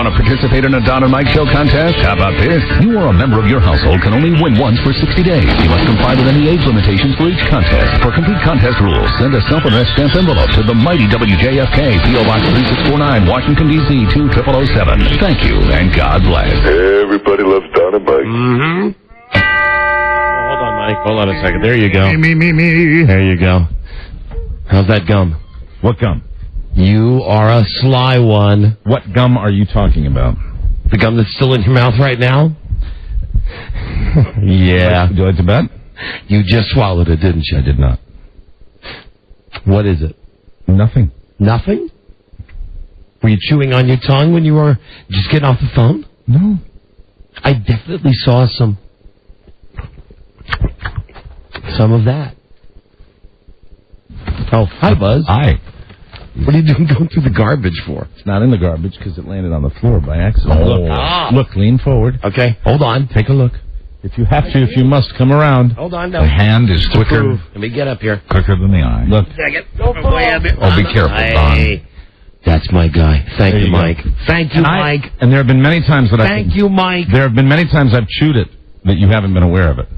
Want to participate in a Don and Mike Show contest? How about this? You or a member of your household can only win once for 60 days. You must comply with any age limitations for each contest. For complete contest rules, send a self-addressed stamped envelope to the mighty WJFK, P.O. Box 3649, Washington, D.C. 20007. Thank you, and God bless. Everybody loves Don and Mike. Mm-hmm. Hold on, Mike. Hold on a second. There you go. Me. There you go. How's that gum? What gum? You are a sly one. What gum are you talking about? The gum that's still in your mouth right now? Yeah. Would you like to bet? You just swallowed it, didn't you? I did not. What is it? Nothing. Nothing? Were you chewing on your tongue when you were just getting off the phone? No. I definitely saw some of that. Oh, hi, Buzz. Hi. What are you doing going through the garbage for? It's not in the garbage because it landed on the floor by accident. Oh. Look, lean forward. Okay, hold on. Take a look. If you have to, if you must, come around. Hold on, no. The hand is quicker Let me get up here. than the eye. Look. Oh, be careful, Don. That's my guy. Thank you, you Mike. Thank you, Mike. And there have been many times that Thank you, Mike. There have been many times I've chewed it that you haven't been aware of it.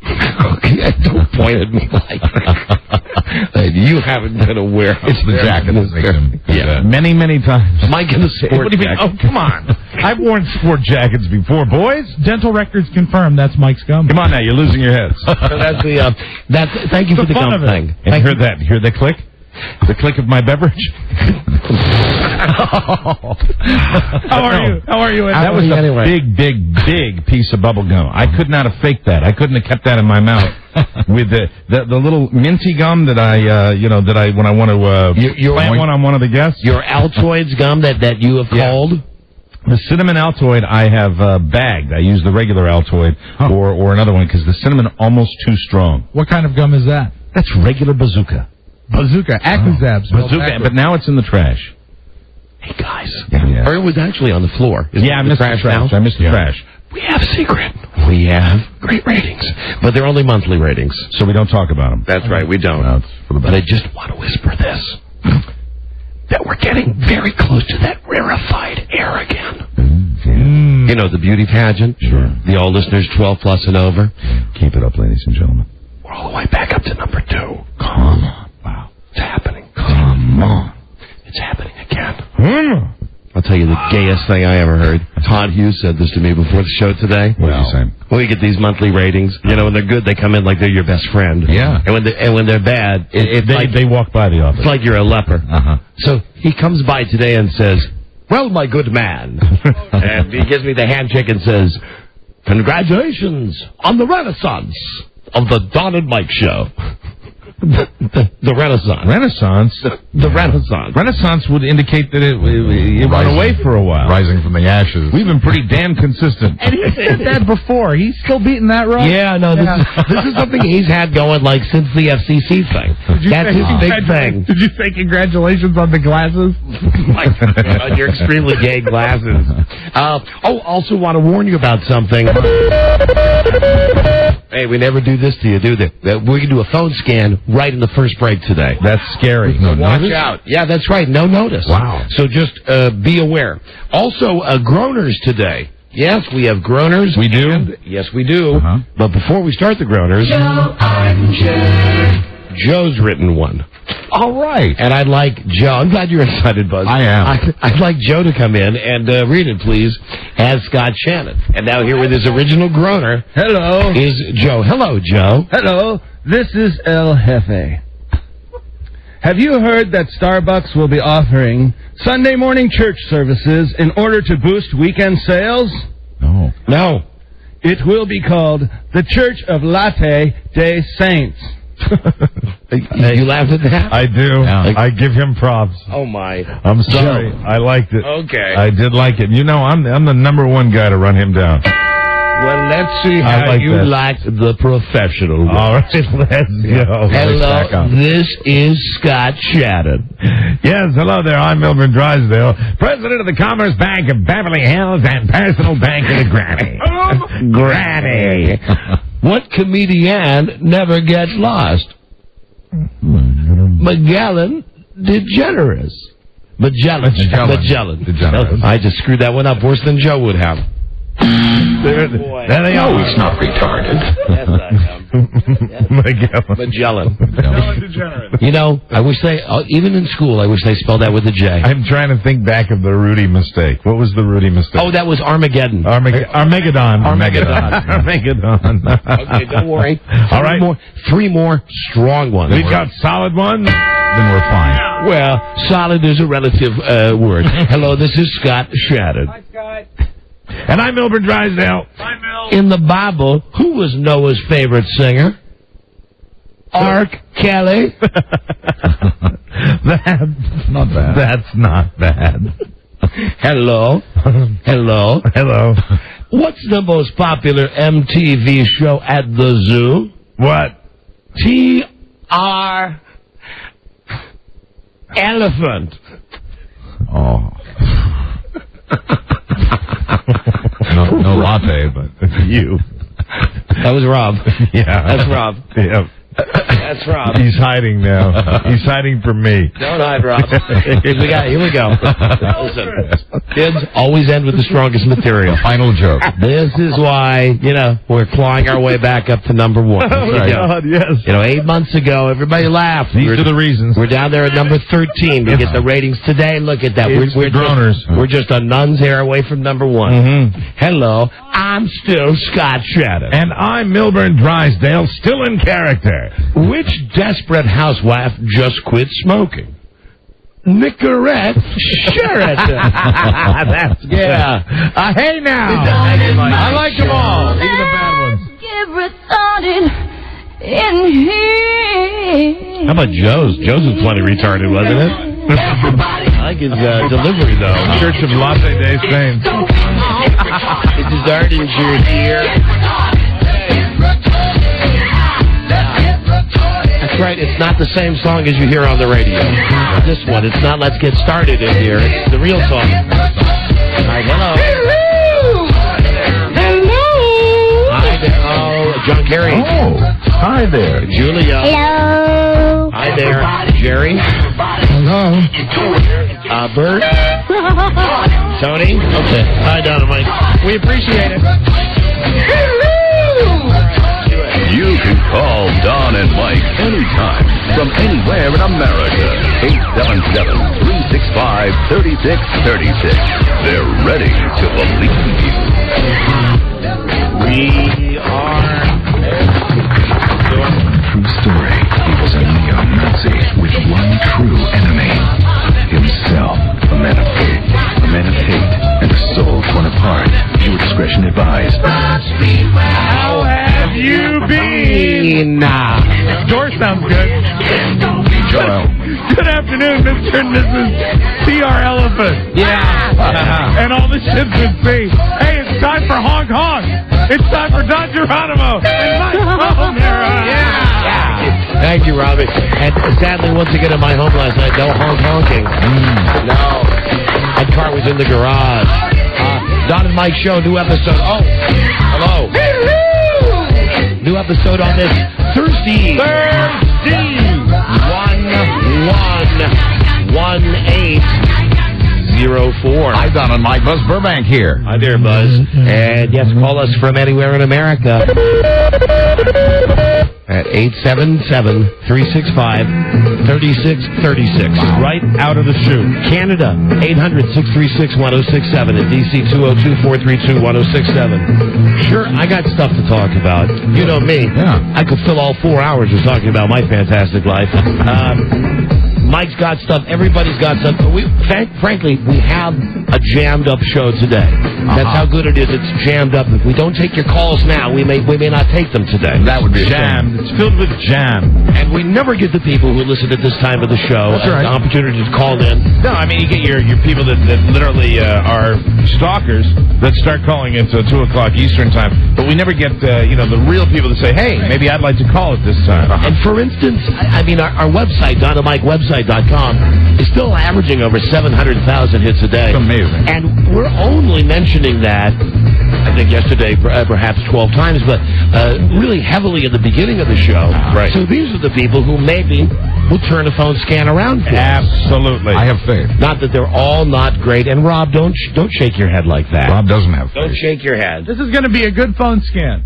Okay, don't point at me like that. You haven't been aware of It's the jacket that makes him. Yeah. Many, many times. Mike in the sport What do you mean? jacket. Oh, come on. I've worn sport jackets before, boys. Dental records confirm that's Mike's gum. Come on now, you're losing your heads. So that's the, thank you for the fun gum of it. thing. And hear that? Hear the click? The click of my beverage? How are you? That was Anyway. a big piece of bubble gum. I could not have faked that. I couldn't have kept that in my mouth with the little minty gum that I when I want to plant one on one of the guests. Your Altoids gum that you have called? The cinnamon Altoid I have bagged. I use the regular Altoid or another one because the cinnamon almost too strong. What kind of gum is that? That's regular bazooka. Bazooka. Acuzab. Bazooka, but now it's in the trash. Hey, guys. Yeah. Or it was actually on the floor. Is I missed the trash. now? I missed the trash. We have a secret. We have great ratings. But they're only monthly ratings. So we don't talk about them. That's right, we don't. No, it's for the But I best. just want to whisper this. That we're getting very close to that rarefied air again. You know, the beauty pageant? Sure. The all listeners 12 plus and over. Keep it up, ladies and gentlemen. We're all the way back up to number 2. Come on. Wow. It's happening. Come on. It's happening again. I'll tell you the gayest thing I ever heard. Todd Hughes said this to me before the show today. What did he say? When we get these monthly ratings, you know, when they're good, they come in like they're your best friend. Yeah. And when they're bad, it's like They walk by the office. it's like you're a leper. Uh-huh. So he comes by today and says, "Well, my good man," and he gives me the handshake and says, "Congratulations on the renaissance of the Don and Mike Show." The Renaissance. Renaissance? The Renaissance. Renaissance would indicate that it went away for a while. Rising from the ashes. We've been pretty damn consistent. And he said that before. He's still beating that run. Yeah, no, this is something he's had going like since the FCC thing. That's his big thing. Did you say congratulations on the glasses? My God, your extremely gay glasses. Also want to warn you about something. Hey, we never do this to you, do they? We're going to do a phone scan right in the first break today. That's scary. So watch out. Yeah, that's right. No notice. Wow. So just be aware. Also, groaners today. Yes, we have groaners. We do? And, yes, we do. Uh-huh. But before we start the groaners, Joe's written one. All right. And I'd like Joe. I'm glad you're excited, Buzz. I am. I'd like Joe to come in and read it, please, as Scott Shannon. And now here with his original groaner Hello. is Joe. Hello, Joe. Hello. This is El Jefe. Have you heard that Starbucks will be offering Sunday morning church services in order to boost weekend sales? No. No. It will be called the Church of Latte de Saints. You laughed at that? I do. Yeah. I give him props. Oh, my. I'm sorry. I liked it. Okay. I did like it. You know, I'm the number one guy to run him down. Well, let's see I how like you that. like the professional. All right, let's go. Back Hello, up. this is Scott Shannon. Yes, hello there. I'm Milburn Drysdale, president of the Commerce Bank of Beverly Hills and personal banker to Granny. Granny. What comedian never gets lost? Magellan DeGeneres. Magellan. I just screwed that one up worse than Joe would have. There they No, are. he's not retarded. Yes, I am. Magellan. You know, I wish they, even in school, I wish they spelled that with a J. I'm trying to think back of the Rudy mistake. What was the Rudy mistake? Oh, that was Armageddon. Armageddon. Okay, don't worry. All right. Three more strong ones. We've got solid ones. Then we're fine. Well, solid is a relative word. Hello, this is Scott Shannon. Hi, Scott. And I'm Milburn Drysdale. Hi, Mel. In the Bible, who was Noah's favorite singer? Kelly. That's not bad. That's not bad. Hello. What's the most popular MTV show at the zoo? What? TR Elephant. Oh. No latte, but You. That was Rob. Yeah. That's Rob. Yeah. That's Rob. He's hiding now. He's hiding from me. Don't hide, Rob. Here we go. Listen, kids always end with the strongest material. final joke. This is why, we're clawing our way back up to number one. Oh, my God, yes. 8 months ago, everybody laughed. These are the reasons. We're down there at number 13. We get the ratings today. Look at that. We're droners. We're just a nun's hair away from number one. Mm-hmm. Hello, I'm still Scott Shannon. And I'm Milburn Drysdale, still in character. Which desperate housewife just quit smoking? Nicorette Sheraton. That's good. Yeah. Hey now. I like them all. Even the bad ones. In here. How about Joe's? Joe's was plenty retarded, wasn't it? I like his delivery, though. Church of Latte Day Saints. It's his art in here. That's right, it's not the same song as you hear on the radio. This one, it's not Let's Get Started in here. It's the real song. Hi, hello. Hi there. Oh, John Kerry. Oh, hi there. Julia. Hello. Hi there. Jerry. Hello. Bert. Tony. Okay. Hi, Dynamite. We appreciate it. You can call Don and Mike anytime from anywhere in America. 877-365-3636. They're ready to believe you. We are... True story. He was a neo-Nazi with one true enemy. Himself. A man of faith, a man of hate, and a soul torn apart. Viewer discretion advised. How have you been? Door sounds good. Joel. Good afternoon, Mr. and Mrs. TR Elephant. Yeah. And all the ships at sea. Hey, it's time for Honk Honk. It's time for Don Geronimo. And Mike Palmera. Yeah. Thank you, Robbie. And sadly, once again at my home last night, no honking. No. My car was in the garage. Don and Mike show, new episode. Oh, hello. New episode on this Thursday. 1-1-1804. Hi, Don and Mike. Buzz Burbank here. Hi there, Buzz. And yes, call us from anywhere in America at 877-365-3636. Right out of the chute. Canada, 800-636-1067. In D.C., 202-432-1067. Sure, I got stuff to talk about. You know me. Yeah. I could fill all 4 hours with talking about my fantastic life. Mike's got stuff. Everybody's got stuff. Frankly, we have a jammed-up show today. That's how good it is. It's jammed up. If we don't take your calls now, we may not take them today. That would be Jam. It's filled with jam. And we never give the people who listen at this time of the show right. an opportunity to call in. No, I mean, you get your people that literally are stalkers that start calling until 2 o'clock Eastern time. But we never get, the real people that say, hey, maybe I'd like to call at this time. And for instance, I mean, our website, DonnaMikeWebsite.com, is still averaging over 700,000 hits a day. It's amazing. And we're only mentioning that, I think yesterday, perhaps 12 times, but really heavily at the beginning of the show. Right. So these are the people who maybe we'll turn the phone scan around for you. Absolutely. I have faith. Not that they're all not great. And Rob, don't shake your head like that. Rob doesn't have Don't faith. shake your head. This is going to be a good phone scan.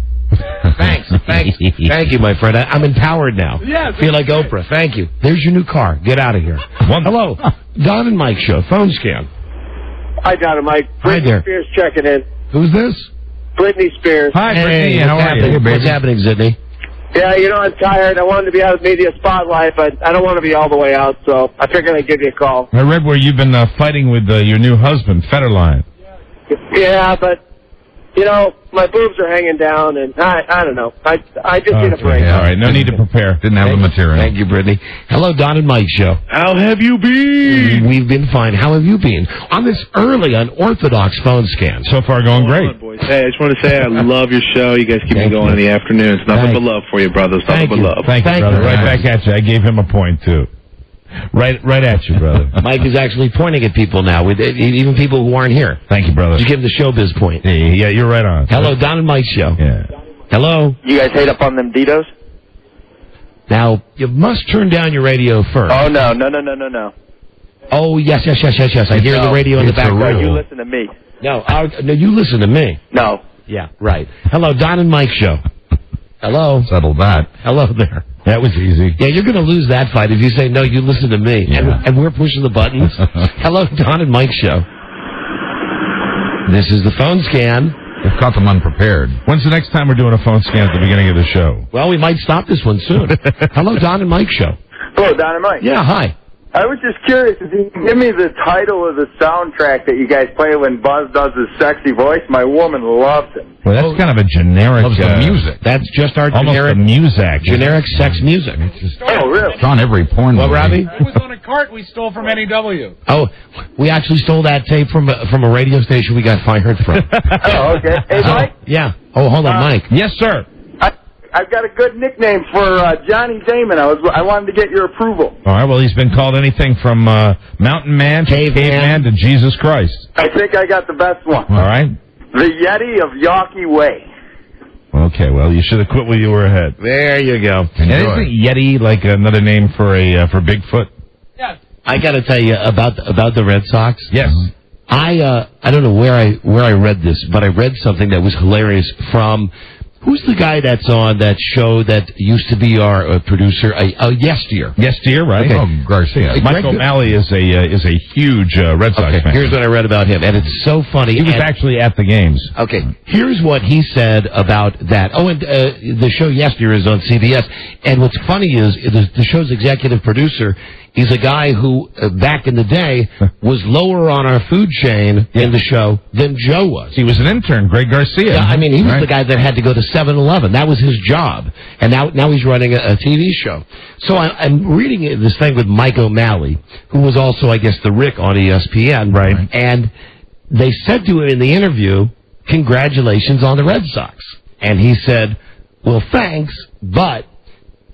Thanks. Thank you, my friend. I'm empowered now. Yes, Feel like Oprah. Thank you. There's your new car. Get out of here. Hello. Don and Mike show. Phone scan. Hi, Don and Mike. Hi Britney there. Spears checking in. Who's this? Britney Spears. Hi, Brittany. Hey, How what's are happening? you? What's happening, Sydney? Yeah, you know, I'm tired. I wanted to be out of the media spotlight, but I don't want to be all the way out, so I figured I'd give you a call. I read where you've been fighting with your new husband, Federline. Yeah, but, you know, my boobs are hanging down, and I don't know. I just need a break. All right, no need to prepare. Didn't have the material. Thank you, Brittany. Hello, Don and Mike show. How have you been? We've been fine. How have you been? On this early, unorthodox phone scan. So far, going great. Boys. Hey, I just want to say I love your show. You guys keep me going in the afternoons. Nothing but love for you, brothers. Nothing but love. Thank you, brother. Right back at you. I gave him a point, too. Right at you, brother. Mike is actually pointing at people now, with even people who aren't here. Thank you, brother. Did you give him the showbiz point? Yeah, you're right on. Hello, Don and Mike show. Yeah. Hello. You guys hate up on them Ditos? Now, you must turn down your radio first. Oh, no. Oh, yes. I hear the radio in the background. You listen to me. No, you listen to me. No. Yeah, right. Hello, Don and Mike show. Hello. Settle that. Hello there. That was easy. Yeah, you're going to lose that fight if you say, no, you listen to me. Yeah. And we're pushing the buttons. Hello, Don and Mike show. This is the phone scan. We've caught them unprepared. When's the next time we're doing a phone scan at the beginning of the show? Well, we might stop this one soon. Hello, Don and Mike show. Hello, Don and Mike. Yeah, hi. I was just curious if you can give me the title of the soundtrack that you guys play when Buzz does his sexy voice. My woman loves it. Well, that's kind of a generic... Loves the music. That's just our Almost generic a muzak. generic sex music. Oh, really? It's on every porn What, movie. Robbie? That was on a cart we stole from NEW. Oh, we actually stole that tape from a radio station we got fired from. Oh, okay. Hey, Mike? Yeah. Oh, hold on, Mike. Yes, sir. I've got a good nickname for Johnny Damon. I wanted to get your approval. All right, well, he's been called anything from Mountain Man to Caveman to Jesus Christ. I think I got the best one. All right? The Yeti of Yawkey Way. Okay, well, you should have quit while you were ahead. There you go. And isn't Yeti like another name for Bigfoot? Yes. I got to tell you about the Red Sox. Yes. I don't know where I read this, but I read something that was hilarious from. Who's the guy that's on that show that used to be our producer? Yes, dear. Yes, dear, right? Okay. Oh, Garcia. Mike O'Malley is a huge Red Sox fan. Here's what I read about him, and it's so funny. He was actually at the games. Okay, here's what he said about that. Oh, and the show Yes, Dear is on CBS. And what's funny is the show's executive producer is a guy who, back in the day, was lower on our food chain in the show than Joe was. He was an intern, Greg Garcia. Yeah, I mean, he was the guy that had to go to 7-Eleven. That was his job. And now he's running a TV show. So I'm reading this thing with Mike O'Malley, who was also, I guess, the Rick on ESPN. Right. And they said to him in the interview, congratulations on the Red Sox. And he said, well, thanks, but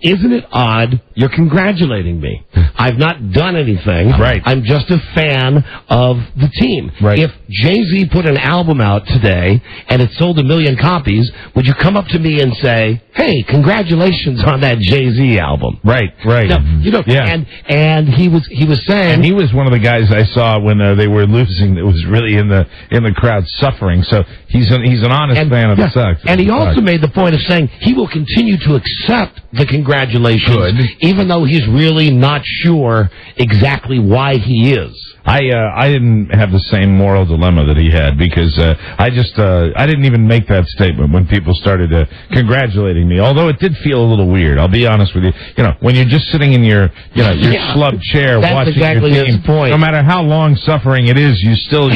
isn't it odd you're congratulating me? I've not done anything. Right. I'm just a fan of the team. Right. If Jay-Z put an album out today and it sold 1 million copies, would you come up to me and say, hey, congratulations on that Jay-Z album? Right. No, you know, Yeah. and he was saying, And he was one of the guys I saw when they were losing that was really in the crowd suffering. So he's an honest fan of the Sox. And he also made the point of saying he will continue to accept the congratulations, even though he's really not sure exactly why he is. I didn't have the same moral dilemma that he had because I didn't even make that statement when people started congratulating me. Although it did feel a little weird. I'll be honest with you. You know, when you're just sitting in your schlub chair That's watching exactly your team, his point. no matter how long suffering it is, you still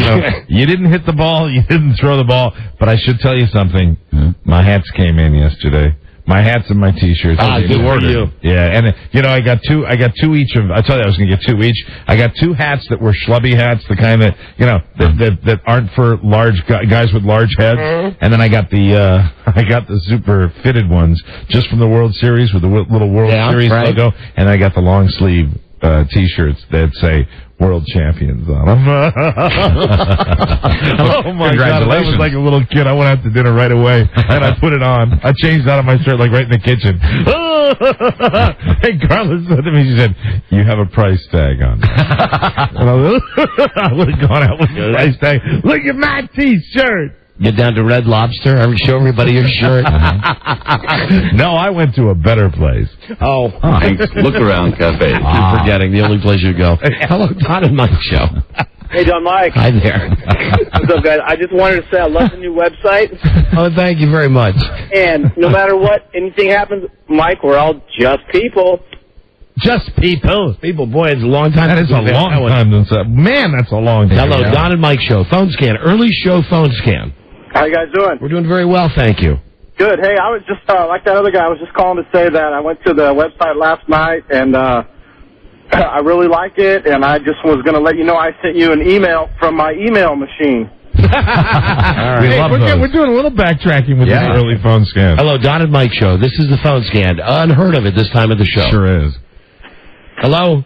you didn't hit the ball, you didn't throw the ball. But I should tell you something. My hats came in yesterday. My hats and my T-shirts. Good for you. Yeah, and I got two each of. I told you I was going to get 2 each. I got 2 hats that were schlubby hats, the kind that that aren't for large guys with large heads. And then I got the super fitted ones just from the World Series with the little World Series logo. And I got the long sleeve T-shirts that say world champions on them. Oh my God! If I was like a little kid, I went out to dinner right away and I put it on. I changed out of my shirt like right in the kitchen. And Carla said to me, she said, "You have a price tag on." And I would have gone out with the price tag. Look at my T-shirt. Get down to Red Lobster. Show everybody your shirt. No, I went to a better place. Oh. Look Around Cafe. You're forgetting the only place you go. Hello, Don and Mike Show. Hey, Don Mike. Hi there. What's up, guys? I just wanted to say I love the new website. Oh, thank you very much. And no matter what, anything happens, Mike, we're all just people. Just people. People, boy, it's a long time. That is a long time since that. Man, that's a long time. Hello, Don and Mike Show. Phone scan. Early show phone scan. How you guys doing? We're doing very well, thank you. Good. Hey, I was just, like that other guy, I was just calling to say that I went to the website last night, and I really like it, and I just was going to let you know I sent you an email from my email machine. We're doing a little backtracking with this early phone scan. Hello, Don and Mike Show. This is the phone scan. Unheard of at this time of the show. Sure is. Hello?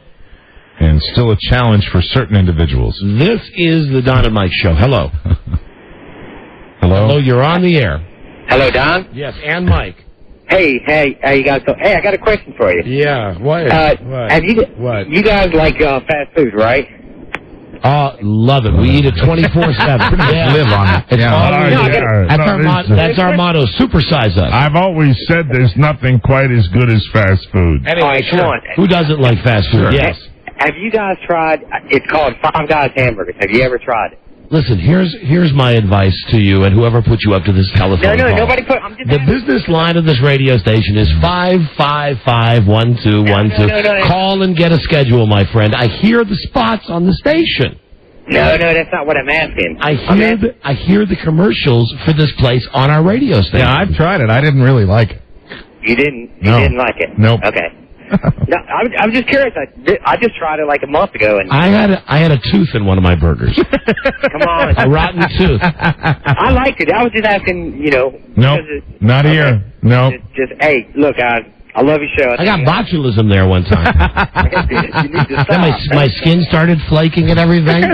And still a challenge for certain individuals. This is the Don and Mike Show. Hello. Hello? Hello, you're on the air. Hello, Don? Yes, and Mike. Hey, how you guys doing? Hey, I got a question for you. Yeah, what? Have you guys like fast food, right? Love it. We eat it 24/7. Live on it. That's our motto. Supersize us. I've always said there's nothing quite as good as fast food. Anyway, come on. Who doesn't like fast food? Sure. Yes. Have you guys tried, it's called Five Guys Hamburgers. Have you ever tried it? Listen, here's my advice to you and whoever put you up to this telephone call. Nobody put, I'm just The business line of this radio station is 555-1212. No. Call and get a schedule, my friend. I hear the spots on the station. No, that's not what I'm asking. I hear the commercials for this place on our radio station. Yeah, I've tried it. I didn't really like it. You didn't like it? Nope. Okay. No, I'm just curious. I just tried it like a month ago, and I had a tooth in one of my burgers. Come on, A rotten tooth. I liked it. I was just asking, Nope, not here. Nope. Just hey, look, I love your show. I got botulism there one time. You need to stop. my skin started flaking and everything.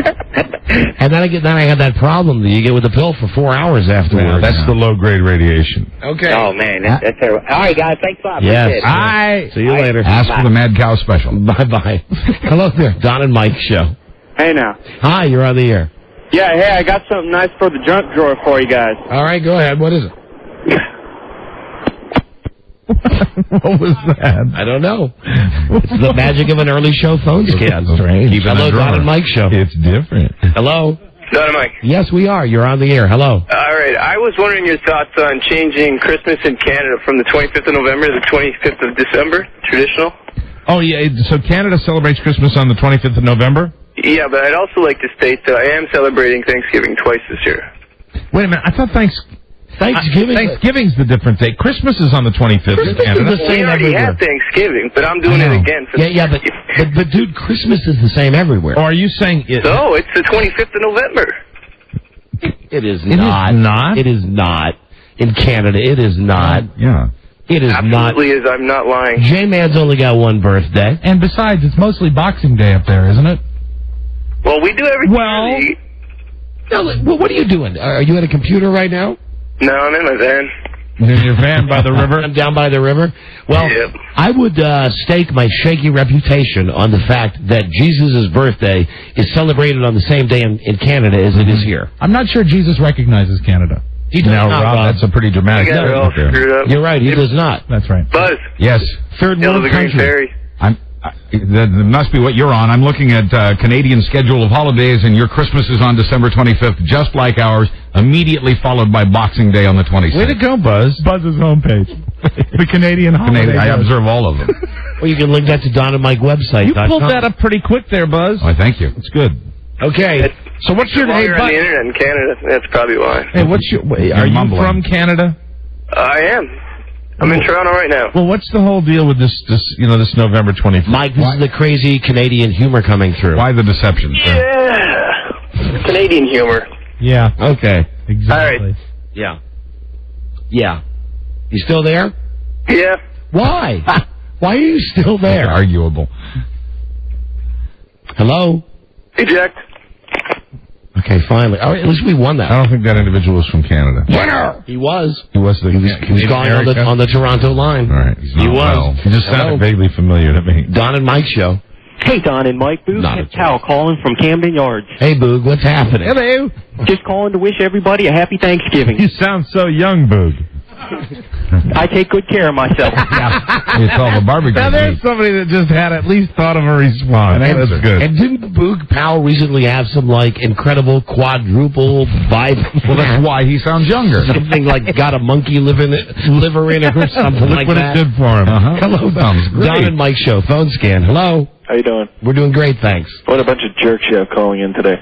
And then I had that problem that you get with the pill for 4 hours afterwards. That's the low-grade radiation. Okay. Oh, man, that's terrible. All right, guys, thanks a lot. Yes. Appreciate it. See you later. Ask for the Mad Cow special. Bye-bye. Hello there, Don and Mike Show. Hey, now. Hi, you're on the air. Yeah, hey, I got something nice for the junk drawer for you guys. All right, go ahead. What is it? What was that? I don't know. It's the magic of an early show phone scan. Strange. Hello, Don and Mike Show. It's different. Hello? Don and Mike. Yes, we are. You're on the air. Hello. All right. I was wondering your thoughts on changing Christmas in Canada from the 25th of November to the 25th of December, traditional. Oh, yeah. So Canada celebrates Christmas on the 25th of November? Yeah, but I'd also like to state that I am celebrating Thanksgiving twice this year. Wait a minute. I thought Thanksgiving's the different day. Christmas is on the 25th in Canada. Is the same We already everywhere. had Thanksgiving, but I'm doing it again. But dude, Christmas is the same everywhere. Or are you saying it? No, it's the 25th of November. It is not. It is not. In Canada, it is not. Yeah. It is Absolutely is. I'm not lying. J-Man's only got one birthday. And besides, it's mostly Boxing Day up there, isn't it? Well, we do everything. Well, what are you doing? Are you at a computer right now? No, I'm in my van. In your van by the river? I'm down by the river. Well, Yep. I would stake my shaky reputation on the fact that Jesus' birthday is celebrated on the same day in Canada as it is here. I'm not sure Jesus recognizes Canada. He does Now, not, Rob, that's a pretty dramatic You guys are all statement there. screwed up. You're right, he does not. That's right. Buzz, Yes. Third Hill of world the Green country. Fairy. That must be what you're on. I'm looking at Canadian schedule of holidays, and your Christmas is on December 25th, just like ours, immediately followed by Boxing Day on the 26th. Way to go, Buzz. Buzz's homepage. The Canadian holiday. I observe all of them. Well, you can link that to Don and Mike website. You pulled that up pretty quick there, Buzz. Oh, thank you. It's good. Okay. So what's your While name? you're on the internet in Canada, that's probably why. Hey, are you mumbling. from Canada? I am. I'm in Toronto right now. Well, what's the whole deal with this November 25th? Mike, this is the crazy Canadian humor coming through. Why the deception? Yeah. Canadian humor. Yeah. Okay. Exactly. All right. Yeah. Yeah. You still there? Yeah. Why? Why are you still there? Arguable. Hello? Eject. Okay, finally. All right, at least we won that. I don't think that individual was from Canada. Winner! He was. He was calling on the Toronto line. All right. He was. Well. He just sounded vaguely familiar to me. Don and Mike show. Hey, Don and Mike. Boog and Cal calling from Camden Yards. Hey, Boog, what's happening? Hello. Just calling to wish everybody a happy Thanksgiving. You sound so young, Boog. I take good care of myself. It's all the barbecue. Now, there's somebody that just had at least thought of a response. That's good. And didn't Boog Powell recently have some, like, incredible quadruple Bible? Well, that's why he sounds younger. Something like got a monkey liver in it or something like what that. It did for him. Hello, Don and Mike show. Phone scan. Hello. How you doing? We're doing great, thanks. What a bunch of jerks you have calling in today.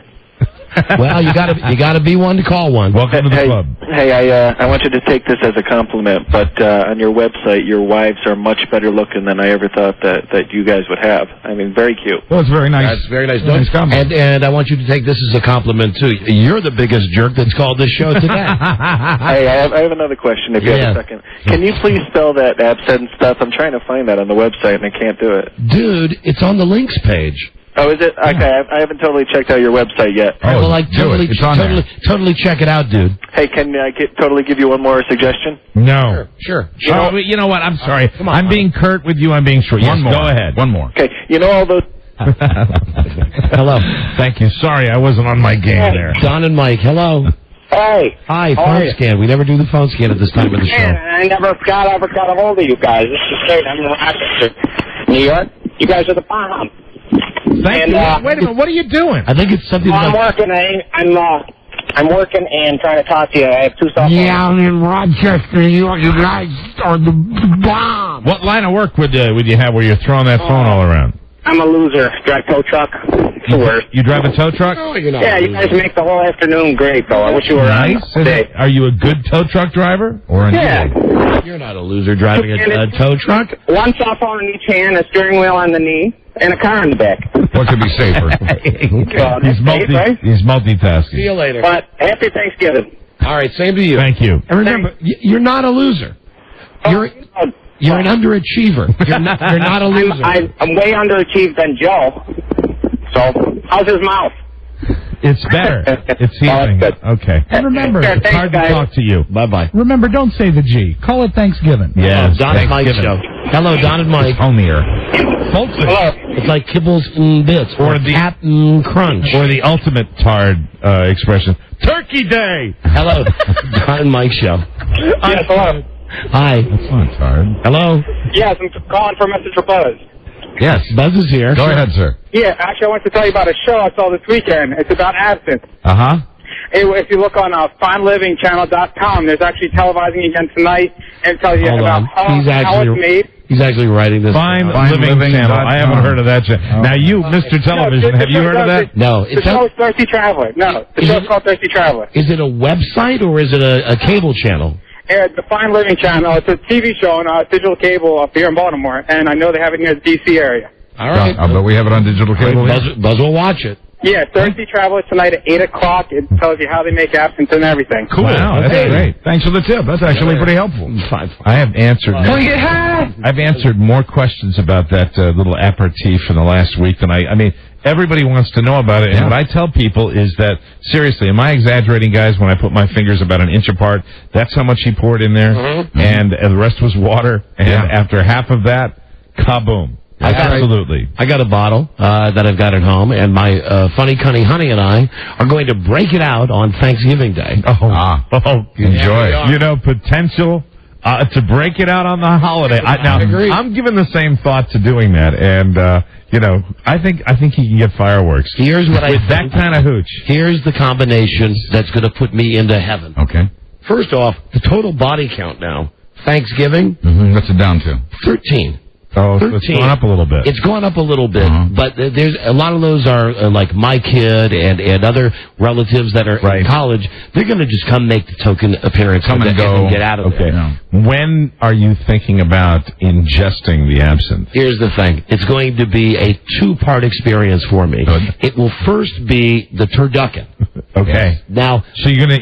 Well, you gotta be one to call one. Welcome to the club. Hey, I want you to take this as a compliment, but on your website, your wives are much better looking than I ever thought that you guys would have. I mean, very cute. Well, it's very nice. That's very nice. Nice compliment. And I want you to take this as a compliment, too. You're the biggest jerk that's called this show today. Hey, I have another question, if you have a second. Can you please spell that absent stuff? I'm trying to find that on the website, and I can't do it. Dude, it's on the links page. Oh, is it? Okay, I haven't totally checked out your website yet. Oh, well, like, totally check it out, dude. Hey, can I totally give you one more suggestion? No. Sure. You know what? I'm sorry. I'm being curt with you. I'm being short. One more. Go ahead. One more. Okay, you know all those... Hello. Thank you. Sorry, I wasn't on my game there. Don and Mike, hello. Hey. Hi, phone scan. We never do the phone scan at this time of the show. Man, I never got a hold of you guys. This is great. I'm in Rochester, New York. You guys are the bomb. Thank you. Wait a minute. What are you doing? I think it's something I'm working. I'm working and trying to talk to you. I have two cell phones. Yeah, I'm in Rochester, New York. You guys are the bomb. What line of work would you have where you're throwing that phone all around? I'm a loser. Drive tow truck. It's the worst. You drive a tow truck? Oh, you're not Yeah, you guys make the whole afternoon great, though. I wish you were nice. on today. Are you a good tow truck driver? Or You're not a loser driving a tow truck. One cell phone in each hand, a steering wheel on the knee, and a car in the back. What could be safer? He's multitasking. See you later. But happy Thanksgiving. All right, same to you. Thank you. And remember, you're not a loser. You're an underachiever. You're not a loser. I'm way underachieved than Joe. So, how's his mouth? It's better. It's healing. Okay. And remember, it's hard to talk to you. Bye-bye. Remember, don't say the G. Call it Thanksgiving. Yes. Don and Mike show. Hello, Don and Mike. Homier. Hello. It's like Kibbles and Bits or the Cat and Crunch. Or the ultimate Tard expression, Turkey Day. Hello, Don and Mike show. Yes, hello. Hi. That's not Tard. Hello. Yes, I'm calling for a message for Buzz. Yes, Buzz is here. Go ahead, sir. Yeah, actually, I want to tell you about a show I saw this weekend. It's about absinthe. Uh-huh. If you look on FineLivingChannel.com, there's actually televising again tonight and tells you about how it's made. He's actually writing this. Fine Living Channel. I haven't heard of that yet. Now, you, Mr. Television, have you heard of that? No. The show's Thirsty Traveler. No, the show's called Thirsty Traveler. Is it a website or is it a cable channel? The Fine Living Channel. It's a TV show on digital cable up here in Baltimore, and I know they have it near the D.C. area. All right. I bet we have it on digital cable. Buzz will watch it. Yeah, Thirsty Traveler tonight at 8 o'clock. It tells you how they make absinthe and everything. Cool. Wow, that's great. Thanks for the tip. That's actually pretty helpful. I have answered. I've answered more questions about that little aperitif in the last week than I mean, everybody wants to know about it. And what I tell people is that, seriously, am I exaggerating, guys, when I put my fingers about an inch apart? That's how much he poured in there. Mm-hmm. And the rest was water. And after half of that, kaboom. Absolutely. I got a bottle that I've got at home, and my funny cunny honey and I are going to break it out on Thanksgiving Day. Enjoy. You know, potential to break it out on the holiday. I'm giving the same thought to doing that, and you know, I think he can get fireworks. Here's what with that kind of hooch. Here's the combination that's going to put me into heaven. Okay. First off, the total body count now. Thanksgiving. Mm-hmm. What's it down to? 13. Oh, so it's gone up a little bit. It's gone up a little bit, but there's a lot of those are like my kid and other relatives that are in college. They're going to just come make the token appearance, come and go, and get out of there. Yeah. When are you thinking about ingesting the absinthe? Here's the thing: it's going to be a 2-part experience for me. Good. It will first be the turducken. Okay. Yes. Now, so you're gonna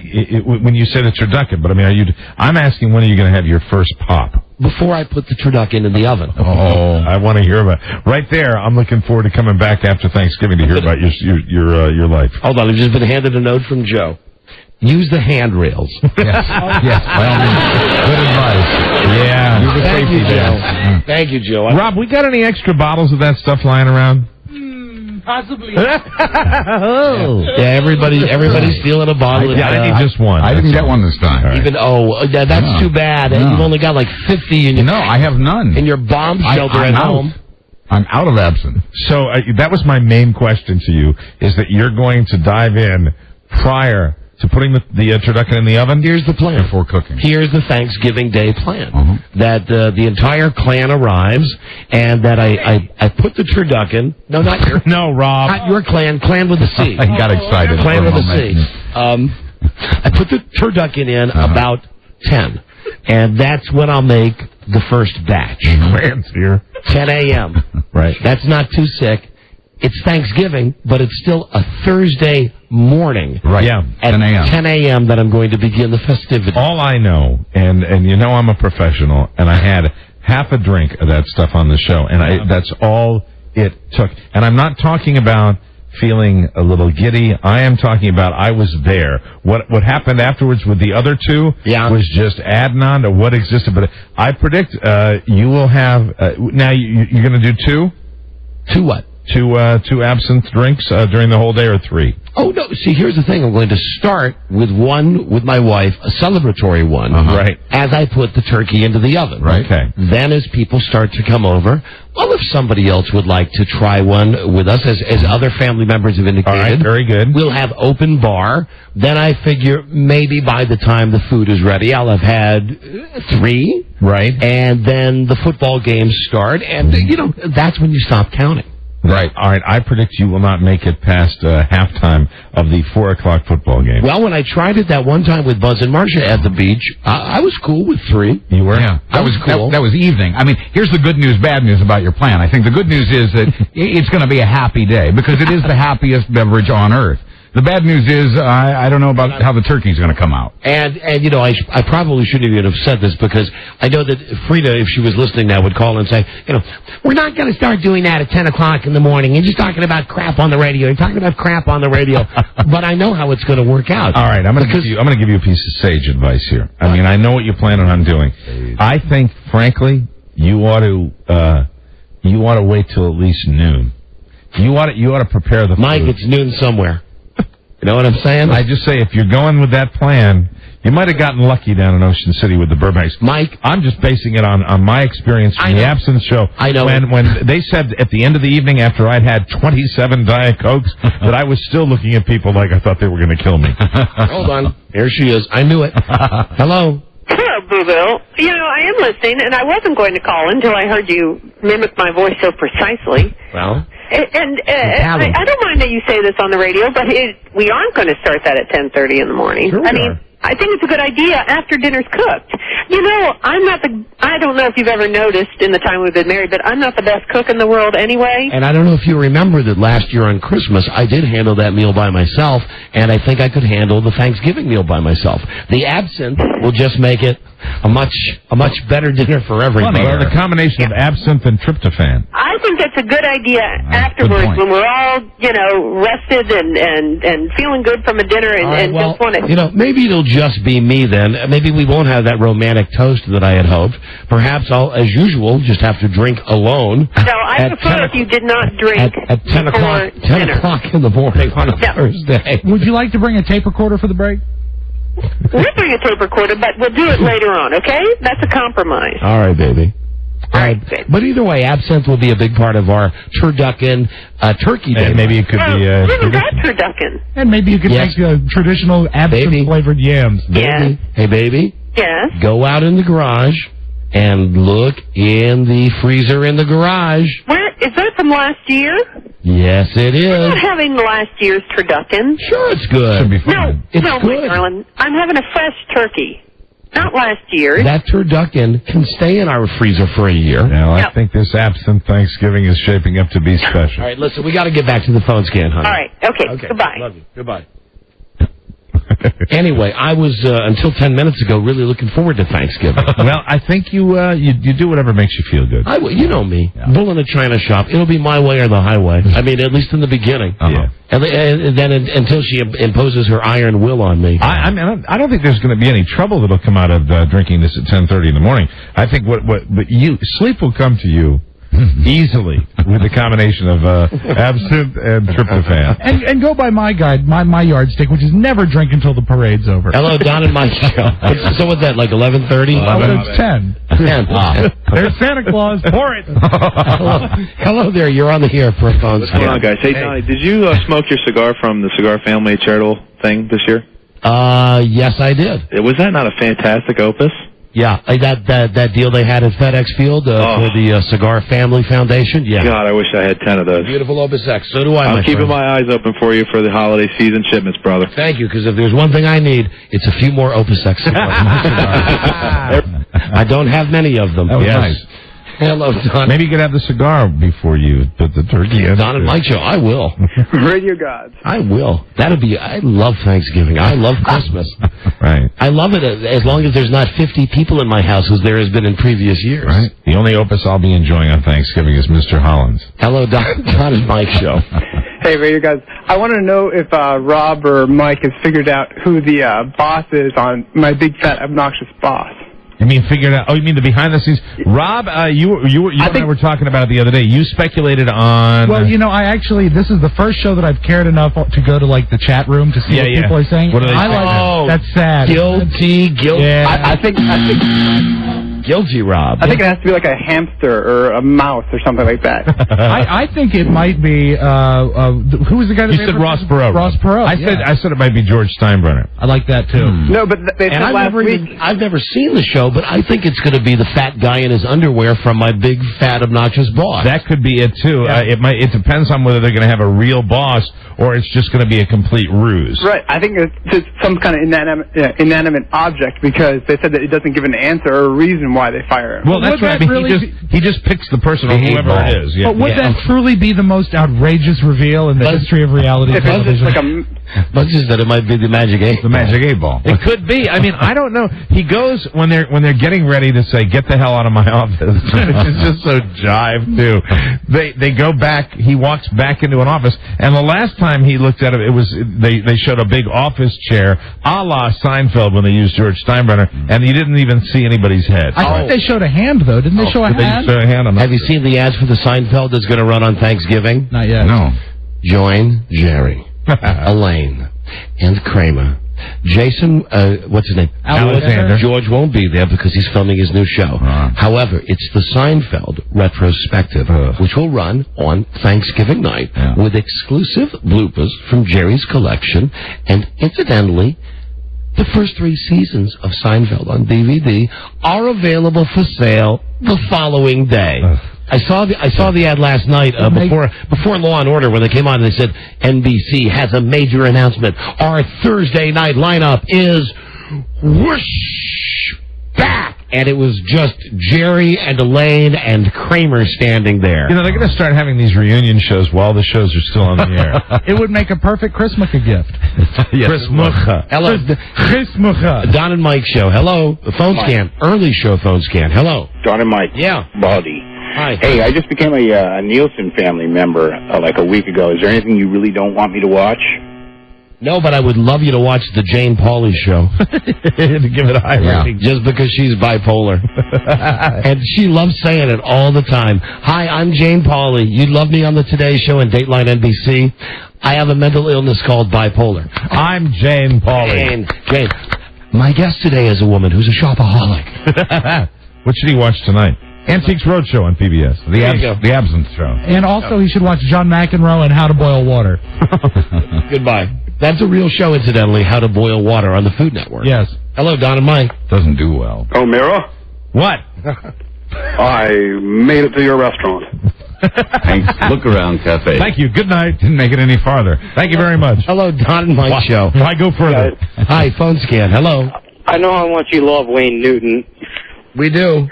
when you say the turducken, but I mean, I'm asking when are you gonna have your first pop? Before I put the turducken in the oven. Oh, I want to hear about right there. I'm looking forward to coming back after Thanksgiving to hear about your life. Hold on, I've just been handed a note from Joe. Use the handrails. Yes, by all means. Good advice. Yeah. Thank you, Joe. Thank you, Joe. Rob, we got any extra bottles of that stuff lying around? Possibly. Yeah, everybody's stealing a bottle. I need just one. I didn't get one this time. Right. Even that's too bad. No. You've only got like 50 in your. No, I have none. In your bomb shelter I'm at out. home. I'm out of absinthe. So that was my main question to you: is that you're going to dive in prior to putting the turducken in the oven? Here's the plan. Before cooking. Here's the Thanksgiving Day plan. That the entire clan arrives, and that I put the turducken... No, not your... No, Rob. Not your clan. Clan with a C. I got excited. Clan with a C. I put the turducken in about 10. And that's when I'll make the first batch. Clan's here. 10 a.m. Right. That's not too sick. It's Thanksgiving, but it's still a Thursday morning. Right. Yeah. At 10 a.m. 10 a.m. that I'm going to begin the festivities. All I know, and you know I'm a professional, and I had half a drink of that stuff on the show, and that's all it took. And I'm not talking about feeling a little giddy. I am talking about I was there. What happened afterwards with the other two was just adding on to what existed. But I predict you will have... now, you're going to do two? Two what? Two absinthe drinks during the whole day, or three? Oh, no. See, here's the thing. I'm going to start with one with my wife, a celebratory one. Right. As I put the turkey into the oven. Right. Okay. Then as people start to come over, well, if somebody else would like to try one with us, as other family members have indicated. All right, very good. We'll have open bar. Then I figure maybe by the time the food is ready, I'll have had 3. Right. And then the football games start, and, that's when you stop counting. Right. All right. I predict you will not make it past halftime of the 4 o'clock football game. Well, when I tried it that one time with Buzz and Marcia at the beach, I was cool with 3. You were? Yeah. That was cool. That was evening. I mean, here's the good news, bad news about your plan. I think the good news is that it's going to be a happy day because it is the happiest beverage on earth. The bad news is I don't know about how the turkey's going to come out. And I probably shouldn't even have said this because I know that Frida, if she was listening now, would call and say, we're not going to start doing that at 10 o'clock in the morning. You're just talking about crap on the radio. You're talking about crap on the radio. But I know how it's going to work out. All right, I'm going to give you a piece of sage advice here. I mean, I know what you're planning on doing. I think, frankly, you ought to wait till at least noon. You ought to prepare the Mike, food. it's noon somewhere. You know what I'm saying? I just say, if you're going with that plan, you might have gotten lucky down in Ocean City with the Burbanks. Mike, I'm just basing it on my experience from the Absinthe show. I know. When they said at the end of the evening, after I'd had 27 Diet Cokes, that I was still looking at people like I thought they were going to kill me. Hold on. Here she is. I knew it. Hello. Hello, Booville. I am listening, and I wasn't going to call until I heard you mimic my voice so precisely. Well... And I don't mind that you say this on the radio, but we aren't going to start that at 10:30 in the morning. Sure I think it's a good idea after dinner's cooked. I don't know if you've ever noticed in the time we've been married, but I'm not the best cook in the world anyway. And I don't know if you remember that last year on Christmas, I did handle that meal by myself, and I think I could handle the Thanksgiving meal by myself. The absinthe will just make it a much better dinner for everybody. Well, the combination of absinthe and tryptophan. I think that's a good idea afterwards when we're all, rested and feeling good from a dinner and just want to... maybe it'll just be me then. Maybe we won't have that romantic toast that I had hoped. Perhaps I'll, as usual, just have to drink alone. No, I prefer if you did not drink at 10 o'clock. 10 o'clock in the morning on a Thursday. Would you like to bring a tape recorder for the break? We'll bring a tape recorder, but we'll do it later on, okay? That's a compromise. All right, baby. All right. But either way, absinthe will be a big part of our turducken turkey day. And maybe it could be... Isn't that turducken? And maybe you could make traditional absinthe-flavored yams. Baby. Hey, baby. Yes? Go out in the garage and look in the freezer in the garage. Where is that from last year? Yes, it is. I'm not having last year's turducken. Sure, it's good. Should be fun. No, wait, darling. I'm having a fresh turkey. Not last year's. That turducken can stay in our freezer for a year. Now, I think this absinthe Thanksgiving is shaping up to be special. All right, listen, we got to get back to the phone scan, honey. All right, okay. Goodbye. Love you. Goodbye. Anyway, I was, until 10 minutes ago, really looking forward to Thanksgiving. Well, I think you do whatever makes you feel good. You know me. Yeah. Bull in a china shop. It'll be my way or the highway. I mean, at least in the beginning. Yeah. And then until she imposes her iron will on me. I don't think there's going to be any trouble that'll come out of drinking this at 10:30 in the morning. I think sleep will come to you easily with the combination of absinthe and tryptophan. And go by my guide, my yardstick, which is never drink until the parade's over. Hello, Don and Mike show. So what's that, like 11:30? It's 10. 10. There's Santa Claus. Pour it. Hello there. You're on the air for a phone. What's going on, guys? Hey, Donnie, did you smoke your cigar from the Cigar Family charitable thing this year? Yes, I did. Was that not a fantastic opus? Yeah, that deal they had at FedEx Field for the Cigar Family Foundation. Yeah. God, I wish I had 10 of those. Beautiful Opus X. So do I. I'm keeping my eyes open for you for the holiday season shipments, brother. Thank you, because if there's one thing I need, it's a few more Opus X cigars. I don't have many of them. That was nice. Hello, Don. Maybe you could have the cigar before you put the turkey in. Don and Mike show. I will. Radio gods. I will. I love Thanksgiving. I love Christmas. Right. I love it as long as there's not 50 people in my house as there has been in previous years. Right. The only opus I'll be enjoying on Thanksgiving is Mr. Holland's. Hello, Don and Mike show. Hey, Radio guys. I want to know if Rob or Mike has figured out who the boss is on My Big Fat Obnoxious Boss. You mean figured out? Oh, you mean the behind the scenes? Rob, you and I were talking about it the other day. You speculated on. Well, this is the first show that I've cared enough to go to the chat room to see what people are saying. What are they saying? That's sad. Guilty. Yeah. I think. Guilty, Rob. I think it has to be like a hamster or a mouse or something like that. I think it might be. Who was the guy that you said? Ross Perot. Ross Perot. I said it might be George Steinbrenner. I like that too. No, but they said last week. I've never seen the show, but I think it's going to be the fat guy in his underwear from My Big Fat Obnoxious Boss. That could be it too. Yeah. It depends on whether they're going to have a real boss or it's just going to be a complete ruse. Right. I think it's some kind of inanimate object because they said that it doesn't give an answer or a reason why they fire him. Well, that's right. He just picks the person or whoever it is. Yeah. But would that truly be the most outrageous reveal in the history of reality television? But just that it might be the Magic 8 Ball. The Magic 8 Ball. It could be. I mean, I don't know. He goes when they're getting ready to say, "Get the hell out of my office." It's just so jive too. They go back. He walks back into an office, and the last time he looked at it, they showed a big office chair, a la Seinfeld when they used George Steinbrenner, and you didn't even see anybody's head. I think they showed a hand though. Didn't they show a hand? They showed a hand. Have you seen the ads for the Seinfeld that's going to run on Thanksgiving? Not yet. No. Join Jerry, Elaine, and Kramer. Jason, what's his name? Alexander. George won't be there because he's filming his new show. However, it's the Seinfeld retrospective, which will run on Thanksgiving night with exclusive bloopers from Jerry's collection. And incidentally, the first 3 seasons of Seinfeld on DVD are available for sale the following day. I saw the ad last night before Law and Order when they came on and they said NBC has a major announcement. Our Thursday night lineup is whoosh back, and it was just Jerry and Elaine and Kramer standing there. They're going to start having these reunion shows while the shows are still on the air. It would make a perfect Christmas gift. Yes, Christmas. Hello, Christmas. Don and Mike show. Hello, the phone scan, early show phone scan. Hello, Don and Mike. Yeah, Baldy. Hi. Hey, I just became a Nielsen family member like a week ago. Is there anything you really don't want me to watch? No, but I would love you to watch the Jane Pauley show. To give it a high rating. Just because she's bipolar. And she loves saying it all the time. Hi, I'm Jane Pauley. You'd love me on the Today Show and Dateline NBC. I have a mental illness called bipolar. I'm Jane Pauley. Jane. My guest today is a woman who's a shopaholic. What should he watch tonight? Antiques Roadshow on PBS. The Absinthe Show. And also he should watch John McEnroe and How to Boil Water. Goodbye. That's a real show, incidentally, How to Boil Water on the Food Network. Yes. Hello, Don and Mike. Doesn't do well. Oh, Mira? What? I made it to your restaurant. Thanks. Look Around Cafe. Thank you. Good night. Didn't make it any farther. Thank you very much. Hello, Don and Mike show. Why go further? Hi, phone scan. Hello. I know how much you love Wayne Newton. We do.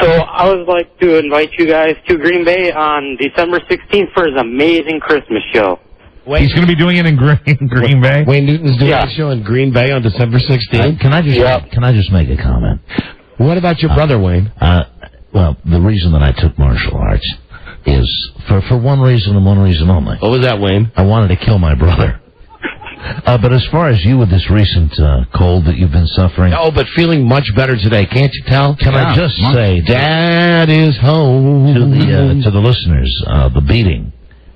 So I would like to invite you guys to Green Bay on December 16th for his amazing Christmas show. He's going to be doing it in Green Bay. Wayne Newton's doing a show in Green Bay on December 16th. Can I just make a comment? What about your brother, Wayne? Well, the reason that I took martial arts is for one reason and one reason only. What was that, Wayne? I wanted to kill my brother. But as far as you with this recent cold that you've been suffering... Oh, but feeling much better today, can't you tell? Can I just say... Dad is home. To the listeners, the beating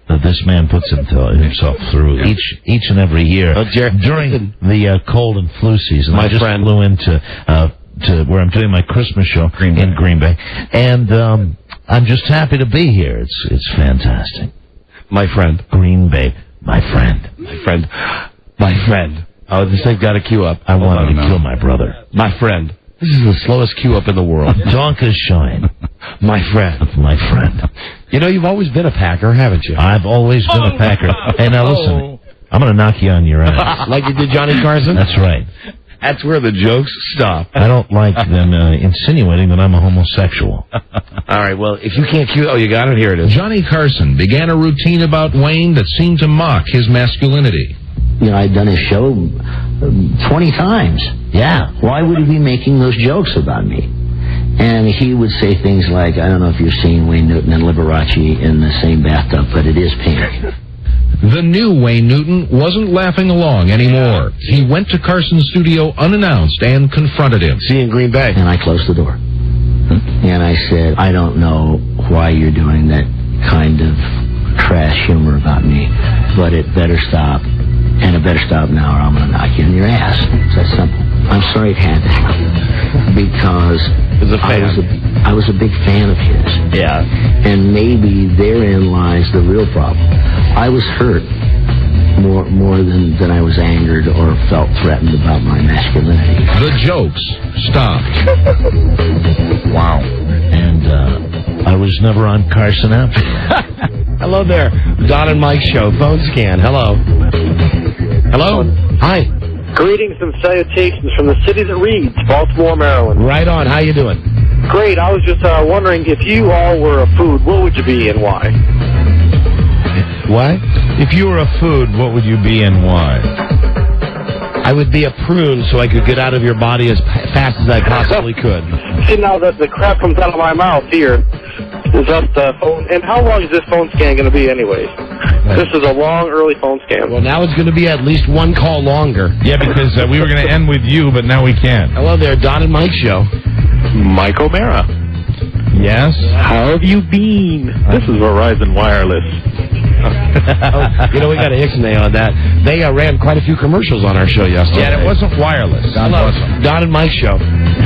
that this man puts himself through each and every year during the cold and flu season. I just flew into to where I'm doing my Christmas show in Green Bay, and I'm just happy to be here. It's fantastic. My friend. Green Bay. My friend. My friend. My friend. Oh, this thing's got a queue up. I wanted to kill my brother. My friend. This is the slowest queue up in the world. Donka's shine. My friend. My friend. You know, you've always been a Packer, haven't you? I've always been a Packer. Hey, now listen. I'm going to knock you on your ass. Like you did Johnny Carson? That's right. That's where the jokes stop. I don't like them insinuating that I'm a homosexual. All right, well, if you can't cue... Oh, you got it? Here it is. Johnny Carson began a routine about Wayne that seemed to mock his masculinity. You know, I'd done his show 20 times. Yeah. Why would he be making those jokes about me? And he would say things like, I don't know if you've seen Wayne Newton and Liberace in the same bathtub, but it is pink. The new Wayne Newton wasn't laughing along anymore. He went to Carson's studio unannounced and confronted him. See you in Green Bay. And I closed the door. And I said, I don't know why you're doing that kind of trash humor about me, but it better stop. And it better stop now or I'm going to knock you in your ass. It's that simple. I'm sorry it had to happen. Because I was a big fan of his. Yeah. And maybe therein lies the real problem. I was hurt more than I was angered or felt threatened about my masculinity. The jokes stopped. Wow. And I was never on Carson after that. Hello there. Don and Mike show. Phone scan. Hello. Hello. Hi. Greetings and salutations from the city that reads, Baltimore, Maryland. Right on. How you doing? Great. I was just wondering, if you all were a food, what would you be and why? What? If you were a food, what would you be and why? I would be a prune so I could get out of your body as fast as I possibly could. See, now that the crap comes out of my mouth here is up the phone. And how long is this phone scan going to be anyways? This is a long, early phone scan. Well, now it's going to be at least one call longer. Yeah, because we were going to end with you, but now we can't. Hello there, Don and Mike show. Mike O'Mara. Yes? How have you been? This is Verizon Wireless. You know, we got a Ixnay on that. They ran quite a few commercials on our show yesterday. Yeah, it wasn't wireless. Hello, Don and Mike show.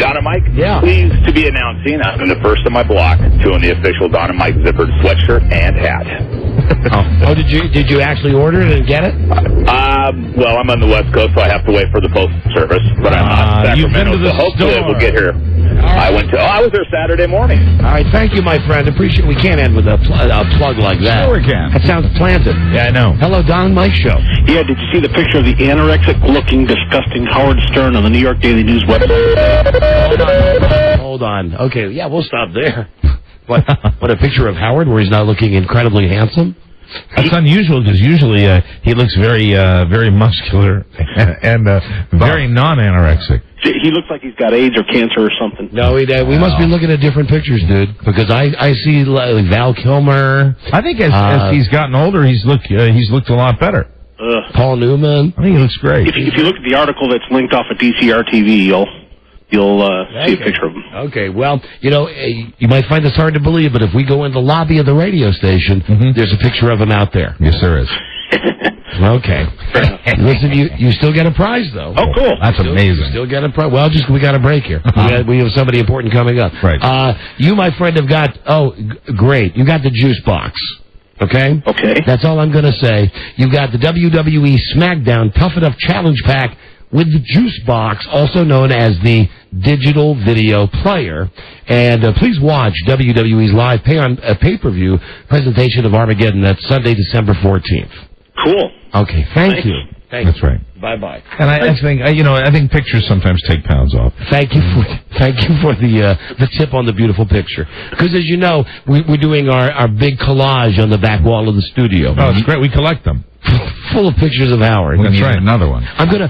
Don and Mike? Yeah. Pleased to be announcing I'm the first of my block to own the official Don and Mike zippered sweatshirt and hat. Oh, did you actually order it and get it? Well, I'm on the West Coast, so I have to wait for the postal service. But I'm on you've been Sacramento, to the so hopefully store. it will get here. Right. I was there Saturday morning. All right, thank you, my friend. Appreciate. We can't end with a plug like that. Sure we can. That sounds planted. Yeah, I know. Hello, Don and Mike show. Yeah, did you see the picture of the anorexic-looking, disgusting Howard Stern on the New York Daily News website? Hold on. Okay, yeah, we'll stop there. What a picture of Howard where he's now looking incredibly handsome? That's unusual because usually he looks very muscular and very non-anorexic. He looks like he's got AIDS or cancer or something. No, we must be looking at different pictures, dude. Because I see like Val Kilmer. I think as he's gotten older, he's looked a lot better. Paul Newman. I think he looks great. If you look at the article that's linked off of DCR TV, you'll see a picture of him. Okay, well, you know, you might find this hard to believe, but if we go in the lobby of the radio station, there's a picture of him out there. Yes, there is. Okay. Listen, you still get a prize, though. Oh, cool. That's amazing. Still get a prize. Well, we got a break here. We have somebody important coming up. Right. You, my friend, have got, great. You got the juice box. Okay? Okay. That's all I'm going to say. You got the WWE SmackDown Tough Enough Challenge Pack with the juice box, also known as the digital video player. And please watch WWE's live pay-per-view presentation of Armageddon. That's Sunday, December 14th. Cool. Okay, thank you. That's right. Bye-bye. And I think I think pictures sometimes take pounds off. Thank you for the tip on the beautiful picture. Because as you know, we're doing our big collage on the back wall of the studio. Oh, it's great. We collect them. full of pictures of Howard. That's right. Another one. I'm gonna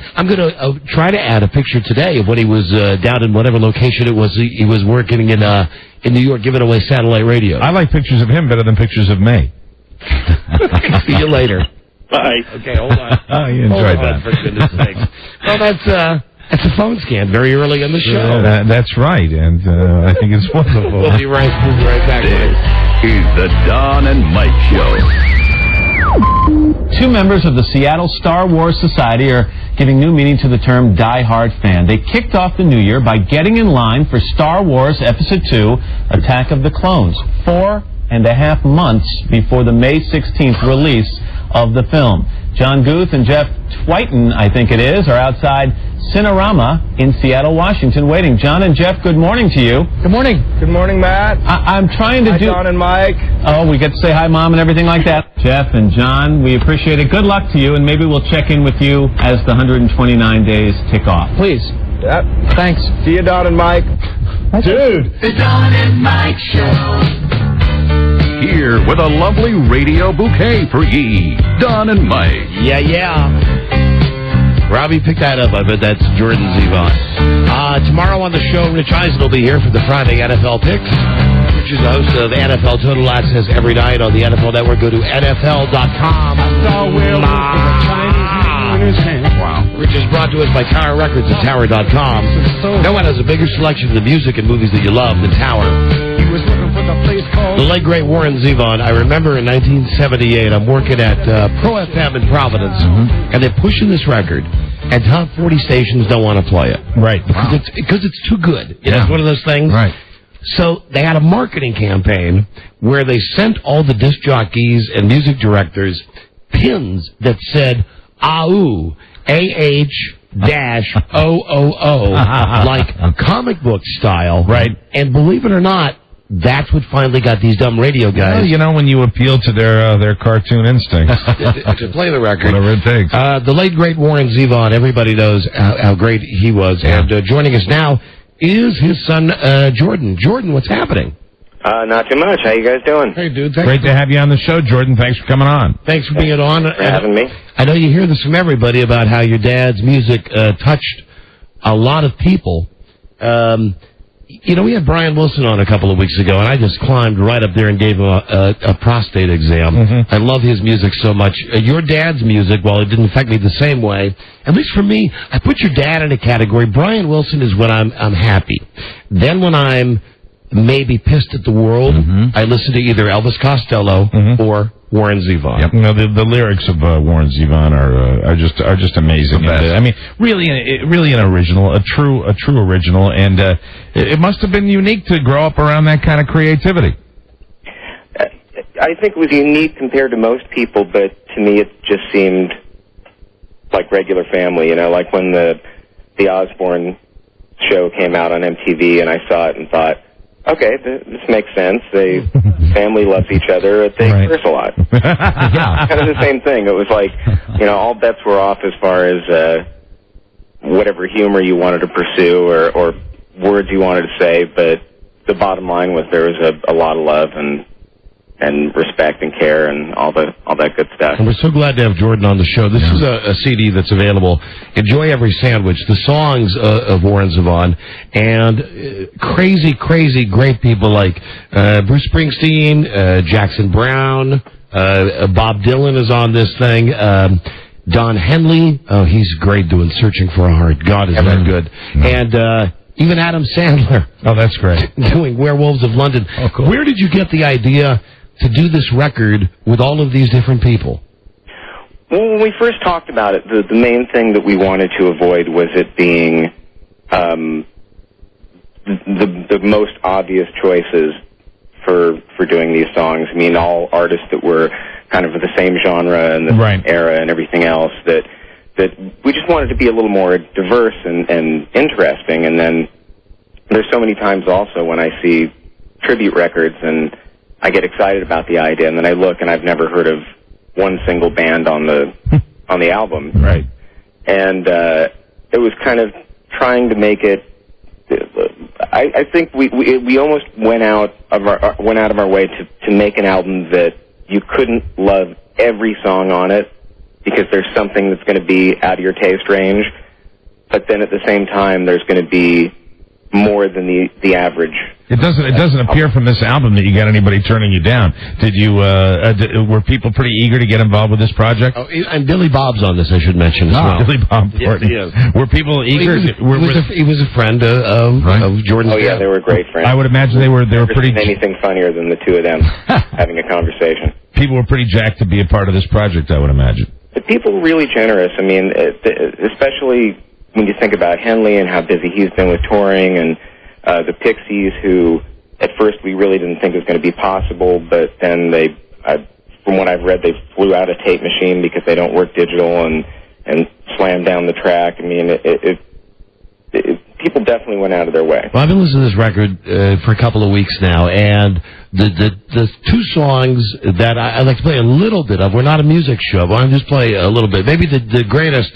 try to add a picture today of when he was down in whatever location it was. He was working in New York, giving away satellite radio. I like pictures of him better than pictures of me. See you later. Bye. Okay, hold on. You enjoyed that. For goodness sakes. Well, that's a phone scan very early in the show. That's right, and I think it's wonderful. We'll be right back. This is the Don and Mike Show. Two members of the Seattle Star Wars Society are giving new meaning to the term die-hard fan. They kicked off the new year by getting in line for Star Wars Episode 2, Attack of the Clones, 4.5 months before the May 16th release of the film. John Guth and Jeff Twighton, I think it is, are outside Cinerama in Seattle, Washington, waiting. John and Jeff, good morning to you. Good morning. Good morning, Matt. I'm trying to Hi, Don and Mike. Oh, we get to say hi, Mom, and everything like that. Jeff and John, we appreciate it. Good luck to you, and maybe we'll check in with you as the 129 days tick off. Please. Yep. Thanks. See you, Don and Mike. Dude. The Don and Mike Show. Here with a lovely radio bouquet for ye, Don and Mike. Yeah. Robbie picked that up. I bet that's Jordan Zevon. Tomorrow on the show, Rich Eisen will be here for the Friday NFL Picks. Rich is the host of NFL Total Access every night on the NFL Network. Go to NFL.com. Wow. Rich is brought to us by Tower Records at Tower.com. No one has a bigger selection of the music and movies that you love than Tower. The late, great Warren Zevon. I remember in 1978, I'm working at Pro FM in Providence, and they're pushing this record, and top 40 stations don't want to play it. Right. Because it's too good. You know, it's one of those things. Right. So they had a marketing campaign where they sent all the disc jockeys and music directors pins that said, AU, AH-OOO, like comic book style. Right. And believe it or not, that's what finally got these dumb radio guys. Well, you know, when you appeal to their cartoon instincts. to play the record. Whatever it takes. The late, great Warren Zevon, everybody knows how great he was. Yeah. And joining us now is his son, Jordan. Jordan, what's happening? Not too much. How you guys doing? Hey, dude. Great to have you on the show, Jordan. Thanks for coming on. Thanks for being on. Thanks for having me. I know you hear this from everybody about how your dad's music touched a lot of people. You know, we had Brian Wilson on a couple of weeks ago, and I just climbed right up there and gave him a prostate exam. I love his music so much. Your dad's music, while it didn't affect me the same way, at least for me, I put your dad in a category. Brian Wilson is when I'm happy. Then when I'm maybe pissed at the world, I listen to either Elvis Costello or Warren Zevon. Yep. You know, the lyrics of Warren Zevon are just amazing. And, I mean, really an original, a true original, and it must have been unique to grow up around that kind of creativity. I think it was unique compared to most people, but to me it just seemed like regular family. You know, like when the Osbourne show came out on MTV, and I saw it and thought, okay, this makes sense. Family loves each other. They curse a lot. Yeah, kind of the same thing. It was like, you know, all bets were off as far as whatever humor you wanted to pursue or words you wanted to say. But the bottom line was there was a lot of love and respect and care and all that good stuff. And we're so glad to have Jordan on the show. This is a CD that's available. Enjoy Every Sandwich, the songs of Warren Zevon, and crazy, great people like Bruce Springsteen, Jackson Brown, Bob Dylan is on this thing, Don Henley, he's great doing Searching for a Heart. God is that good. And even Adam Sandler. Oh, that's great. Doing Werewolves of London. Oh, cool. Where did you get the idea to do this record with all of these different people? Well, when we first talked about it, the main thing that we wanted to avoid was it being the most obvious choices for doing these songs. I mean, all artists that were kind of the same genre and the same era and everything else, that we just wanted to be a little more diverse and interesting. And then there's so many times also when I see tribute records and I get excited about the idea, and then I look and I've never heard of one single band on the album. Right. And it was kind of trying to make it. I think we almost went out of our way to make an album that you couldn't love every song on it because there's something that's going to be out of your taste range, but then at the same time there's going to be more than the average. It doesn't appear from this album that you got anybody turning you down. Did you? Were people pretty eager to get involved with this project? Oh, and Billy Bob's on this, I should mention as well. Billy Bob. Yes, he is. Were people eager? He was a friend of Jordan's. Oh yeah, they were great friends. I would imagine they were pretty. Seen anything funnier than the two of them having a conversation. People were pretty jacked to be a part of this project, I would imagine. But people were really generous. I mean, especially when you think about Henley and how busy he's been with touring, and the Pixies, who at first we really didn't think it was going to be possible, but then from what I've read, they flew out a tape machine because they don't work digital and slammed down the track. I mean, people definitely went out of their way. Well, I've been listening to this record for a couple of weeks now, and the two songs that I'd like to play a little bit of, we're not a music show, but I'll just play a little bit. Maybe the greatest,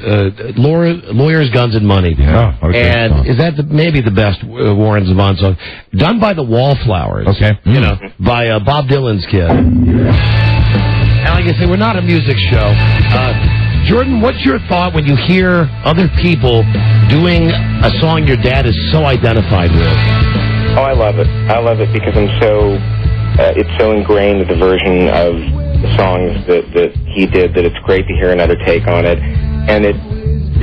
Lawyers, Guns, and Money. Yeah. Oh, okay. And is that maybe the best Warren Zevon song? Done by the Wallflowers. Okay. You know, by Bob Dylan's kid. And like I say, we're not a music show. Jordan, what's your thought when you hear other people doing a song your dad is so identified with? Oh, I love it. I love it because it's so ingrained, the version of the songs that he did, that it's great to hear another take on it. And it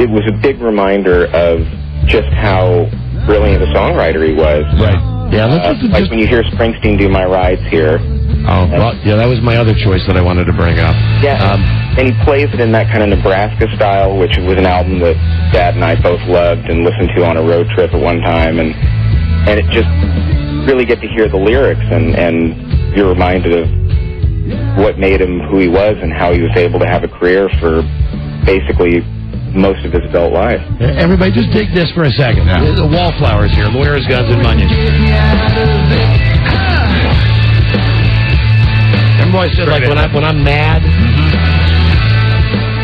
was a big reminder of just how brilliant a songwriter he was. Right. Yeah, like when you hear Springsteen do My Rides Here. Oh, well, yeah, that was my other choice that I wanted to bring up. Yeah, and he plays it in that kind of Nebraska style, which was an album that Dad and I both loved and listened to on a road trip at one time, and it just really get to hear the lyrics, and you're reminded of what made him who he was and how he was able to have a career for basically most of his adult life. Everybody, just dig this for a second. Yeah. The Wallflowers here, Lawyers, Guns, and Money. Remember I said, like, when I'm mad,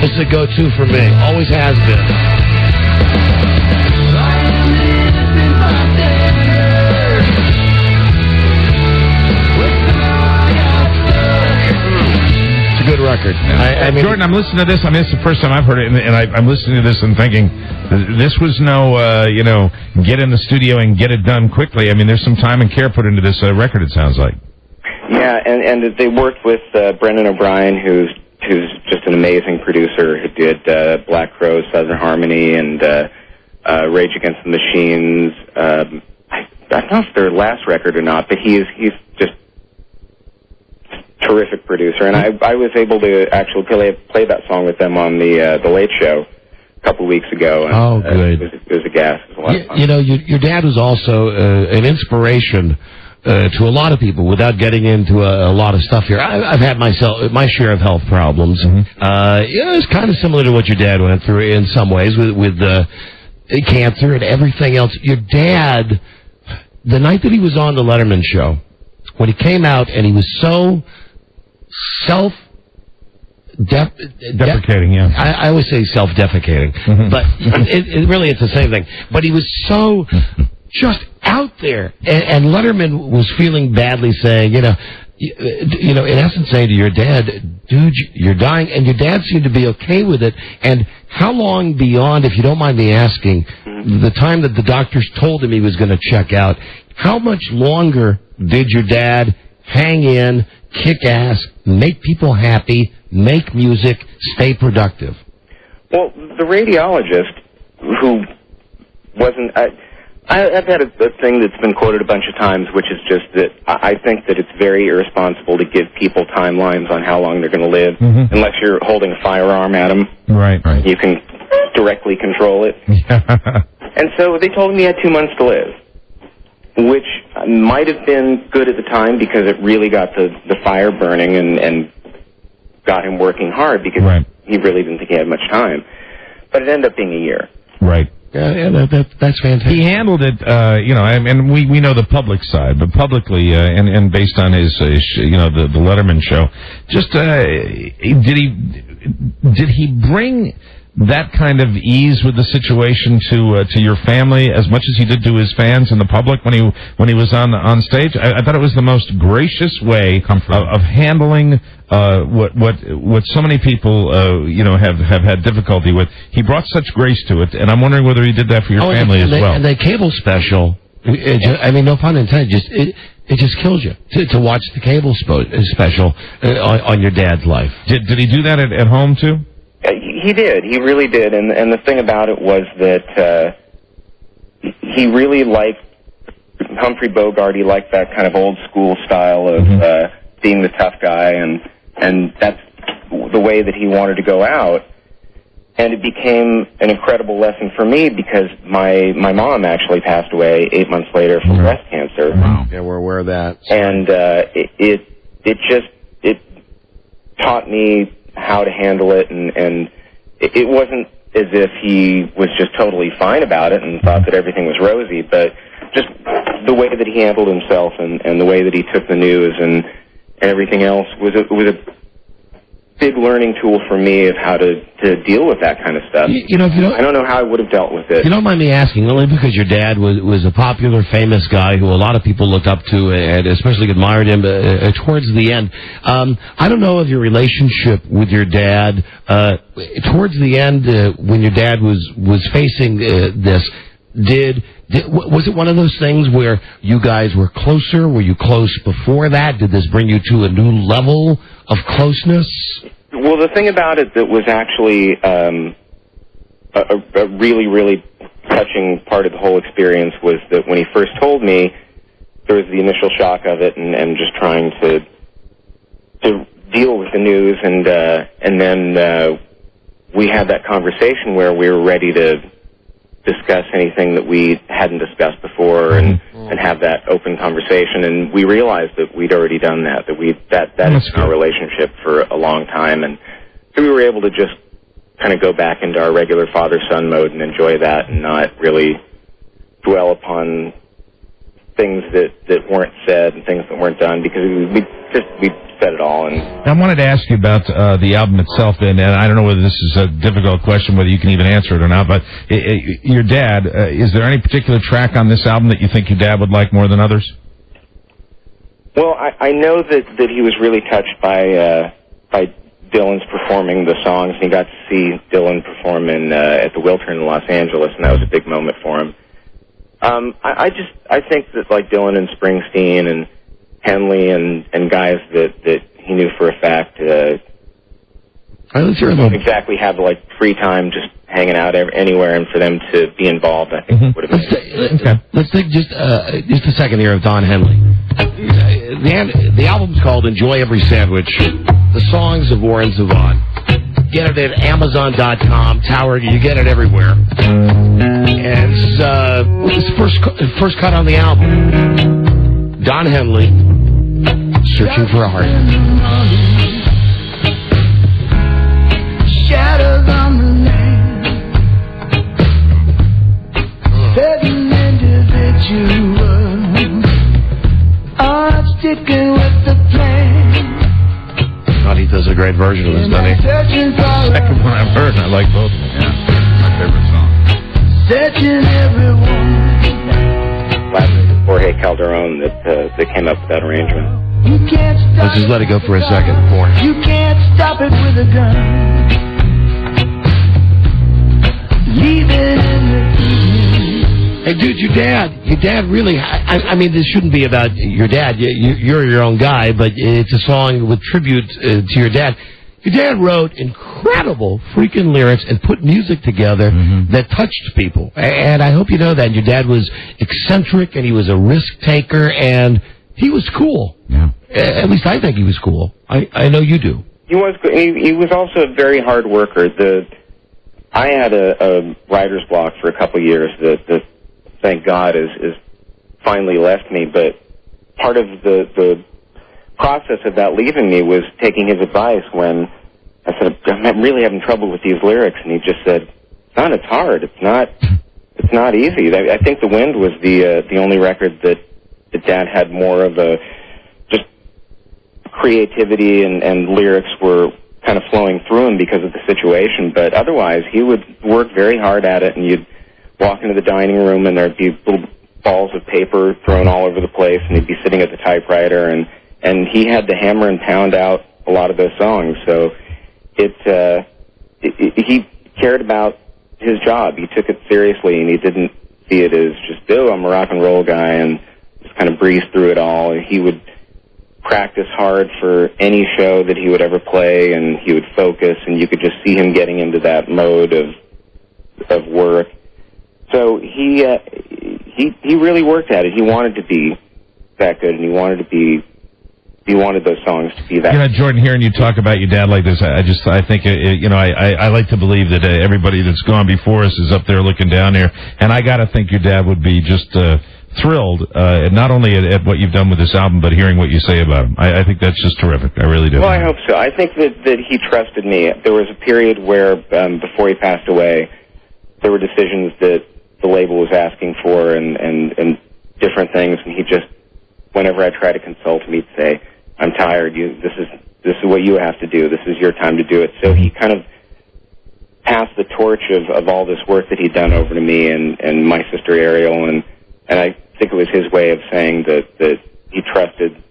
this is a go-to for me. Always has been. It's a good record. I mean, Jordan, I'm listening to this. I mean, it's the first time I've heard it, and I'm listening to this and thinking, this was no, get in the studio and get it done quickly. I mean, there's some time and care put into this record, it sounds like. Yeah, and they worked with Brendan O'Brien, who's just an amazing producer, who did Black Crowes, Southern Harmony, and Rage Against the Machines. I don't know if their last record or not, but he's just a terrific producer. And I was able to actually play that song with them on the Late Show a couple weeks ago. And, good. It was a gas. It was a lot of fun. You know, your dad was also an inspiration to a lot of people, without getting into a lot of stuff here. I've had my share of health problems. It's kind of similar to what your dad went through in some ways with cancer and everything else. Your dad, the night that he was on the Letterman show, when he came out and he was so deprecating, yeah. I always say self-defecating, but it's the same thing. But he was so just out there, and Letterman was feeling badly, saying, in essence, saying to your dad, dude, you're dying, and your dad seemed to be okay with it. And how long beyond, if you don't mind me asking, the time that the doctors told him he was going to check out, how much longer did your dad hang in, kick ass, make people happy, make music, stay productive? Well, the radiologist, who wasn't... I've had a thing that's been quoted a bunch of times, which is just that I think that it's very irresponsible to give people timelines on how long they're going to live, unless you're holding a firearm at them. Right. You can directly control it. And so they told me he had 2 months to live, which might have been good at the time because it really got the fire burning and got him working hard, because he really didn't think he had much time. But it ended up being a year. Right. Yeah, that's fantastic. He handled it, and we know the public side, but publicly, and based on his, the Letterman show, just did he bring that kind of ease with the situation to your family as much as he did to his fans and the public when he was on stage? I thought it was the most gracious way of handling what so many people have had difficulty with. He brought such grace to it, and I'm wondering whether he did that for your family as well. And the cable special, I mean, no pun intended, it just kills you to watch the cable special on your dad's life. Did he do that at home too? He did. He really did. And the thing about it was that he really liked Humphrey Bogart. He liked that kind of old school style of being the tough guy, and that's the way that he wanted to go out. And it became an incredible lesson for me because my mom actually passed away 8 months later from breast cancer. Wow. Yeah, we're aware of that. And it taught me how to handle it, and it wasn't as if he was just totally fine about it and thought that everything was rosy, but just the way that he handled himself and the way that he took the news and everything else was a big learning tool for me of how to deal with that kind of stuff. I don't know how I would have dealt with it. If you don't mind me asking, only because your dad was a popular, famous guy who a lot of people looked up to and especially admired him towards the end. I don't know of your relationship with your dad. Towards the end, when your dad was facing this, was it one of those things where you guys were closer? Were you close before that? Did this bring you to a new level of closeness? Well, the thing about it that was actually a really, really touching part of the whole experience was that when he first told me, there was the initial shock of it and just trying to deal with the news, and then we had that conversation where we were ready to discuss anything that we hadn't discussed before and have that open conversation, and we realized that we'd already done that is our relationship for a long time, and so we were able to just kind of go back into our regular father-son mode and enjoy that and not really dwell upon things that weren't said and things that weren't done, because we said it all. And I wanted to ask you about the album itself, and I don't know whether this is a difficult question, whether you can even answer it or not, but your dad, is there any particular track on this album that you think your dad would like more than others? Well, I know that he was really touched by Dylan's performing the songs, and he got to see Dylan perform at the Wiltern in Los Angeles, and that was a big moment for him. I think that like Dylan and Springsteen and Henley and guys that he knew for a fact don't exactly have like free time just hanging out anywhere, and for them to be involved, I think would have been. Let's take just a second here of Don Henley. The album's called Enjoy Every Sandwich, the songs of Warren Zevon. Get it at Amazon.com, Tower, you get it everywhere. And it's first cut on the album. Don Henley, Searching for a Heart. Shadows on the lane, certain individuals are sticking with the plan. God, he does a great version of this, doesn't he? Second one I've heard, and I like both of them. Yeah, my favorite song. Searching everyone. Jorge Calderon that came up with that arrangement. Let's just let it go for a second. You can't stop it with a gun. Leave it in the evening. Hey, dude, your dad really, I mean, this shouldn't be about your dad. You're your own guy, but it's a song with tribute to your dad. Your dad wrote incredible freaking lyrics and put music together that touched people. And I hope you know that. Your dad was eccentric, and he was a risk taker, and he was cool. Yeah. At least I think he was cool. I know you do. He was. He was also a very hard worker. I had a writer's block for a couple of years that thank God is finally left me. But part of the process of that leaving me was taking his advice when I said, I'm really having trouble with these lyrics, and he just said, "Son, it's hard. It's not easy." I think The Wind was the only record that Dad had more of a just creativity and lyrics were kind of flowing through him because of the situation. But otherwise, he would work very hard at it, and you'd walk into the dining room, and there'd be little balls of paper thrown all over the place, and he'd be sitting at the typewriter, and he had to hammer and pound out a lot of those songs. So he cared about his job. He took it seriously, and he didn't see it as just, oh, I'm a rock and roll guy, and just kind of breeze through it all. And he would practice hard for any show that he would ever play, and he would focus, and you could just see him getting into that mode of work. So he really worked at it. He wanted to be that good, and he wanted those songs to be that. You know, Jordan, hearing you talk about your dad like this, I think, I like to believe that everybody that's gone before us is up there looking down here, and I got to think your dad would be just thrilled, not only at what you've done with this album, but hearing what you say about him. I think that's just terrific. I really do. Well, I hope so. I think that he trusted me. There was a period where, before he passed away, there were decisions that the label was asking for and different things, and he just, whenever I tried to consult him, he'd say, I'm tired. This is what you have to do. This is your time to do it. So he kind of passed the torch of all this work that he'd done over to me and my sister Ariel, and I think it was his way of saying that he trusted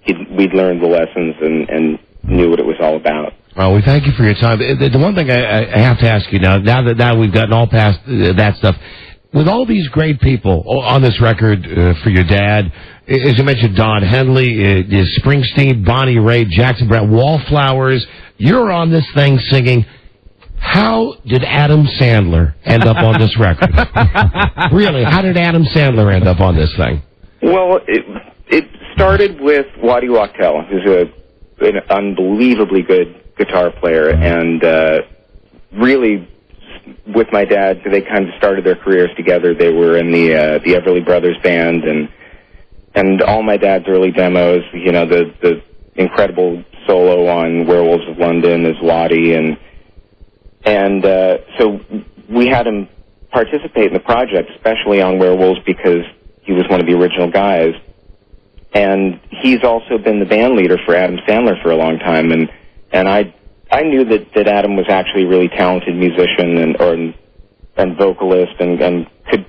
we'd learned the lessons and knew what it was all about. Well, we thank you for your time. The one thing I have to ask you now that we've gotten all past that stuff, with all these great people on this record for your dad, as you mentioned, Don Henley, Springsteen, Bonnie Raitt, Jackson Browne, Wallflowers, you're on this thing singing. How did Adam Sandler end up on this record? Really, how did Adam Sandler end up on this thing? Well, it started with Waddy Wachtel, who's an unbelievably good guitar player, and really, with my dad, they kind of started their careers together. They were in the Everly Brothers band, and all my dad's early demos, you know, the incredible solo on Werewolves of London is Waddy, and so we had him participate in the project, especially on Werewolves, because he was one of the original guys. And he's also been the band leader for Adam Sandler for a long time, and I knew that Adam was actually a really talented musician and vocalist and could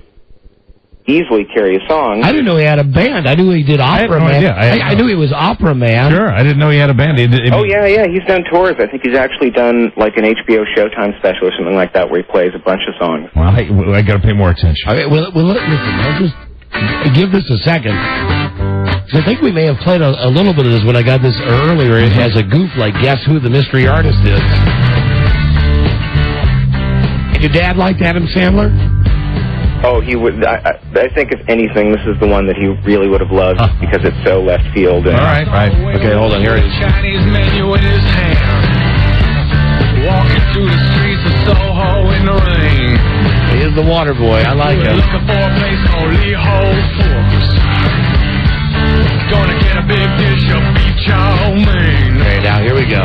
easily carry a song. I didn't know he had a band. I knew he did opera, man. I knew he was opera man. Sure, I didn't know he had a band. Yeah, he's done tours. I think he's actually done like an HBO Showtime special or something like that where he plays a bunch of songs. Well, I got to pay more attention. Okay, well, listen, I'll just give this a second. I think we may have played a little bit of this when I got this earlier as a goof, like Guess Who the Mystery Artist is. And your dad liked Adam Sandler? Oh, he would. I think if anything, this is the one that he really would have loved because it's so left field. All right. Okay, hold on. Here it is. Chinese menu in his hand, walking through the streets of Soho in the rain. Here's the water boy. I like him. Looking for a place called Lee Ho Forks. Gonna get a big dish of beef chow mein. Okay, now here we go.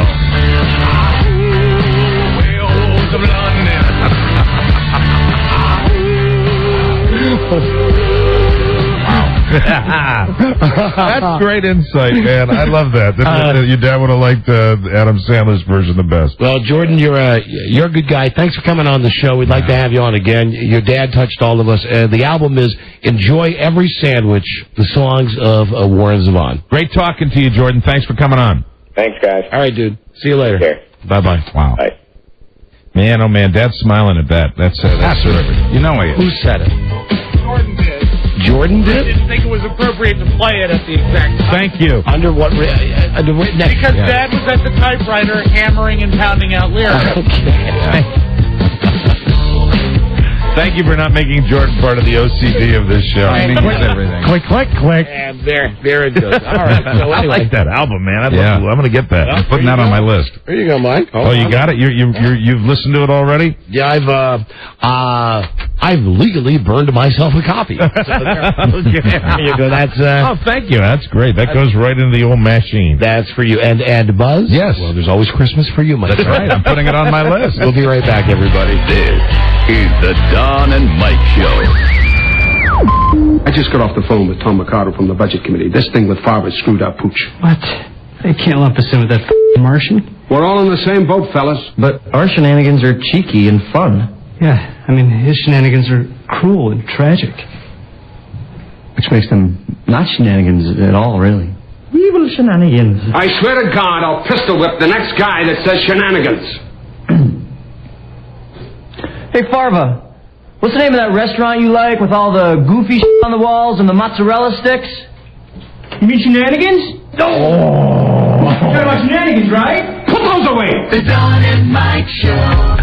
Werewolves of London. That's great insight, man. I love that. Your dad would have liked Adam Sandler's version the best. Well, Jordan, you're a good guy. Thanks for coming on the show. We'd like to have you on again. Your dad touched all of us. The album is Enjoy Every Sandwich, the songs of Warren Zevon. Great talking to you, Jordan. Thanks for coming on. Thanks, guys. All right, dude. See you later. Sure. Bye-bye. Wow. Bye. Man, oh man, Dad's smiling at that. That's terrific. You know he is. Who said it? Jordan did. Jordan did? I didn't think it was appropriate to play it at the exact time. Thank you. Under what? Because Dad was at the typewriter hammering and pounding out lyrics. Okay. Thank you for not making Jordan part of the OCD of this show. I mean, everything. Click, click, click. And there it goes. All right. So I anyway. like that album, man. I'm going to get that. I'm putting that on my list. There you go, Mike. Oh, you got it? You've listened to it already? Yeah, I've legally burned myself a copy. So there you go. That's oh, thank you. That's great. That goes right into the old machine. That's for you. And Buzz? Yes. Well, there's always Christmas for you, Mike. That's right. I'm putting it on my list. We'll be right back, everybody. This is the Don and Mike Show. I just got off the phone with Tom Mercado from the Budget Committee. This thing with Favre screwed up pooch. What? They can't lump us in with that Martian? We're all in the same boat, fellas. But our shenanigans are cheeky and fun. Yeah, I mean, his shenanigans are cruel and tragic. Which makes them not shenanigans at all, really. Evil shenanigans. I swear to God, I'll pistol whip the next guy that says shenanigans. Hey, Farva, what's the name of that restaurant you like with all the goofy shit on the walls and the mozzarella sticks? You mean shenanigans? No! You're talking about shenanigans, right? Put those away! The Don and Mike Show.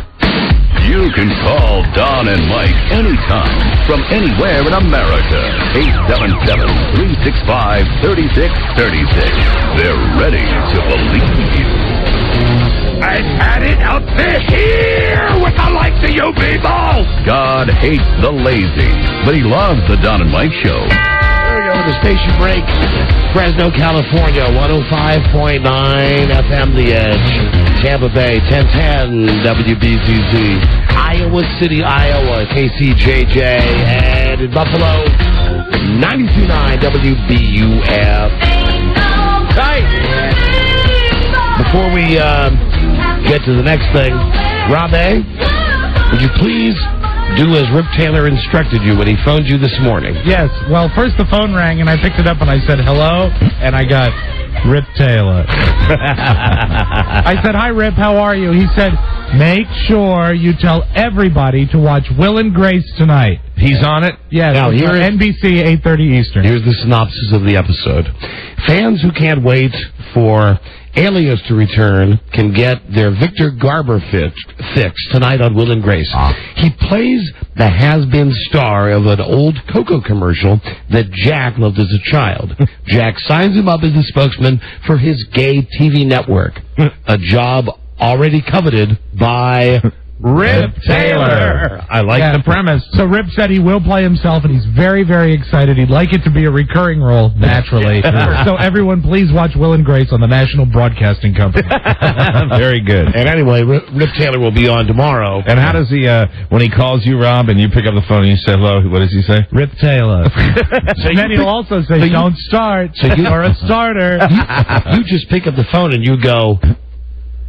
You can call Don and Mike anytime from anywhere in America. 877-365-3636. They're ready to believe you. I've had it up to here with the likes of you people. God hates the lazy, but he loves the Don and Mike Show. There we go, the station break. Fresno, California, 105.9 FM The Edge. Tampa Bay, 1010 WBCC. Iowa City, Iowa, KCJJ. And in Buffalo, 92.9 WBUF. Right. Before we get to the next thing, Rob A., would you please do as Rip Taylor instructed you when he phoned you this morning? Yes. Well, first the phone rang, and I picked it up, and I said, hello, and I got Rip Taylor. I said, hi, Rip, how are you? He said, make sure you tell everybody to watch Will and Grace tonight. He's on it? Yes. Now, here is NBC, 8:30 Eastern. Here's the synopsis of the episode. Fans who can't wait for Alias to return can get their Victor Garber fix tonight on Will and Grace. He plays the has-been star of an old Coco commercial that Jack loved as a child. Jack signs him up as the spokesman for his gay TV network, a job already coveted by Rip Taylor. I like the premise. So Rip said he will play himself, and he's very, very excited. He'd like it to be a recurring role, naturally. So everyone, please watch Will and Grace on the National Broadcasting Company. Very good. And anyway, Rip Taylor will be on tomorrow. And how does he, when he calls you, Rob, and you pick up the phone and you say hello, what does he say? Rip Taylor. And then he'll also say, don't start, or a starter. You just pick up the phone and you go,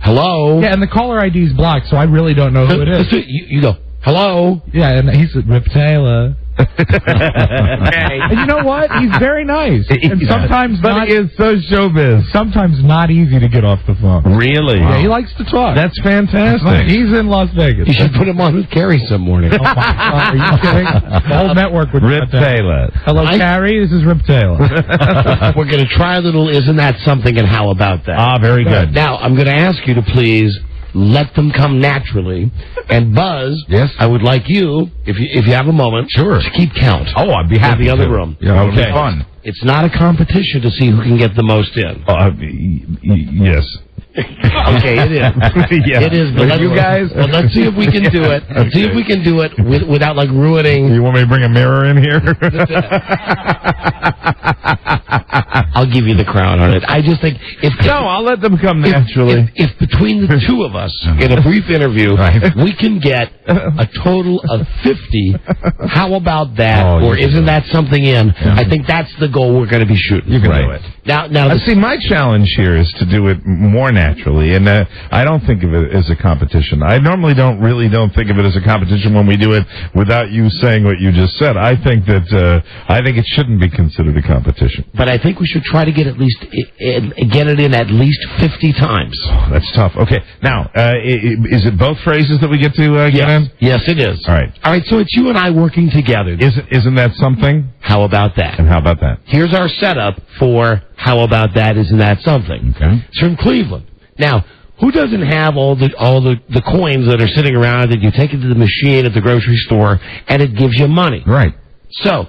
hello? Yeah, and the caller ID is blocked, so I really don't know who it is. You go, hello? Yeah, and he said, Rip Taylor. And you know what? He's very nice. And sometimes but he is so showbiz. Sometimes not easy to get off the phone. Really? Yeah, he likes to talk. That's fantastic. He's in Las Vegas. You should put him on with Carrie some morning. Oh, my God. Are you kidding? The whole network would Rip Taylor. Hello, Carrie. This is Rip Taylor. We're going to try a little Isn't That Something and How About That? Ah, very good. Now, I'm going to ask you to please let them come naturally. And Buzz, yes, I would like you, if you have a moment, sure, to keep count. Oh, I'd be happy. In the other room. Yeah, okay. It'll be fun. It's not a competition to see who can get the most in. Yes. Okay, it is. Yeah. It is. But you guys, well, let's see if we can do it. Let's see if we can do it without like ruining. You want me to bring a mirror in here? I'll give you the crown on it. I just think I'll let them come naturally. If between the two of us in a brief interview, we can get a total of 50, how about that? Or isn't that something in? Yeah. I think that's the goal we're going to be shooting. You can do it. Now, see, my challenge here is to do it more naturally, and I don't think of it as a competition. I normally don't think of it as a competition when we do it without you saying what you just said. I think that it shouldn't be considered a competition. But I think we should try to get it in at least 50 times. Oh, that's tough. Okay, now is it both phrases that we get to get in? Yes, it is. All right. So it's you and I working together. Isn't that something? How about that? And how about that? Here's our setup for How About That? Isn't That Something? Okay. It's from Cleveland. Now, who doesn't have all the coins that are sitting around that you take into the machine at the grocery store and it gives you money? Right. So,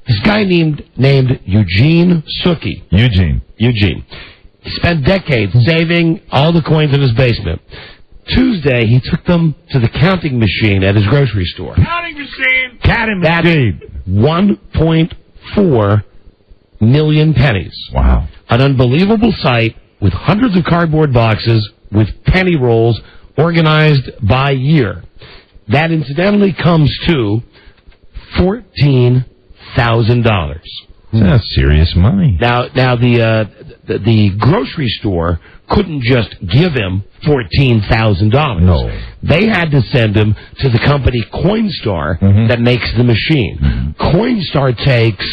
this guy named Eugene Sookie. Eugene. He spent decades saving all the coins in his basement. Tuesday, he took them to the counting machine at his grocery store. Counting machine! Counting machine! 1.4 million pennies. Wow. An unbelievable sight with hundreds of cardboard boxes with penny rolls organized by year. That incidentally comes to $14,000. That's serious money. Now the grocery store couldn't just give him $14,000. No. They had to send him to the company Coinstar that makes the machine. Coinstar takes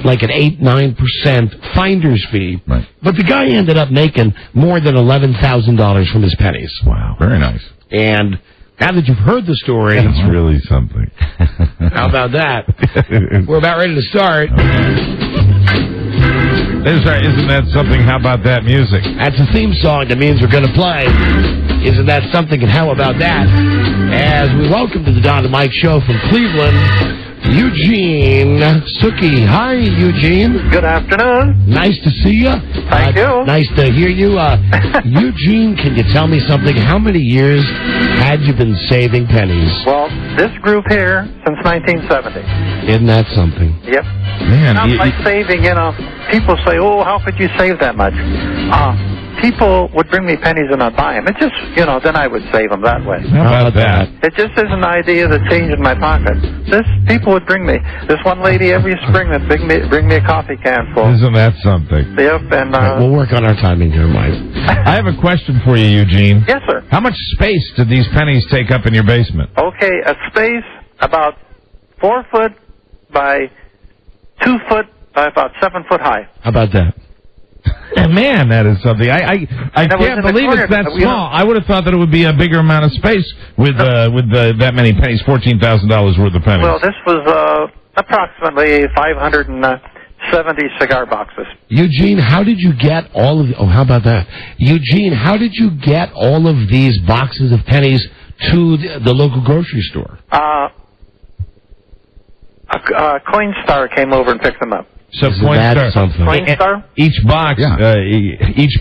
like an 8-9% finder's fee. Right. But the guy ended up making more than $11,000 from his pennies. Wow. Very nice. And now that you've heard the story... That's really something. How about that? We're about ready to start. Isn't that something? How about that music? That's the theme song that means we're going to play. Isn't that something? And how about that? As we welcome to the Don and Mike Show from Cleveland, Eugene Suki. Hi, Eugene. Good afternoon. Nice to see you. Thank you. Nice to hear you. Eugene, can you tell me something? How many years had you been saving pennies? Well, this group here since 1970. Isn't that something? Yep. Man, Not like saving, people say, oh, how could you save that much? People would bring me pennies and I'd buy them. It just, then I would save them that way. How about that? It just isn't an idea to change in my pocket. People would bring me. This one lady every spring would bring me a coffee can full. Isn't that something? Yep, and... we'll work on our timing here, Mike. I have a question for you, Eugene. Yes, sir. How much space did these pennies take up in your basement? Okay, a space about 4 foot by 2 foot by about 7 foot high. How about that? Man, that is something. I can't believe it's that small. I would have thought that it would be a bigger amount of space with that many pennies, $14,000 worth of pennies. Well, this was approximately 570 cigar boxes. Eugene, how did you get all of... how about that? Eugene, how did you get all of these boxes of pennies to the local grocery store? Coinstar came over and picked them up. So Coinstar? Each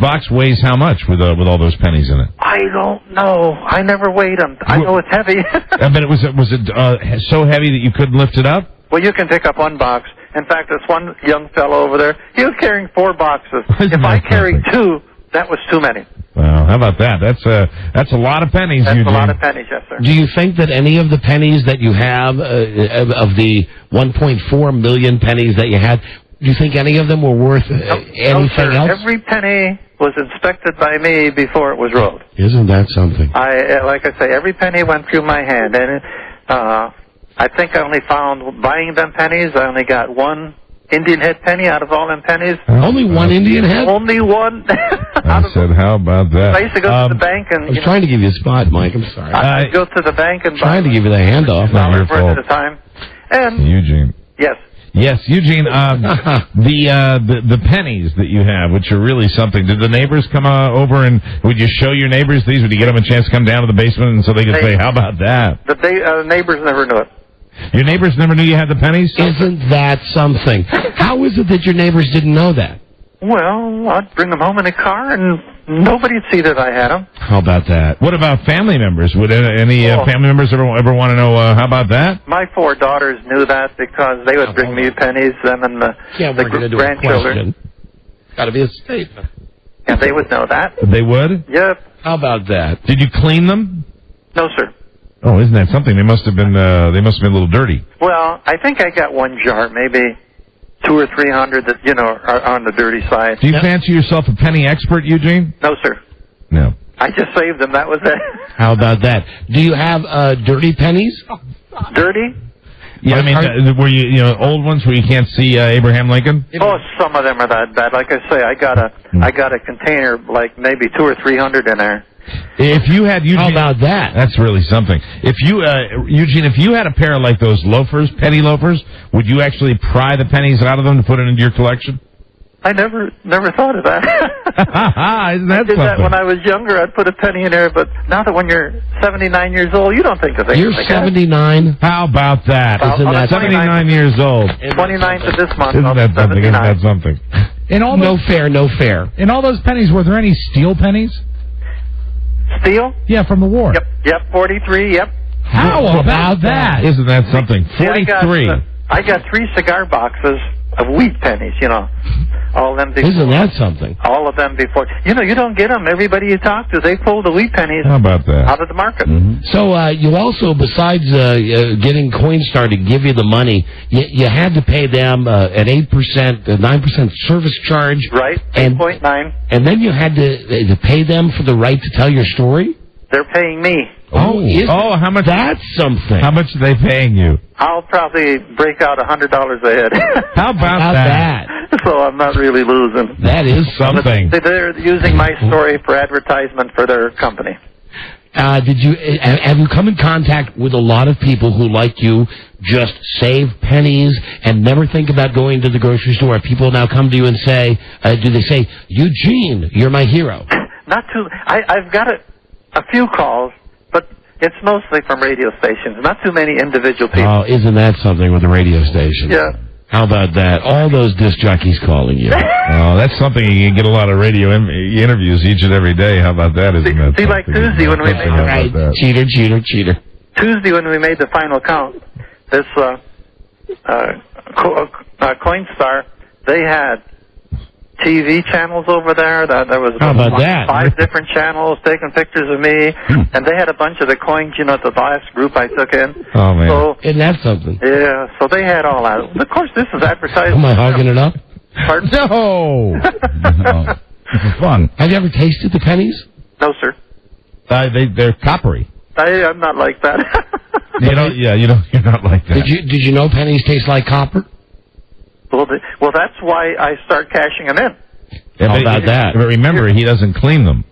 box weighs how much with all those pennies in it? I don't know. I never weighed them. I know it's heavy. I bet was it so heavy that you couldn't lift it up? Well, you can pick up one box. In fact, this one young fellow over there, he was carrying 4 boxes. If I carried 2, that was too many. Well, how about that? That's a lot of pennies. That's Eugene. a lot of pennies, yes, sir. Do you think that any of the pennies that you have, of the 1.4 million pennies that you had, do you think any of them were worth anything else? Every penny was inspected by me before it was rolled. Isn't that something? Like I say, every penny went through my hand, and I think I only found, buying them pennies, I only got 1 Indian head penny out of all them pennies. Only 1 Indian head? Only 1. I said, how about that? I used to go to the bank and... I was trying to give you a spot, Mike. I'm sorry. I'd go to the bank and trying to give you the handoff. Not your fault. At a time. And Eugene. Yes. Yes, Eugene, the pennies that you have, which are really something, did the neighbors come over and would you show your neighbors these? Would you get them a chance to come down to the basement and so they could say, how about that? The neighbors never knew it. Your neighbors never knew you had the pennies? Isn't that something? How is it that your neighbors didn't know that? Well, I'd bring them home in a car and nobody'd see that I had them. How about that? What about family members? Would any family members ever want to know, how about that? My 4 daughters knew that because they would bring me pennies, them and the grandchildren. Got to be a statement. And they would know that. They would? Yep. How about that? Did you clean them? No, sir. Oh, isn't that something? They must have been a little dirty. Well, I think I got 1 jar, maybe 200 or 300 that, are on the dirty side. Do you fancy yourself a penny expert, Eugene? No, sir. No. I just saved them. That was it. How about that? Do you have dirty pennies? Dirty? Yeah, I mean, were you old ones where you can't see Abraham Lincoln? Oh, some of them are that bad. Like I say, I got a container, like maybe 200 or 300 in there. If you had Eugene, how about that? That's really something. If you, Eugene, if you had a pair of like those loafers, penny loafers, would you actually pry the pennies out of them to put it into your collection? I never thought of that. Isn't that I did that when I was younger. I'd put a penny in there, but now that when you're 79 years old, you don't think of things You're like 79? How about that? Isn't that 79 years old? 29th of this month. Isn't that something? Isn't that something? No fair. In all those pennies, were there any steel pennies? Steel? Yeah, from the war. Yep, 43, yep. How about that? Isn't that something? 43. I got 3 cigar boxes of wheat pennies, you know. All of them before. Isn't that something? All of them before. You know, you don't get them. Everybody you talk to, they pull the wheat pennies How about that? out of the market. So you also, besides getting Coinstar to give you the money, you had to pay them an 8%, 9% service charge. Right, 8.9. And then you had to pay them for the right to tell your story? They're paying me. How much? That's something. How much are they paying you? I'll probably break out $100 a head. How about that? So I'm not really losing. That is something. They're using my story for advertisement for their company. Have you come in contact with a lot of people who, like you, just save pennies and never think about going to the grocery store? People now come to you and say, do they say, Eugene, you're my hero? Not too. I've got a few calls, but it's mostly from radio stations. Not too many individual people. Oh, isn't that something with the radio station? Yeah. How about that? All those disc jockeys calling you. Oh, that's something you can get a lot of radio interviews each and every day. How about that? Isn't that See, like Tuesday when we made Cheater. Tuesday when we made the final count, this Coinstar, they had TV channels over there. There was How about that? 5 different channels taking pictures of me, and they had a bunch of the coins, you know, the last group I took in. Oh, man. So, isn't that something? yeah, so they had all that. Of course, this is advertising. Am I hogging it up? Pardon? No. This is fun. Have you ever tasted the pennies? No, sir. They're coppery. I'm not like that. You're not like that. Did you know pennies taste like copper? Well, that's why I start cashing them in. How about that? But remember, he doesn't clean them.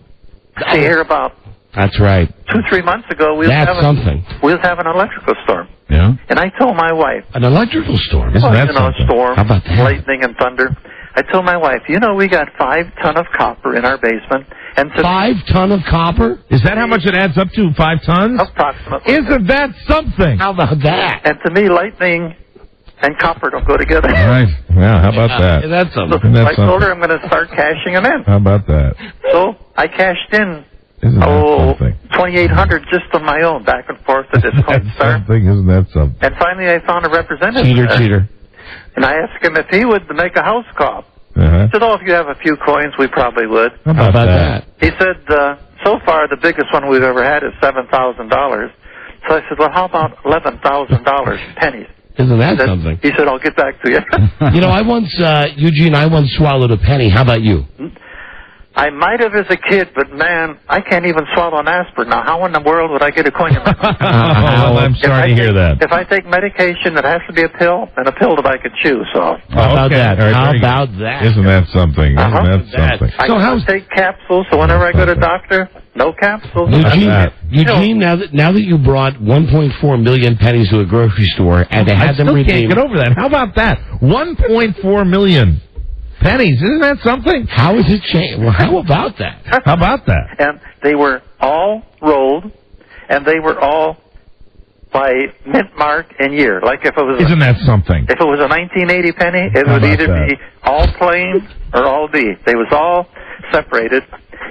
See, here about That's right. 2-3 months ago, we That's something. We was having an electrical storm. Yeah. And I told my wife. An electrical storm? Isn't that you know, something? a storm, How about that? lightning and thunder. I told my wife, you know, we got 5 tons of copper in our basement. And 5 tons of copper? Is that how much it adds up to? 5 tons? Approximately. Isn't that something? How about that? And to me, lightning and copper don't go together. Right. Yeah, how about that? That's something. So I told her I'm going to start cashing them in. How about that? So I cashed in Isn't that something? $2,800 just on my own, back and forth to this Coinstar. Isn't that something? And finally, I found a representative. Cheater. And I asked him if he would make a house call. Uh-huh. He said, "Oh, if you have a few coins, we probably would." How about that? He said, "So far, the biggest one we've ever had is $7,000." So I said, "Well, how about $11,000 pennies?" Isn't that something? He said, "I'll get back to you." You know, Eugene, I once swallowed a penny. How about you? I might have as a kid, but man, I can't even swallow an aspirin. Now, how in the world would I get a coin in my mouth? Well, I'm sorry to hear that. If I take medication, it has to be a pill, and a pill that I could chew, so. How about that? All right, How very good. about that? Isn't that something? Uh-huh. Isn't that something? I can take capsules, so whenever I go to a doctor, no capsules. Eugene, now that you brought 1.4 million pennies to a grocery store and they had them still redeemed. can't get over that. How about that? 1.4 million pennies. Isn't that something? How is it changed? Well, how about that? How about that? And they were all rolled, and they were all by mint mark and year. Like if it was Isn't that something? if it was a 1980 penny, it How would about either that? be all plain or all B. They was all separated.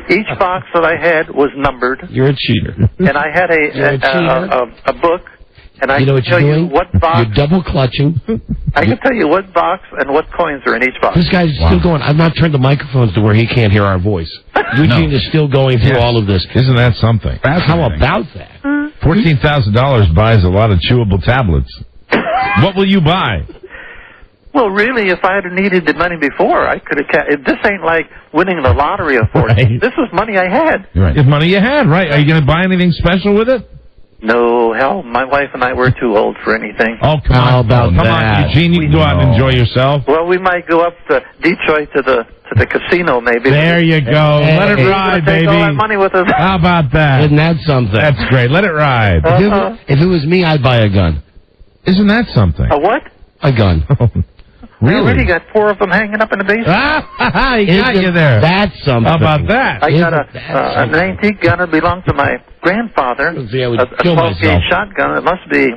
Each box that I had was numbered, You're a cheater. and I had You're a cheater. a book, and I You know could what you're tell you doing? what box. You're double clutching. I can tell you what box and what coins are in each box. This guy's still going. I've not turned the microphones to where he can't hear our voice. Eugene is still going through all of this. Isn't that something? How about that? $14,000 buys a lot of chewable tablets. What will you buy? Well, really, if I had needed the money before, I could have. This ain't like winning the lottery, of course. Right. This was money I had. Right. It's money you had, right? Are you going to buy anything special with it? No, hell, my wife and I were too old for anything. Oh, come How on. about Come that? on, Eugene. You can go out and enjoy yourself. Well, we might go up to Detroit to the casino, maybe. There you go. Hey, Let it hey, ride, Take baby. all that money with us. How about that? Isn't that something? That's great. Let it ride. If it was me, I'd buy a gun. Isn't that something? A what? A gun. I already got 4 of them hanging up in the basement. He got you there. That's something. How about that? I got an antique gun that belonged to my grandfather. See, I would a kill 12-gauge myself. shotgun. It must be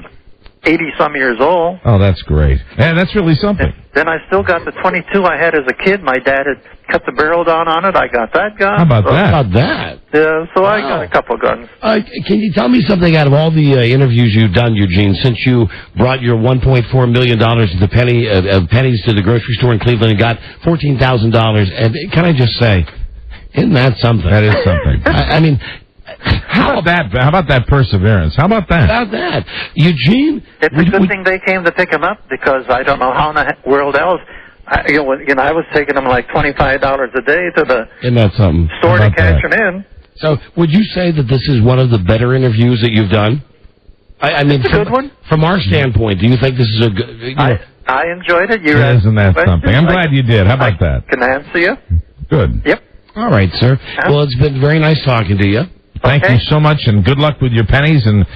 80-some years old. Oh, that's great. And that's really something. Then I still got the 22 I had as a kid. My dad had cut the barrel down on it. I got that gun. How about that? How about that? Yeah, so I got a couple guns. Can you tell me something out of all the interviews you've done, Eugene, since you brought your $1.4 million to the pennies to the grocery store in Cleveland and got $14,000? And can I just say, isn't that something? That is something. I mean, how about that perseverance? How about that? How about that? Eugene? It's a good thing they came to pick him up because I don't know how in the world else. I was taking them like $25 a day to the Isn't that something? store to cash them in. So, would you say that this is one of the better interviews that you've done? I mean, it's a good one. From our standpoint, do you think this is a good? I enjoyed it. Isn't that something? I'm glad you did. How about that? Can I answer you? Good. Yep. All right, sir. Well, it's been very nice talking to you. Thank you so much, and good luck with your pennies, and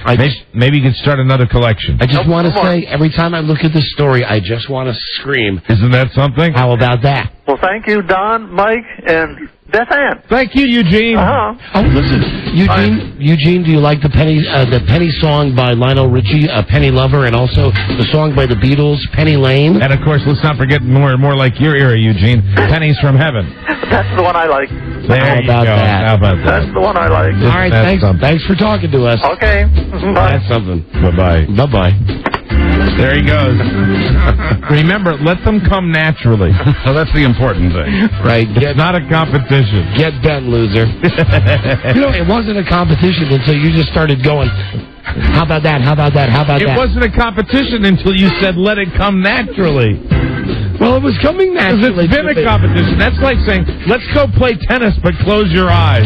maybe you can start another collection. I just want to say, every time I look at this story, I just want to scream. Isn't that something? How about that? Well, thank you, Don, Mike, and Beth Ann. Thank you, Eugene. Uh-huh. Oh, listen, Eugene, do you like the Penny song by Lionel Richie, Penny Lover, and also the song by the Beatles, Penny Lane? And, of course, let's not forget more like your era, Eugene, Pennies from Heaven. That's the one I like. How about that? How about that? That's the one I like. All right, thanks for talking to us. Okay. Bye. That's something. Bye-bye. Bye-bye. There he goes. Remember, let them come naturally. So that's the important thing. Right. It's not a competition. Get bent, loser. It wasn't a competition until you just started going, how about that? How about that? How about that? It wasn't a competition until you said, let it come naturally. Well, it was coming naturally. It's been a competition. That's like saying, let's go play tennis, but close your eyes.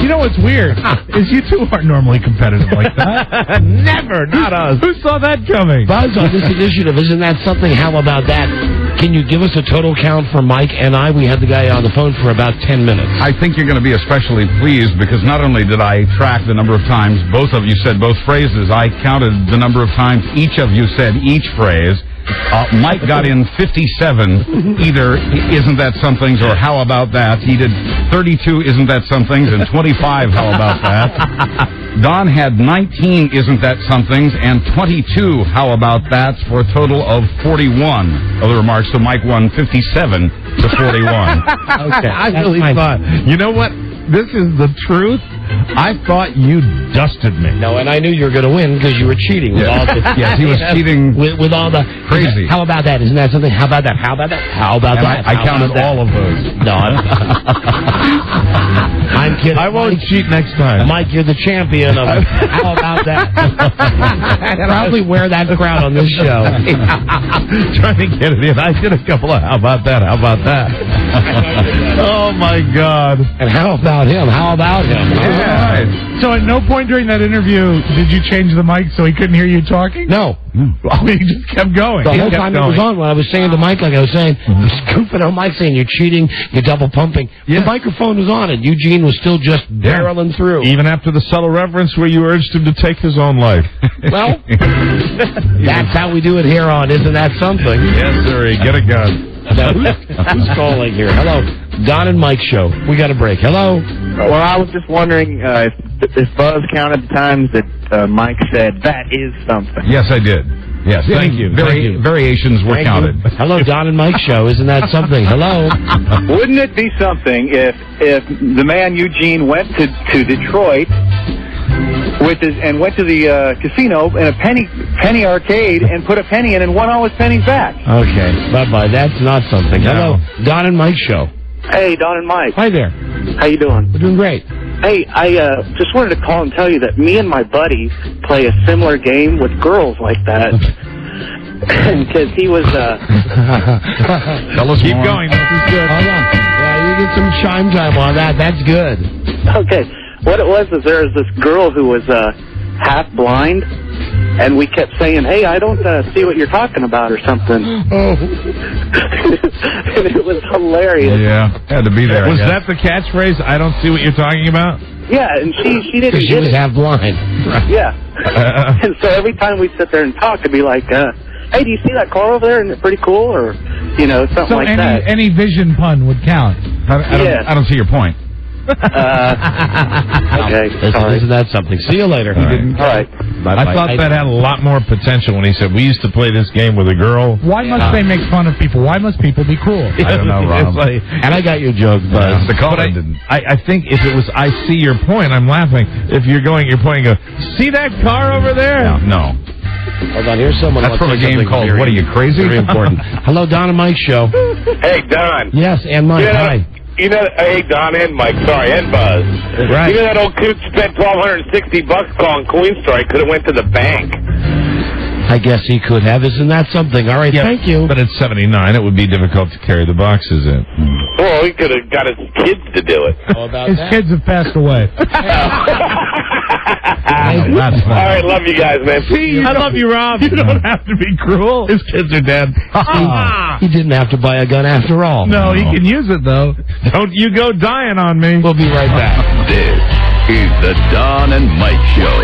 You know what's weird is you two aren't normally competitive like that. Never, not us. Who saw that coming? Buzz on this initiative, isn't that something? How about that? Can you give us a total count for Mike and I? We had the guy on the phone for about 10 minutes. I think you're going to be especially pleased because not only did I track the number of times both of you said both phrases, I counted the number of times each of you said each phrase. Mike got in 57, either isn't that somethings or how about that. He did 32 isn't that somethings and 25 how about that. Don had 19 isn't that somethings and 22 how about that for a total of 41 other remarks. So Mike won 57 to 41. Okay, I really thought, you know what? This is the truth. I thought you dusted me. No, and I knew you were going to win because you were cheating. With all the, yes, he was cheating with all the crazy. How about that? Isn't that something? How about that? How about that? How about that? I counted all of those. No, I'm kidding. I won't cheat next time. Mike, you're the champion of how about that? Probably wear that crown on this show. Trying to get it in. I did a couple of how about that? How about that? Oh, my God. And how about him? How about him? Yeah. Right. So at no point during that interview did you change the mic so he couldn't hear you talking? No. Oh, he just kept going. The whole time it was on, when I was saying to Mike, like I was saying, scooping on Mike, saying you're cheating, you're double pumping. Yeah. The microphone was on, and Eugene was still just barreling through. Even after the subtle reference where you urged him to take his own life. Well, that's how we do it here on Isn't That Something? Yes, sir. Get a gun. Now, who's calling here? Hello. Don and Mike show. We got a break. Hello. Well, I was just wondering if Buzz counted the times that Mike said, that is something. Yes, I did. Yes, thank you. Variations were counted. Hello, Don and Mike show. Isn't that something? Hello. Wouldn't it be something if the man Eugene went to Detroit went to the casino in a penny arcade and put a penny in and won all his pennies back? Okay. Bye-bye. That's not something. No. Hello. Don and Mike show. Hey, Don and Mike. Hi there. How you doing? We're doing great. Hey, I just wanted to call and tell you that me and my buddies play a similar game with girls like that. Because he was... Tell us Keep more. going. This is good. Hold on. Well, you get some chime time on that. That's good. Okay. What it was is there was this girl who was half blind, and we kept saying, hey, I don't see what you're talking about or something. Oh. And it was hilarious. Yeah, had to be there. Was that the catchphrase, I don't see what you're talking about? Yeah, and she didn't She get was it. half blind. Yeah. And so every time we sit there and talk, it'd be like, hey, do you see that car over there? Isn't it pretty cool? Or, something So like that. any vision pun would count. I don't see your point. Okay, sorry. Isn't that something? See you later. He didn't. All right. I thought that had a lot more potential when he said, we used to play this game with a girl. Why must they make fun of people? Why must people be cruel? I don't know, Rob. And I got your joke, Buzz. The call didn't. I think if it was, I see your point, I'm laughing. If you're pointing, see that car over there? No. Hold on, here's someone. That's from a game called What Are You Crazy? Very important. Hello, Don and Mike Show. Hey, Don. Yes, and Mike. Hi. You know, hey, Don and Mike, sorry, and Buzz. Right. You know that old coot spent $1,260 calling Coin Store. He could have went to the bank. I guess he could have. Isn't that something? All right, thank you. But at 79, it would be difficult to carry the boxes in. Well, he could have got his kids to do it. His kids have passed away. That's fine. All right, love you guys, man. I love you, Rob. You don't have to be cruel. His kids are dead. He didn't have to buy a gun after all. No, he can use it, though. Don't you go dying on me. We'll be right back. This is the Don and Mike Show.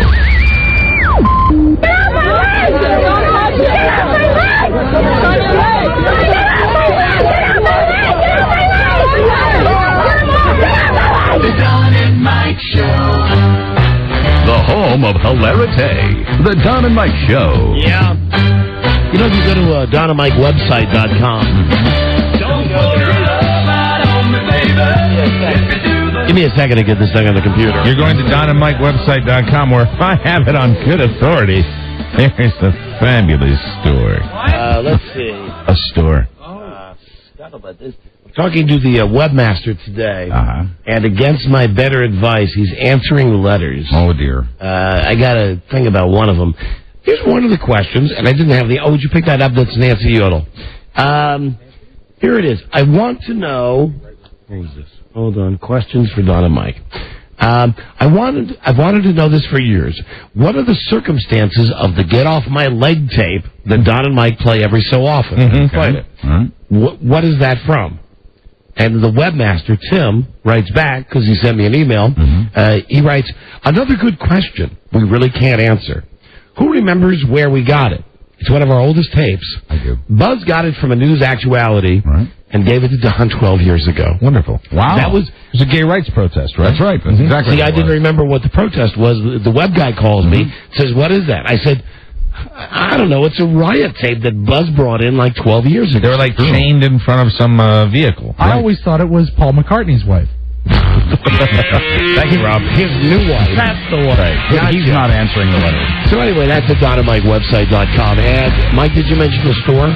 The Don and Mike Show. The home of hilarity. The Don and Mike Show. Yeah. You know, if you go to DonandMikeWebsite.com. Don't pour your love out on me, baby. Give me a second to get this thing on the computer. You're going to DonandMikeWebsite.com, where I have it on good authority. Here's the fabulous store. Let's see. A store. Forgot about this. I'm talking to the webmaster today, and against my better advice, he's answering letters. Oh, dear. I got a thing about one of them. Here's one of the questions, and I didn't have the... Oh, would you pick that up? That's Nancy Yodel. Here it is. I want to know... Where is this? Hold on. Questions for Don and Mike. I've wanted to know this for years. What are the circumstances of the Get Off My Leg tape that Don and Mike play every so often? Play it. What is that from? And the webmaster, Tim, writes back, because he sent me an email. He writes, another good question we really can't answer. Who remembers where we got it? It's one of our oldest tapes. I do. Buzz got it from a News Actuality and gave it to Don 12 years ago. Wonderful. Wow. That was... It was a gay rights protest, right? That's right. That's exactly See, I didn't remember what the protest was. The web guy calls me, says, what is that? I said, I don't know. It's a riot tape that Buzz brought in like 12 years ago. They were like chained in front of some vehicle. I always thought it was Paul McCartney's wife. Thank you, Rob. His new wife. That's the one. Right. He's not answering the letter. So anyway, that's at DonandMikeWebsite.com. And, Mike, did you mention the store?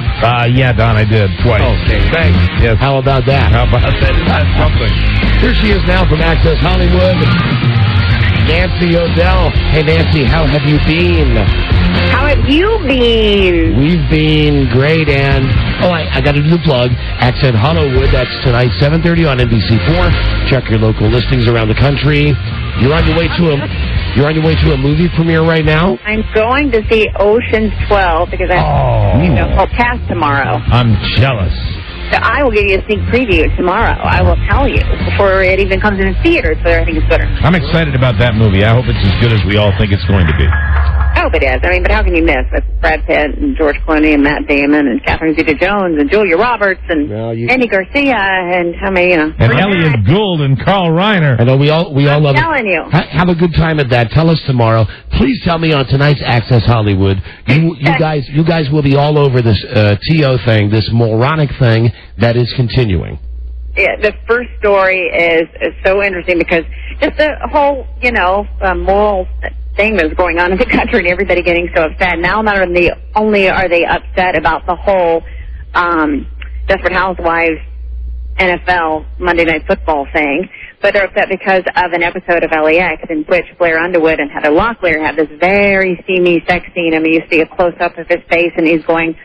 Yeah, Don, I did. Twice. Okay, thanks. Yes. How about that? How about that? That's something. Here she is now from Access Hollywood. Nancy O'Dell. Hey, Nancy, how have you been? How have you been? We've been great, and I got a new plug. Accent Hollywood. That's tonight, 7:30 on NBC4. Check your local listings around the country. You're on your way to a movie premiere right now. I'm going to see Ocean's 12 because I'll pass tomorrow. I'm jealous. So I will give you a sneak preview tomorrow. I will tell you before it even comes in theaters, whether I think it's good or not. I'm excited about that movie. I hope it's as good as we all think it's going to be. I hope it is. I mean, but how can you miss? With Brad Pitt and George Clooney and Matt Damon and Catherine Zeta-Jones and Julia Roberts and Andy Garcia and how many, And Elliot Gould and Carl Reiner. I know we all love it. I'm telling you. Have a good time at that. Tell us tomorrow. Please tell me on tonight's Access Hollywood. You guys will be all over this TO thing, this moronic thing that is continuing. Yeah, the first story is so interesting because just the whole, moral thing that's going on in the country and everybody getting so upset. Now not only are they upset about the whole Desperate Housewives NFL Monday Night Football thing, but they're upset because of an episode of LAX in which Blair Underwood and Heather Locklear had this very steamy sex scene. I mean, you see a close-up of his face and he's going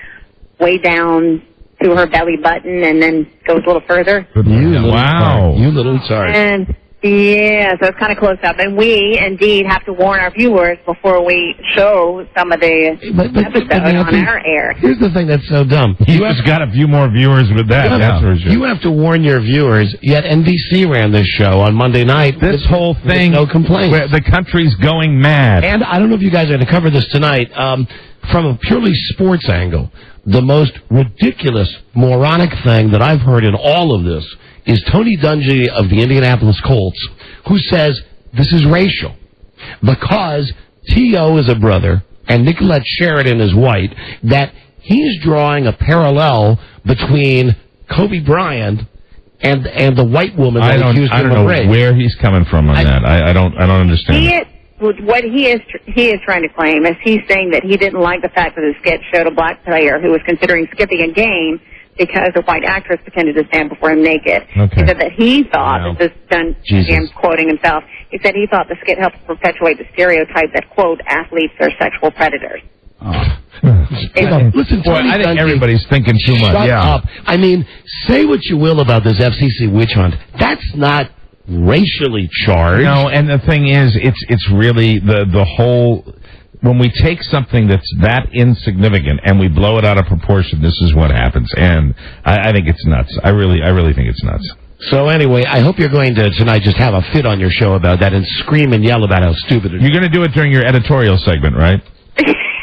way down to her belly button and then goes a little further. You little sorry. And yeah, so it's kind of close up. And we, indeed, have to warn our viewers before we show some of the episodes on our air. Here's the thing that's so dumb. You just got a few more viewers with that. That's for sure. You have to warn your viewers, yet NBC ran this show on Monday night. This whole thing, no complaints. The country's going mad. And I don't know if you guys are going to cover this tonight, from a purely sports angle, the most ridiculous, moronic thing that I've heard in all of this is Tony Dungy of the Indianapolis Colts, who says this is racial because T.O. is a brother and Nicolette Sheridan is white, that he's drawing a parallel between Kobe Bryant and the white woman that accused him of rape. I don't know where he's coming from on that. I don't understand. What he is trying to claim is he's saying that he didn't like the fact that the skit showed a black player who was considering skipping a game because a white actress pretended to stand before him naked. Okay. He said that he thought, this is done, again, quoting himself, he said he thought the skit helped perpetuate the stereotype that, quote, athletes are sexual predators. Listen, boy, I think everybody's thinking too much. Shut up. I mean, say what you will about this FCC witch hunt. That's not racially charged. No, and the thing is, it's really the whole. When we take something that's that insignificant and we blow it out of proportion, this is what happens. And I think it's nuts. I really think it's nuts. So anyway, I hope you're going to tonight just have a fit on your show about that and scream and yell about how stupid it is. You're going to do it during your editorial segment, right?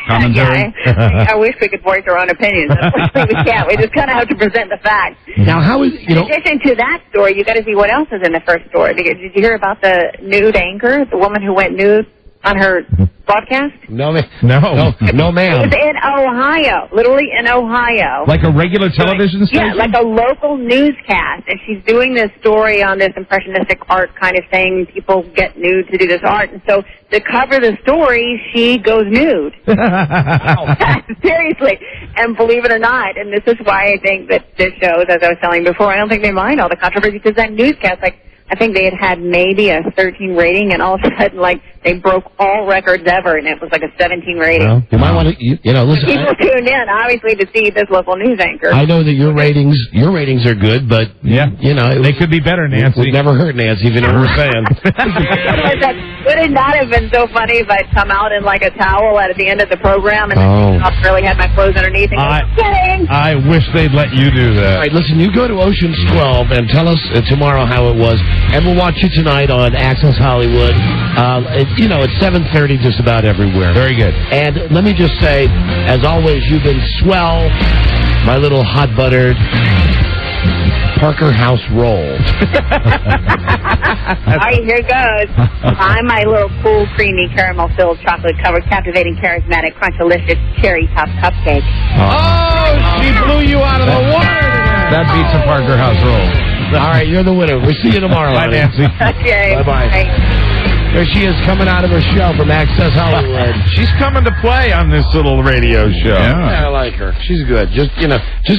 Commentary? Yeah, I wish we could voice our own opinions. Unfortunately, we can't. We just kind of have to present the facts. Now, how is, In addition to that story, you got to see what else is in the first story. Did you hear about the nude anchor, the woman who went nude on her broadcast? No, ma'am. It was in Ohio, literally in Ohio. Like a regular television station? Yeah, like a local newscast. And she's doing this story on this impressionistic art kind of thing. People get nude to do this art. And so to cover the story, she goes nude. Seriously. And believe it or not, and this is why I think that this shows, as I was telling you before, I don't think they mind all the controversy because that newscast, I think they had maybe a 13 rating, and all of a sudden, they broke all records ever, and it was like a 17 rating. Well, you might want to, listen. People tuned in, obviously, to see this local news anchor. I know that your ratings are good, but they could be better, Nancy. We've never heard Nancy, if you know what we're saying. Would it not have been so funny if I'd come out in like a towel at the end of the program, and I really had my clothes underneath? And kidding. I wish they'd let you do that. All right, listen, you go to Ocean's 12 and tell us tomorrow how it was. And we'll watch you tonight on Access Hollywood. It's 7:30 just about everywhere. Very good. And let me just say, as always, you've been swell, my little hot-buttered Parker House roll. All right, here goes. I'm my little cool, creamy, caramel-filled, chocolate-covered, captivating, charismatic, crunch-delicious cherry-top cupcake. Oh, she blew you out of the water today. That beats a Parker House roll. All right, you're the winner. We'll see you tomorrow. Bye, Nancy. Okay. Bye-bye. Bye. There she is coming out of her shell from Access Hollywood. She's coming to play on this little radio show. Yeah, I like her. She's good. Just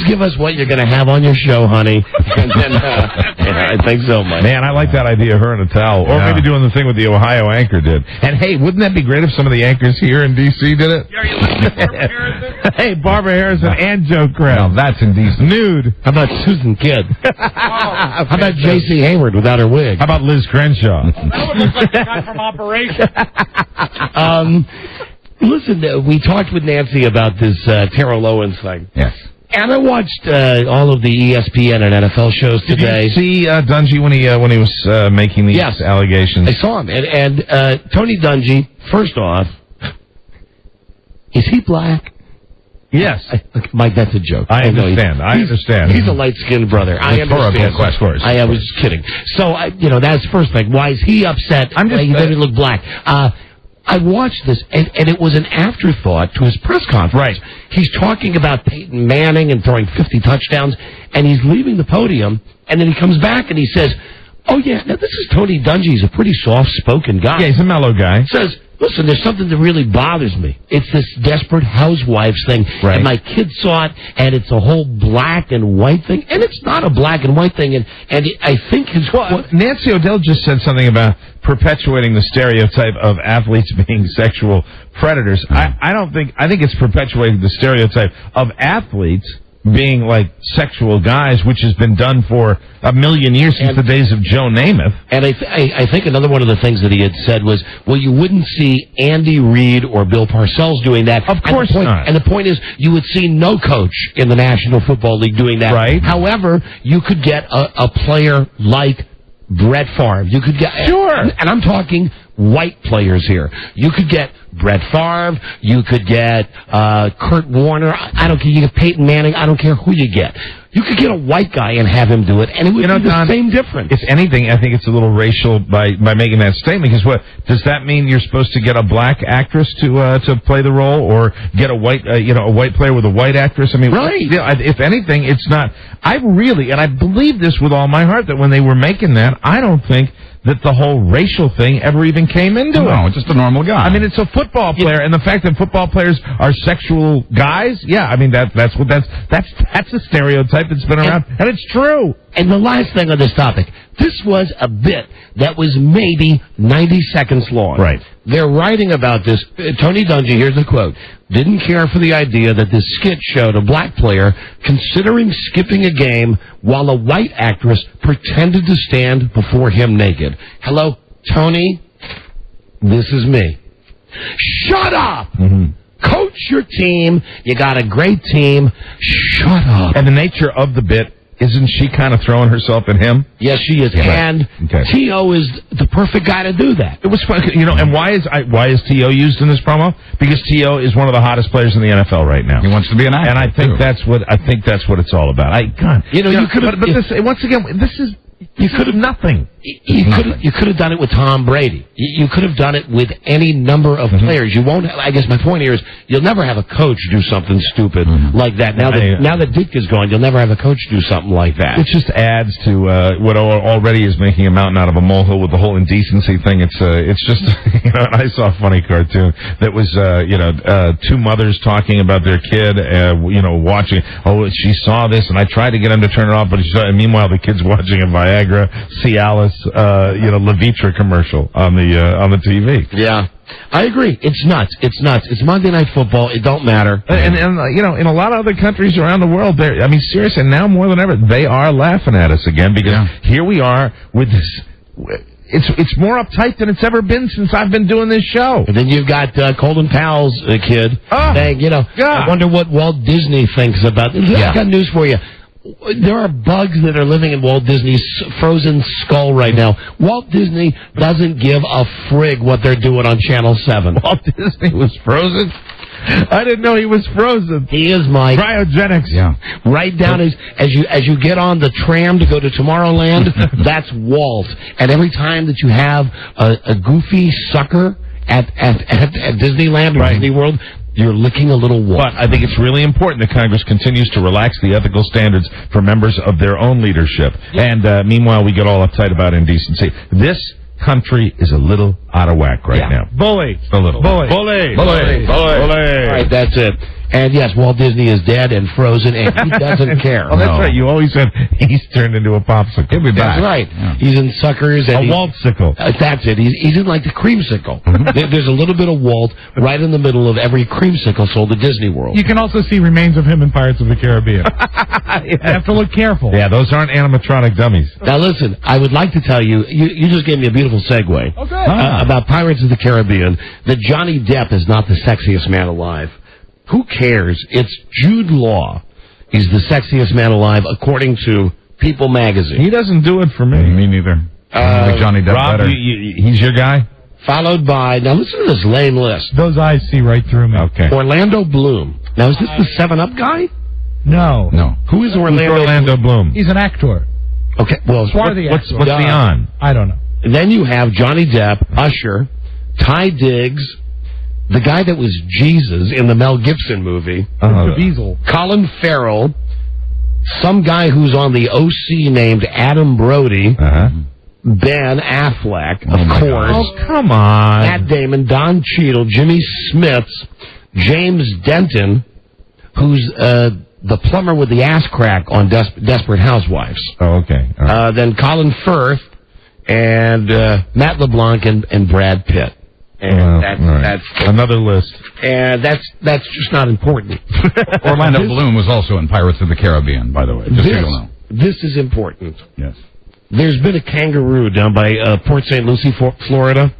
give us what you're going to have on your show, honey. And then, I think so, Mike. Man, I like that idea, her in a towel. Or maybe doing the thing with the Ohio anchor did. And, hey, wouldn't that be great if some of the anchors here in D.C. did it? Are you listening to Barbara Harrison? Hey, Barbara Harrison and Joe Krell. That's indecent. Nude. How about Susan Kidd? How about J.C. Hayward without her wig? How about Liz Crenshaw? That would look like the guy from Operation. Listen, we talked with Nancy about this Terrell Owens thing. Yes. And I watched all of the ESPN and NFL shows today. Did you see Dungy when he was making these allegations? I saw him. And Tony Dungy, first off, is he black? Yes. Mike, that's a joke. I understand. He's a light-skinned brother. I understand. Of course. I was just kidding. So, that's first thing. Why is he upset? He doesn't look black. I watched this, and it was an afterthought to his press conference. Right. He's talking about Peyton Manning and throwing 50 touchdowns, and he's leaving the podium, and then he comes back and he says, oh, yeah, now this is Tony Dungy. He's a pretty soft-spoken guy. Yeah, he's a mellow guy. Says, listen, there's something that really bothers me. It's this Desperate Housewives thing. Right. And my kids saw it, and it's a whole black and white thing. And it's not a black and white thing. And I think Nancy O'Dell just said something about perpetuating the stereotype of athletes being sexual predators. I think it's perpetuating the stereotype of athletes being like sexual guys, which has been done for a million years since the days of Joe Namath. And I think another one of the things that he had said was, well, you wouldn't see Andy Reid or Bill Parcells doing that. Of course not. And the point is, you would see no coach in the National Football League doing that. Right. However, you could get a player like Brett Favre. You could get... Sure. And I'm talking white players here. You could get Brett Favre. You could get Kurt Warner. I don't care. You get Peyton Manning. I don't care who you get. You could get a white guy and have him do it, and it would be the same difference. If anything, I think it's a little racial by making that statement. Because what does that mean? You're supposed to get a black actress to play the role, or get a white a white player with a white actress? I mean, right? If anything, it's not. I really, and I believe this with all my heart, that when they were making that, I don't think that the whole racial thing ever even came into it. No, just a normal guy. I mean, it's a football player, and the fact that football players are sexual guys, yeah, I mean that's a stereotype that's been around, and it's true. And the last thing on this topic, this was a bit that was maybe 90 seconds long. Right. They're writing about this. Tony Dungy, here's the quote, didn't care for the idea that this skit showed a black player considering skipping a game while a white actress pretended to stand before him naked. Hello, Tony? This is me. Shut up! Mm-hmm. Coach your team. You got a great team. Shut up. And the nature of the bit, isn't she kind of throwing herself at him? Yes, she is. Yeah, and okay. T.O. is the perfect guy to do that. It was fun, and why is T.O. used in this promo? Because T.O. is one of the hottest players in the NFL right now. He wants to be an actor, and I think that's what it's all about. God, you could have. But this, once again, this is. You could have nothing. You could have done it with Tom Brady. You could have done it with any number of players. You won't. I guess my point here is you'll never have a coach do something stupid like that. Now that Dick is gone, you'll never have a coach do something like that. It just adds to what already is making a mountain out of a molehill with the whole indecency thing. It's just And I saw a funny cartoon that was two mothers talking about their kid, watching. Oh, she saw this, and I tried to get him to turn it off, but and meanwhile the kid's watching a Viagra, Cialis, Levitra commercial on the TV. Yeah, I agree. It's nuts. It's nuts. It's Monday Night Football. It don't matter. And in a lot of other countries around the world, seriously, now more than ever, they are laughing at us again because here we are with this. It's more uptight than it's ever been since I've been doing this show. And then you've got Colin Powell's kid saying, I wonder what Walt Disney thinks about this. I got news for you. There are bugs that are living in Walt Disney's frozen skull right now. Walt Disney doesn't give a frig what they're doing on Channel 7. Walt Disney was frozen? I didn't know he was frozen. He is, Mike. Cryogenics. Yeah. Right down as you get on the tram to go to Tomorrowland, that's Walt. And every time that you have a goofy sucker at Disneyland or Disney World, you're licking a little Walt. But I think it's really important that Congress continues to relax the ethical standards for members of their own leadership. Yeah. And meanwhile, we get all uptight about indecency. This country is a little out of whack now. Bully. A little. Bully. Bully. Bully. Bully. Bully. All right, that's it. And yes, Walt Disney is dead and frozen, and he doesn't care. Oh, that's right. You always said he's turned into a popsicle. He'll be back. That's right. Yeah. He's in Suckers. And a Waltsicle. That's it. He's in like the creamsicle. There's a little bit of Walt right in the middle of every creamsicle sold at Disney World. You can also see remains of him in Pirates of the Caribbean. You have to look careful. Yeah, those aren't animatronic dummies. Now listen, I would like to tell you, you just gave me a beautiful segue about Pirates of the Caribbean, that Johnny Depp is not the sexiest man alive. Who cares? It's Jude Law. He's the sexiest man alive, according to People magazine. He doesn't do it for me. Me neither. I like Johnny Depp Rob, better. He's your guy? Followed by, now listen to this lame list. Those eyes see right through me. Okay. Orlando Bloom. Now, is this the 7-Up guy? No. Who is Orlando Bloom? He's an actor. Okay, well, what's he on? I don't know. Then you have Johnny Depp, Usher, Ty Diggs, the guy that was Jesus in the Mel Gibson movie, Colin Farrell, some guy who's on the OC named Adam Brody, Ben Affleck, of course. Oh, come on. Matt Damon, Don Cheadle, Jimmy Smits, James Denton, who's the plumber with the ass crack on Desperate Housewives. Oh, okay. All right. Then Colin Firth and Matt LeBlanc and Brad Pitt. And that's another list. And that's just not important. Orlando Bloom was also in Pirates of the Caribbean, by the way. Just so you know. This is important. Yes. There's been a kangaroo down by Port St. Lucie, Florida,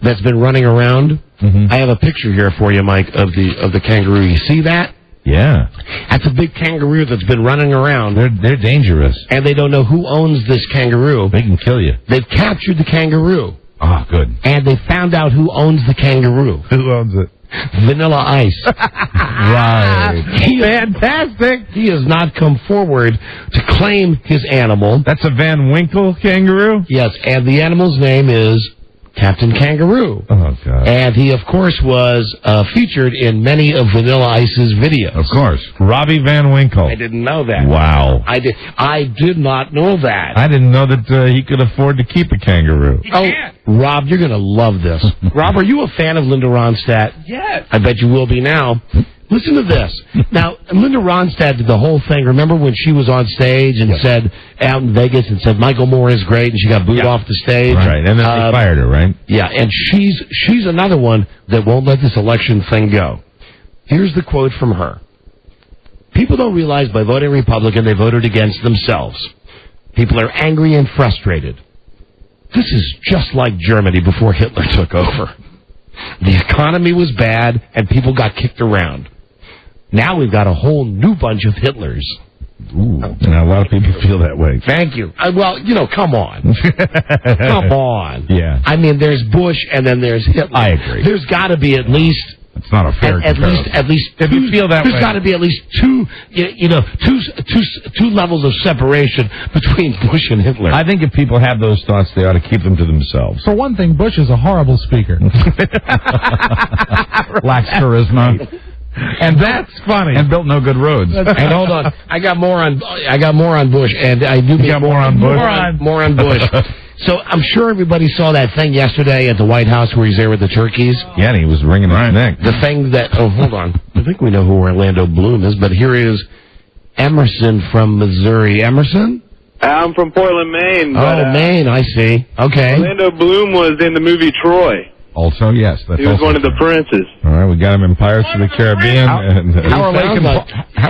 that's been running around. I have a picture here for you, Mike, of the kangaroo. You see that? Yeah. That's a big kangaroo that's been running around. They're dangerous. And they don't know who owns this kangaroo. They can kill you. They've captured the kangaroo. Oh, good. And they found out who owns the kangaroo. Who owns it? Vanilla Ice. Right. Fantastic. He has not come forward to claim his animal. That's a Van Winkle kangaroo? Yes, and the animal's name is Captain Kangaroo. Oh, God. And he, of course, was featured in many of Vanilla Ice's videos. Of course. Robbie Van Winkle. I didn't know that. Wow. I did not know that. I didn't know that he could afford to keep a kangaroo. Rob, you're going to love this. Rob, are you a fan of Linda Ronstadt? Yes. I bet you will be now. Listen to this. Now, Linda Ronstadt did the whole thing. Remember when she was on stage and said, out in Vegas, and said, Michael Moore is great, and she got booed off the stage? Right, and then they fired her, right? Yeah, and she's another one that won't let this election thing go. Here's the quote from her. People don't realize by voting Republican, they voted against themselves. People are angry and frustrated. This is just like Germany before Hitler took over. The economy was bad, and people got kicked around. Now we've got a whole new bunch of Hitlers. Ooh, now a lot of people feel that way. Thank you. Well, come on. Come on. Yeah. I mean, there's Bush, and then there's Hitler. I agree. There's got to be at least... It's not a fair comparison. At least if you feel that there's way. got to be at least two levels of separation between Bush and Hitler. I think if people have those thoughts, they ought to keep them to themselves. For one thing, Bush is a horrible speaker. Lacks charisma. And that's funny. And built no good roads. And hold on, I got more on Bush, and I do get more on Bush. More on Bush. So I'm sure everybody saw that thing yesterday at the White House where he's there with the turkeys. Yeah, and he was wringing his neck. The thing that... Oh, hold on. I think we know who Orlando Bloom is, but here is Emerson from Missouri. Emerson? I'm from Portland, Maine. But, Maine, I see. Okay. Orlando Bloom was in the movie Troy. Also, yes. He was one of the princes. All right, we got him in Pirates of the Caribbean.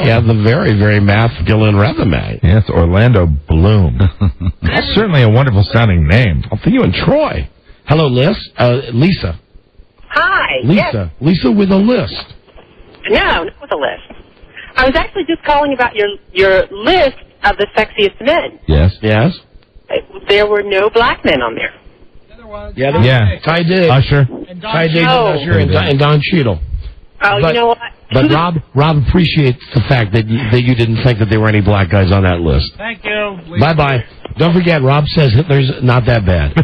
Yeah, the very, very masculine resume. Yes, Orlando Bloom. That's certainly a wonderful sounding name. I'll see you in Troy. Hello, Lisa. Hi. Lisa. Yes. Lisa with a list. No, not with a list. I was actually just calling about your list of the sexiest men. Yes. Yes. There were no black men on there. Yeah. Ty Diggs. Usher. Ty Diggs, Usher, and Don Cheadle. Oh, but, you know what? But Rob appreciates the fact that you didn't think that there were any black guys on that list. Thank you. Bye-bye. Don't forget, Rob says Hitler's not that bad.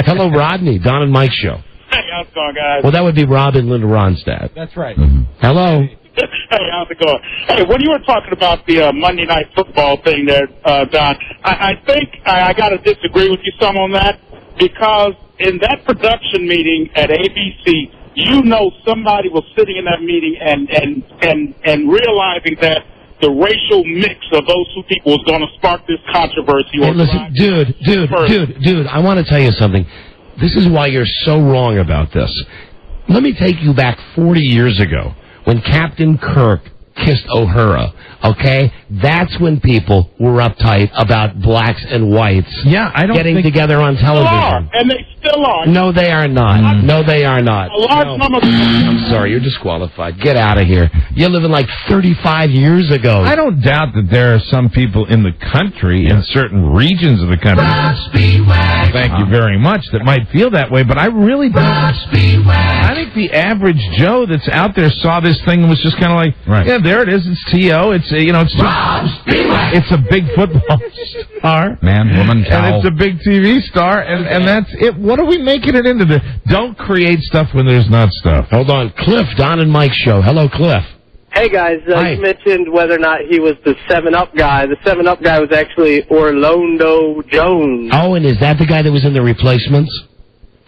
Hello, Rodney, Don and Mike Show. Hey, how's it going, guys? Well, that would be Rob and Linda Ronstadt. That's right. Hello. Hey, how's it going? Hey, when you were talking about the Monday Night Football thing there, Don, I think I got to disagree with you some on that, because in that production meeting at ABC, somebody was sitting in that meeting and realizing that the racial mix of those two people was going to spark this controversy. Hey, listen, dude, I want to tell you something. This is why you're so wrong about this. Let me take you back 40 years ago when Captain Kirk kissed O'Hara, okay? That's when people were uptight about blacks and whites getting together on television. And they still are. No, they are not. No, they are not. A large number. I'm sorry, you're disqualified. Get out of here. You're living like 35 years ago. I don't doubt that there are some people in the country, in certain regions of the country, thank you very much, that might feel that way, but I really don't. I think the average Joe that's out there saw this thing and was just kind of like, yeah, there it is. It's T.O. It's it's a big football star. Man, woman, and towel. it's a big TV star, and that's it. What are we making it into? Don't create stuff when there's not stuff. Hold on. Cliff, Don and Mike Show. Hello, Cliff. Hey, guys. Hi. You mentioned whether or not he was the 7-Up guy. The 7-Up guy was actually Orlando Jones. Oh, and is that the guy that was in The Replacements?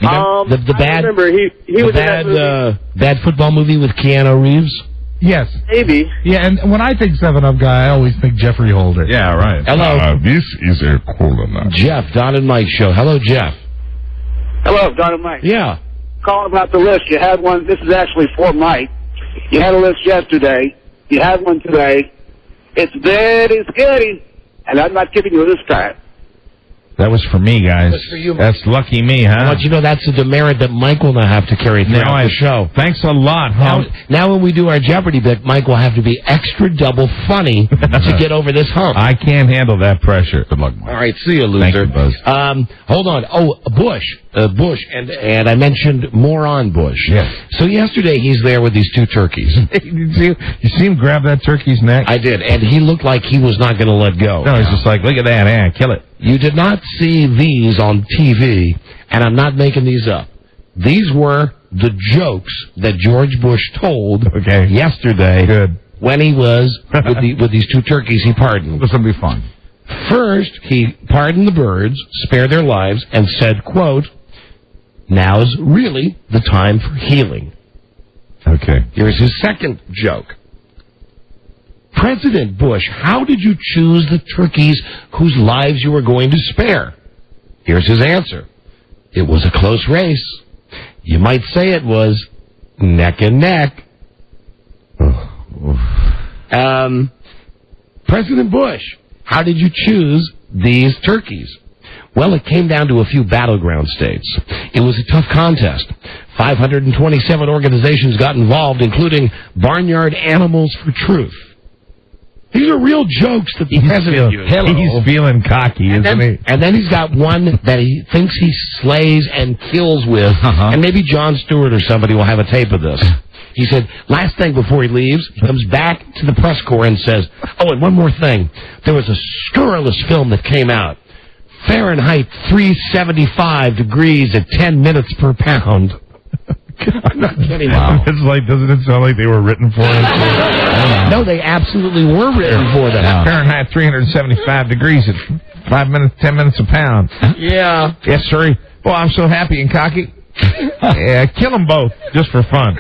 The bad, I remember he was bad, in that movie. bad football movie with Keanu Reeves? Yes. Maybe. Yeah, and when I think 7-Up guy, I always think Jeffrey Holder. Yeah, right. Hello. This is a cool Jeff, Don and Mike Show. Hello, Jeff. Hello, Don and Mike. Yeah. Calling about the list. You had one. This is actually for Mike. You had a list yesterday. You had one today. It's very scary, and I'm not kidding you this time. That was for me, guys. That's for you, Mike. That's lucky me, huh? I want you to know that's a demerit that Mike will not have to carry throughout the show. Thanks a lot, huh? Now when we do our Jeopardy bit, Mike will have to be extra double funny to get over this hump. I can't handle that pressure. Good luck, Mike. All right, see you, loser. Thank you, Buzz. Hold on. Oh, Bush, and I mentioned moron Bush. Yes. So yesterday he's there with these two turkeys. You see him grab that turkey's neck? I did, and he looked like he was not going to let go. No, he's just like, look at that, kill it. You did not see these on TV, and I'm not making these up. These were the jokes that George Bush told yesterday when he was with these two turkeys he pardoned. This will be fun. First, he pardoned the birds, spared their lives, and said, quote, "Now's really the time for healing." Okay. Here's his second joke. "President Bush, how did you choose the turkeys whose lives you were going to spare?" Here's his answer. "It was a close race. You might say it was neck and neck." President Bush, how did you choose these turkeys? Well, it came down to a few battleground states. It was a tough contest. 527 organizations got involved, including Barnyard Animals for Truth. These are real jokes that the president used. He's feeling cocky, isn't he? And then he's got one that he thinks he slays and kills with, and maybe Jon Stewart or somebody will have a tape of this. He said, last thing before he leaves, he comes back to the press corps and says, oh, and one more thing. There was a scurrilous film that came out. Fahrenheit 375 degrees at 10 minutes per pound. I'm not kidding. Wow. It's like, doesn't it sound like they were written for it? No, they absolutely were written for them. Fahrenheit 375 degrees at 5 minutes, 10 minutes a pound. Yeah. Yes, sir. Well, I'm so happy and cocky. Yeah, kill them both, just for fun.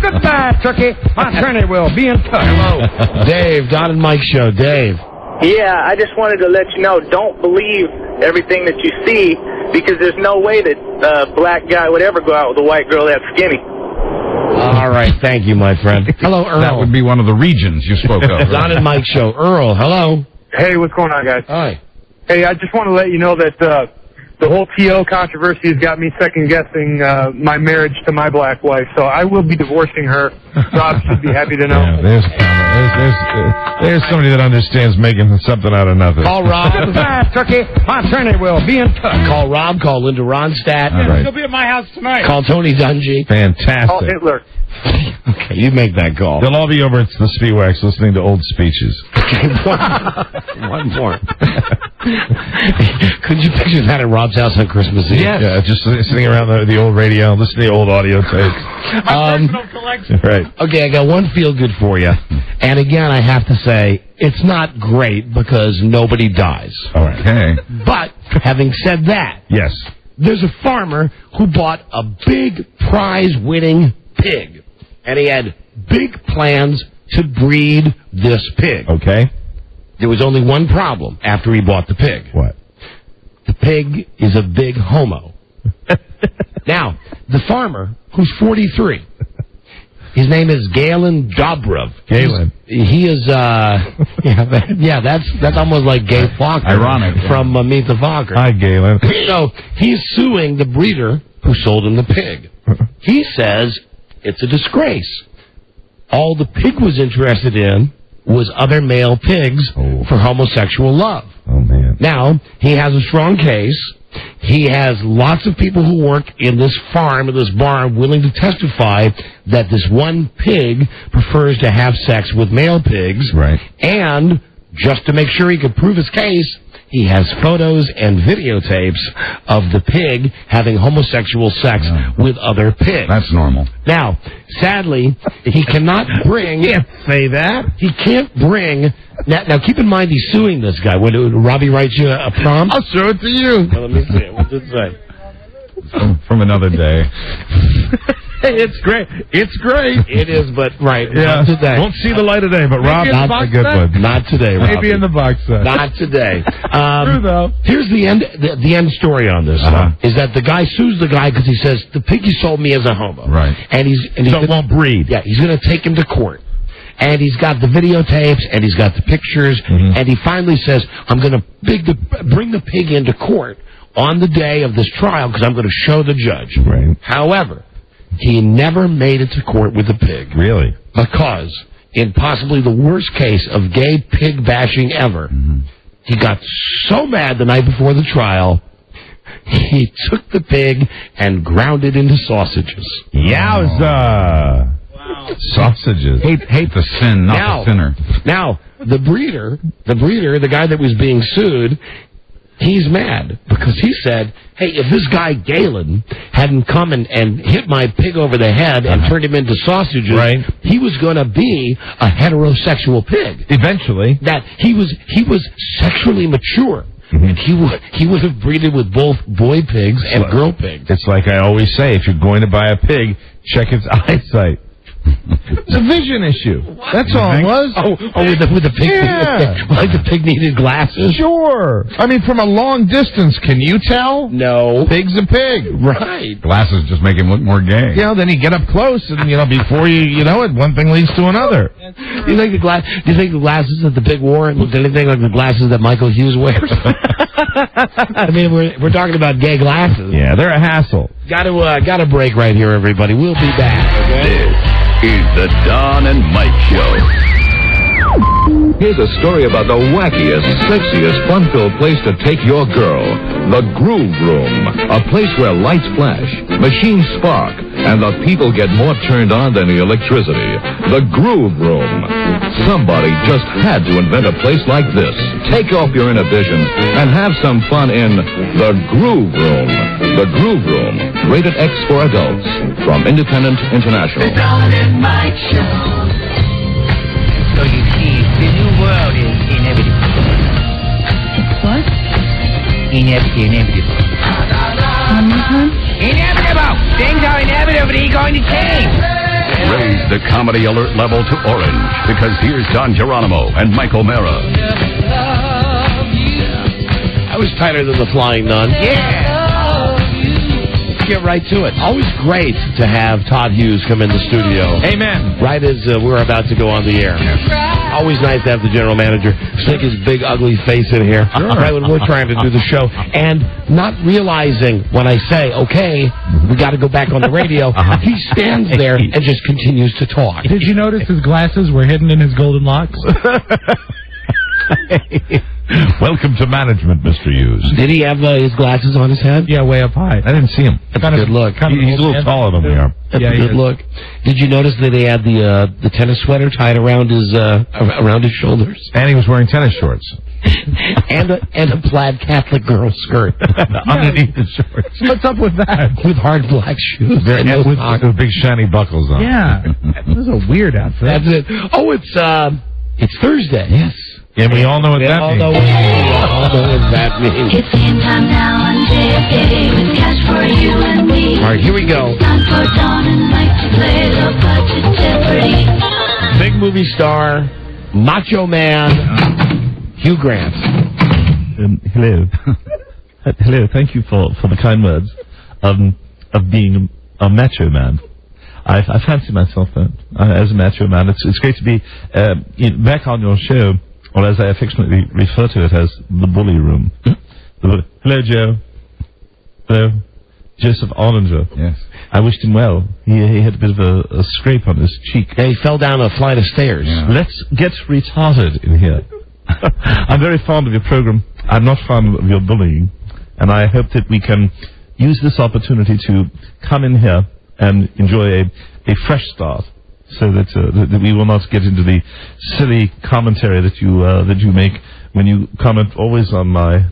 Goodbye, turkey. My attorney will be in touch. Hello. Dave, Don and Mike Show. Dave. Yeah, I just wanted to let you know, don't believe everything that you see, because there's no way that a black guy would ever go out with a white girl that skinny. All right, thank you, my friend. Hello, Earl. That would be one of the regions you spoke of. Don and Mike Show. Earl, hello. Hey, what's going on, guys? Hi. Hey, I just want to let you know that the whole T.O. controversy has got me second-guessing my marriage to my black wife, so I will be divorcing her. Rob should be happy to know. Yeah, there's somebody that understands making something out of nothing. Call Rob. Turkey. My attorney will be in touch. Call Rob. Call Linda Ronstadt. All right. He'll be at my house tonight. Call Tony Dungy. Fantastic. Call Hitler. Okay, you make that call. They'll all be over at the Speedwax listening to old speeches. One more. Could you picture that at Rob's house on Christmas Eve? Yes. Yeah, just sitting around the old radio, listening to old audio tapes. My personal collection. Right. Okay, I got one feel good for you. And again, I have to say, it's not great because nobody dies. All right. Okay. But, having said that, yes, there's a farmer who bought a big prize-winning pig. And he had big plans to breed this pig. Okay. There was only one problem after he bought the pig. What? The pig is a big homo. Now, the farmer, who's 43, his name is Galen Dobrov. Galen. He is, that's almost like Gay Fokker. Ironic. From Meet the Fokker. Hi, Galen. So, he's suing the breeder who sold him the pig. He says it's a disgrace. All the pig was interested in was other male pigs for homosexual love. Oh, man. Now, he has a strong case. He has lots of people who work in this farm, in this barn, willing to testify that this one pig prefers to have sex with male pigs. Right. And just to make sure he could prove his case, he has photos and videotapes of the pig having homosexual sex with other pigs. That's normal. Now, sadly, he cannot bring... Can't say that. He can't bring... Now, keep in mind he's suing this guy. When Robbie writes you a prompt... I'll show it to you. Well, let me see. What did it say? From another day. It's great. It's great. It is, but right. Yeah. Not today. Won't see the light of day, but Rob, not a good one. Not today, Rob. Maybe in the box set. Not today. True, though. Here's the end. The end story on this is that the guy sues the guy because he says the pig you sold me is a homo. Right. And he's so it won't breed. Yeah. He's going to take him to court. and he's got the videotapes, and he's got the pictures, and he finally says, I'm going to bring the pig into court on the day of this trial because I'm going to show the judge. Right. However, he never made it to court with the pig. Really? Because in possibly the worst case of gay pig bashing ever, he got so mad the night before the trial, he took the pig and ground it into sausages. Yowza! Wow. Sausages. Hate the sin, not the sinner. Now, the breeder, the guy that was being sued, he's mad because he said, hey, if this guy Galen hadn't come and hit my pig over the head and turned him into sausages, he was going to be a heterosexual pig. Eventually. That he was sexually mature. And he would have breeded with both boy pigs and girl pigs. It's like I always say, if you're going to buy a pig, check its eyesight. It's a vision issue. That's all it was. With the pig. Yeah. Like the pig needed glasses. Sure. I mean, from a long distance, can you tell? No. Pig's a pig. Right. Glasses just make him look more gay. You know, then you get up close, and before you know it, one thing leads to another. Do you think the glasses that the pig wore looked anything like the glasses that Michael Hughes wears? I mean, we're talking about gay glasses. Yeah, they're a hassle. Got to break right here, everybody. We'll be back. Okay? This is the Don and Mike Show. Here's a story about the wackiest, sexiest, fun-filled place to take your girl. The Groove Room. A place where lights flash, machines spark, and the people get more turned on than the electricity. The Groove Room. Somebody just had to invent a place like this. Take off your inhibitions and have some fun in The Groove Room. The Groove Room. Rated X for adults. From Independent International. The Don and Mike Show. So you see, the new world is inevitable. What? Inevitable. Inevitable! Things are inevitably going to change. Raise the comedy alert level to orange, because here's Don Geronimo and Mike O'Mara. I was tighter than the Flying Nun. Yeah! Get right to it. Always great to have Todd Hughes come in the studio. Amen. Right as we're about to go on the air. Always nice to have the general manager stick his big ugly face in here right when we're trying to do the show, and not realizing when I say, okay, we got to go back on the radio, he stands there and just continues to talk. Did you notice his glasses were hidden in his golden locks? Welcome to management, Mr. Hughes. Did he have his glasses on his head? Yeah, way up high. I didn't see him. That's a good look. He's a little taller than we are. That's a good look. Did you notice that he had the tennis sweater tied around his shoulders? And he was wearing tennis shorts. and a plaid Catholic girl skirt underneath the shorts. What's up with that? With hard black shoes. With big shiny buckles on. Yeah. That was a weird outfit. That's it. Oh, it's Thursday. Yes. And we all know what that means. We all know what that means. It's game time now on JFK with cash for you and me. All right, here we go. Time for Don and Mike to play the budget Jeopardy. Big movie star, macho man, Hugh Grant. Hello. Hello, thank you for the kind words of being a macho man. I fancy myself as a macho man. It's great to be back on your show, or as I affectionately refer to it as the bully room. Hello, Joe. Hello. Joseph Ollinger. Yes. I wished him well. He had a bit of a scrape on his cheek. Yeah, he fell down a flight of stairs. Yeah. Let's get retarded in here. I'm very fond of your program. I'm not fond of your bullying. And I hope that we can use this opportunity to come in here and enjoy a fresh start, so that we will not get into the silly commentary that you make when you comment always on my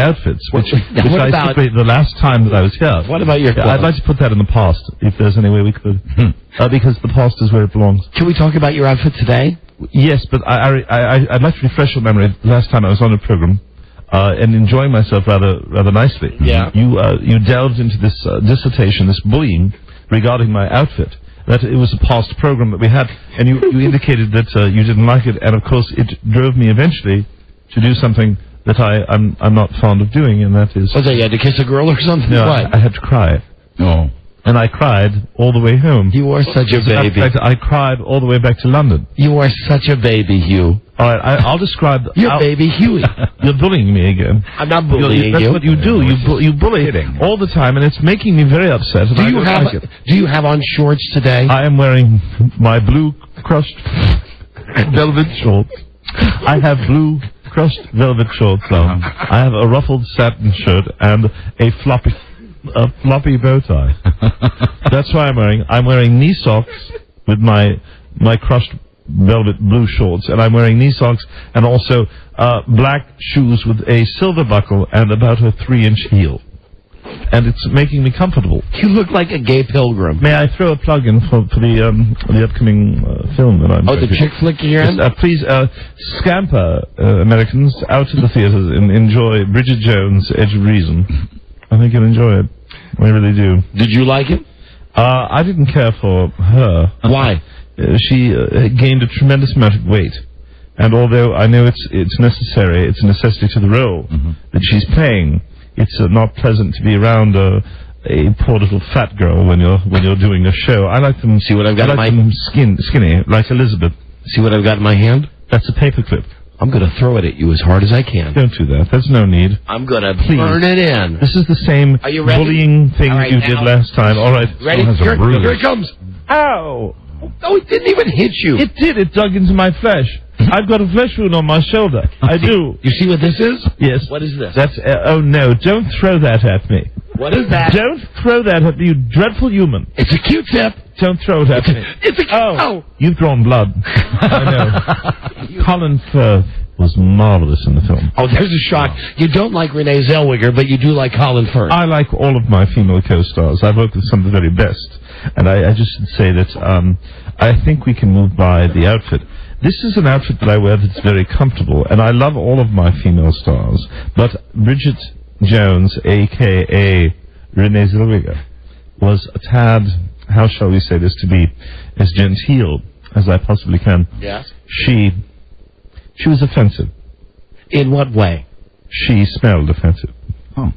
outfits, which I stipulated the last time that I was here. What about your clothes? I'd like to put that in the past, if there's any way we could, because the past is where it belongs. Can we talk about your outfit today? Yes, but I'd like to refresh your memory. Last time I was on the program, and enjoying myself rather nicely. Yeah. You delved into this dissertation, this bullying regarding my outfit. That it was a past program that we had, and you indicated that you didn't like it, and of course it drove me eventually to do something that I'm not fond of doing, and that is... Was that you had to kiss a girl or something? No, what? I had to cry. Oh. And I cried all the way home. You are such a baby. In fact, I cried all the way back to London. You are such a baby, Hugh. All right, I'll describe... You're baby Huey. You're bullying me again. I'm not bullying you. That's what you do. You bully all the time, and it's making me very upset. Do you have on shorts today? I am wearing my blue crushed velvet shorts. I have blue crushed velvet shorts on. I have a ruffled satin shirt and a floppy bow tie. That's what I'm wearing. I'm wearing knee socks with my crushed velvet blue shorts, and I'm wearing knee socks and also black shoes with a silver buckle and about a 3-inch heel. And it's making me comfortable. You look like a gay pilgrim. May I throw a plug in for the upcoming film that I'm... Oh, the chick flick you're in? Please, scamper, Americans, out to the theaters and enjoy Bridget Jones' Edge of Reason. I think you'll enjoy it. I really do. Did you like it? I didn't care for her. Why? She gained a tremendous amount of weight. And although I know it's necessary, it's a necessity to the role that she's playing, it's not pleasant to be around a poor little fat girl when you're doing a show. I like them. See what I've got in my them skinny, like Elizabeth. See what I've got in my hand? That's a paperclip. I'm going to throw it at you as hard as I can. Don't do that. There's no need. I'm going to burn it in. This is the same bullying thing you did last time. All right. Ready? Here it comes. Ow! Oh, it didn't even hit you. It did. It dug into my flesh. I've got a flesh wound on my shoulder. I do. You see what this is? Yes. What is this? That's... oh, no. Don't throw that at me. What is that? Don't throw that at me, you dreadful human. It's a Q-tip. Don't throw it at me. It's a... Oh. You've drawn blood. I know. Colin Firth was marvelous in the film. Oh, there's a shock. You don't like Renee Zellweger, but you do like Colin Firth. I like all of my female co-stars. I've worked with some of the very best. And I just should say that I think we can move by the outfit. This is an outfit that I wear that's very comfortable, and I love all of my female stars. But Bridget Jones, a.k.a. Renee Zellweger, was a tad, how shall we say this, to be as genteel as I possibly can. Yes. She was offensive. In what way? She smelled offensive. Oh.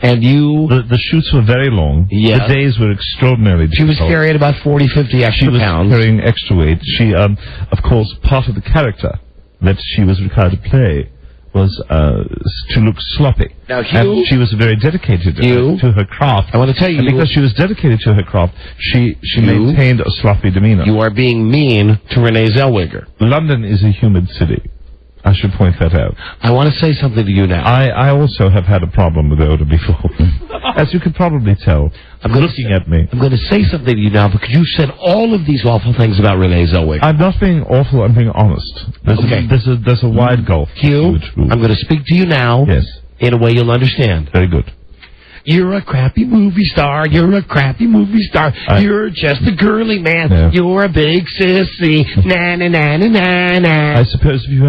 And you... The shoots were very long. Yes. The days were extraordinarily difficult. She was carrying about 40, 50 extra pounds. She was carrying extra weight. She, of course, part of the character that she was required to play was to look sloppy. Now, Hugh... And she was very dedicated to her craft. I want to tell you... And because she was dedicated to her craft, she maintained a sloppy demeanor. You are being mean to Renee Zellweger. London is a humid city. I should point that out. I want to say something to you now. I also have had a problem with odor before. As you could probably tell. Looking at me. I'm going to say something to you now because you said all of these awful things about Renee Zellweger. I'm not being awful, I'm being honest. There's a wide gulf. Hugh, I'm going to speak to you now. Yes. In a way you'll understand. Very good. You're a crappy movie star. You're a crappy movie star. You're just a girly man. Yeah. You're a big sissy. Na na na na na na. I suppose if you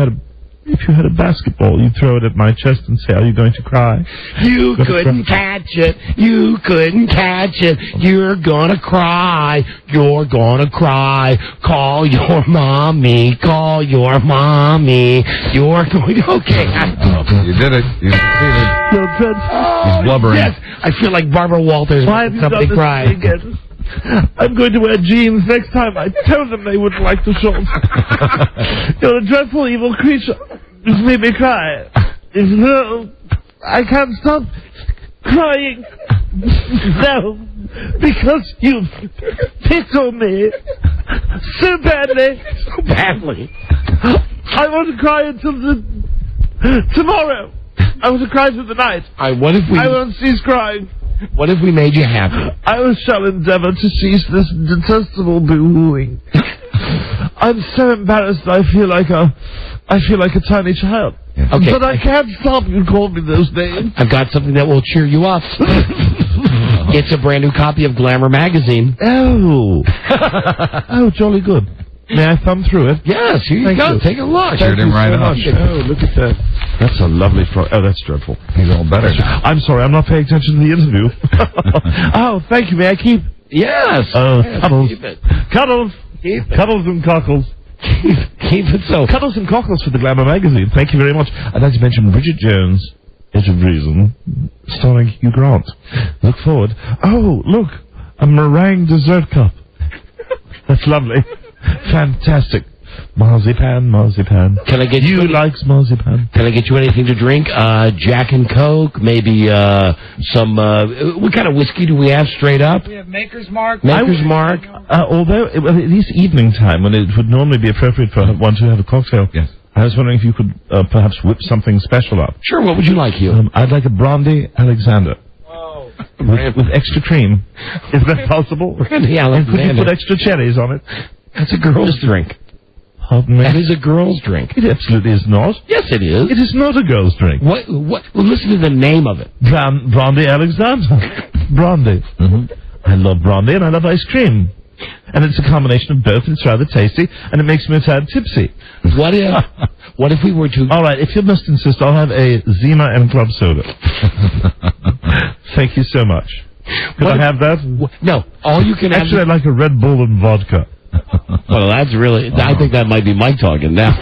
had a basketball, you'd throw it at my chest and say, "Are you going to cry?" You couldn't catch it. You couldn't catch it. You're gonna cry. You're gonna cry. Call your mommy. Call your mommy. You're going to... Okay. You did it. You succeeded. He's blubbering. Yes. I feel like Barbara Walters. Why have you done this to me again? I'm going to wear jeans next time. I told them they wouldn't like the shorts. You're a dreadful evil creature. You've made me cry. I can't stop crying. No, because you picked on me so badly. So badly. I want to cry until tomorrow. I want to cry through the night. I won't cease crying. What if we made you happy? I shall endeavor to cease this detestable boo-hooing. I'm so embarrassed. I feel like a tiny child. Okay. But I can't stop you calling me those names. I've got something that will cheer you up. It's a brand new copy of Glamour magazine. Oh. Oh, jolly good. May I thumb through it? Yes, here you go. Take a look. Cheered him right up. Oh, look at that. That's a lovely Oh, that's dreadful. He's all better now. I'm sorry, I'm not paying attention to the interview. Oh, thank you. May I keep? Yes. Oh, yes, cuddles. keep it. Cuddles. Keep it. Cuddles and cockles. Keep it so. Cuddles and cockles for the Glamour magazine. Thank you very much. I'd like to mention Bridget Jones, Edge of Reason, starring Hugh Grant. Look forward. Oh, look, a meringue dessert cup. That's lovely. Fantastic. Marzipan. Can I get you likes marzipan? Can I get you anything to drink? Jack and Coke, maybe some. What kind of whiskey do we have straight up? We have Maker's Mark. Maker's Mark. Although at least evening time, when it would normally be appropriate for one to have a cocktail. Yes. I was wondering if you could perhaps whip something special up. Sure. What would you like, Hugh? I'd like a brandy Alexander. With extra cream. Is that possible? Brandy And could you Alexander. put extra cherries on it? That's a girl's drink. Pardon me? That is a girl's drink. It absolutely is not. Yes, it is. It is not a girl's drink. What? Well, listen to the name of it. Brandy Alexander. Brandy. Mm-hmm. I love brandy and I love ice cream. And it's a combination of both, and it's rather tasty, and it makes me a tad tipsy. What if we were to... All right, if you must insist, I'll have a Zima and club soda. Thank you so much. Could I have that? No, all you can have... Actually, I'd like a Red Bull and vodka. Well, that's really... I think that might be Mike talking now.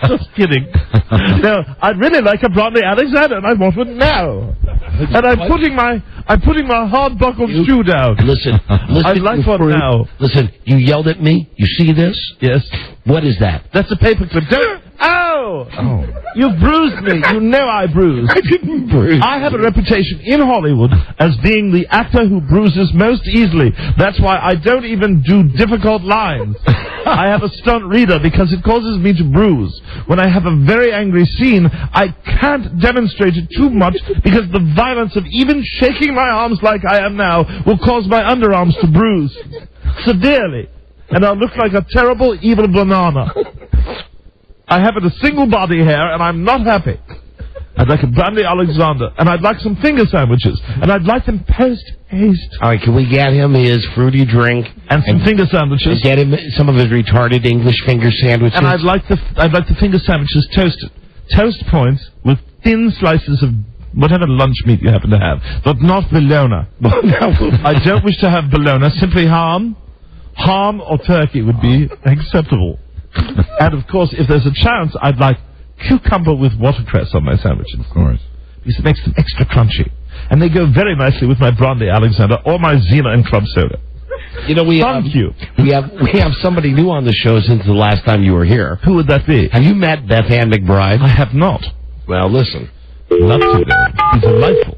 Just kidding. No, I'd really like a brandy Alexander, and I want it now. And I'm putting my hard-buckled shoe down. Listen. I'd like one now. Listen, you yelled at me. You see this? Yes. What is that? That's a paperclip. Don't... Ow! Oh. You bruised me. You know I bruised. I didn't bruise. I have a reputation in Hollywood as being the actor who bruises most easily. That's why I don't even do difficult lines. I have a stunt reader because it causes me to bruise. When I have a very angry scene, I can't demonstrate it too much because the violence of even shaking my arms like I am now will cause my underarms to bruise. Severely. And I'll look like a terrible, evil banana. I haven't a single body hair, and I'm not happy. I'd like a brandy Alexander, and I'd like some finger sandwiches, and I'd like them post-haste. All right, can we get him his fruity drink and some finger sandwiches? And get him some of his retarded English finger sandwiches. And I'd like the finger sandwiches toasted, toast points with thin slices of whatever lunch meat you happen to have, but not bologna. I don't wish to have bologna. Simply ham or turkey would be acceptable. And, of course, if there's a chance, I'd like cucumber with watercress on my sandwiches. Of course. Because it makes them extra crunchy. And they go very nicely with my brandy Alexander or my Zima and club soda. You know, we have somebody new on the show since the last time you were here. Who would that be? Have you met Beth Ann McBride? I have not. Well, listen. Love to, though. She's delightful.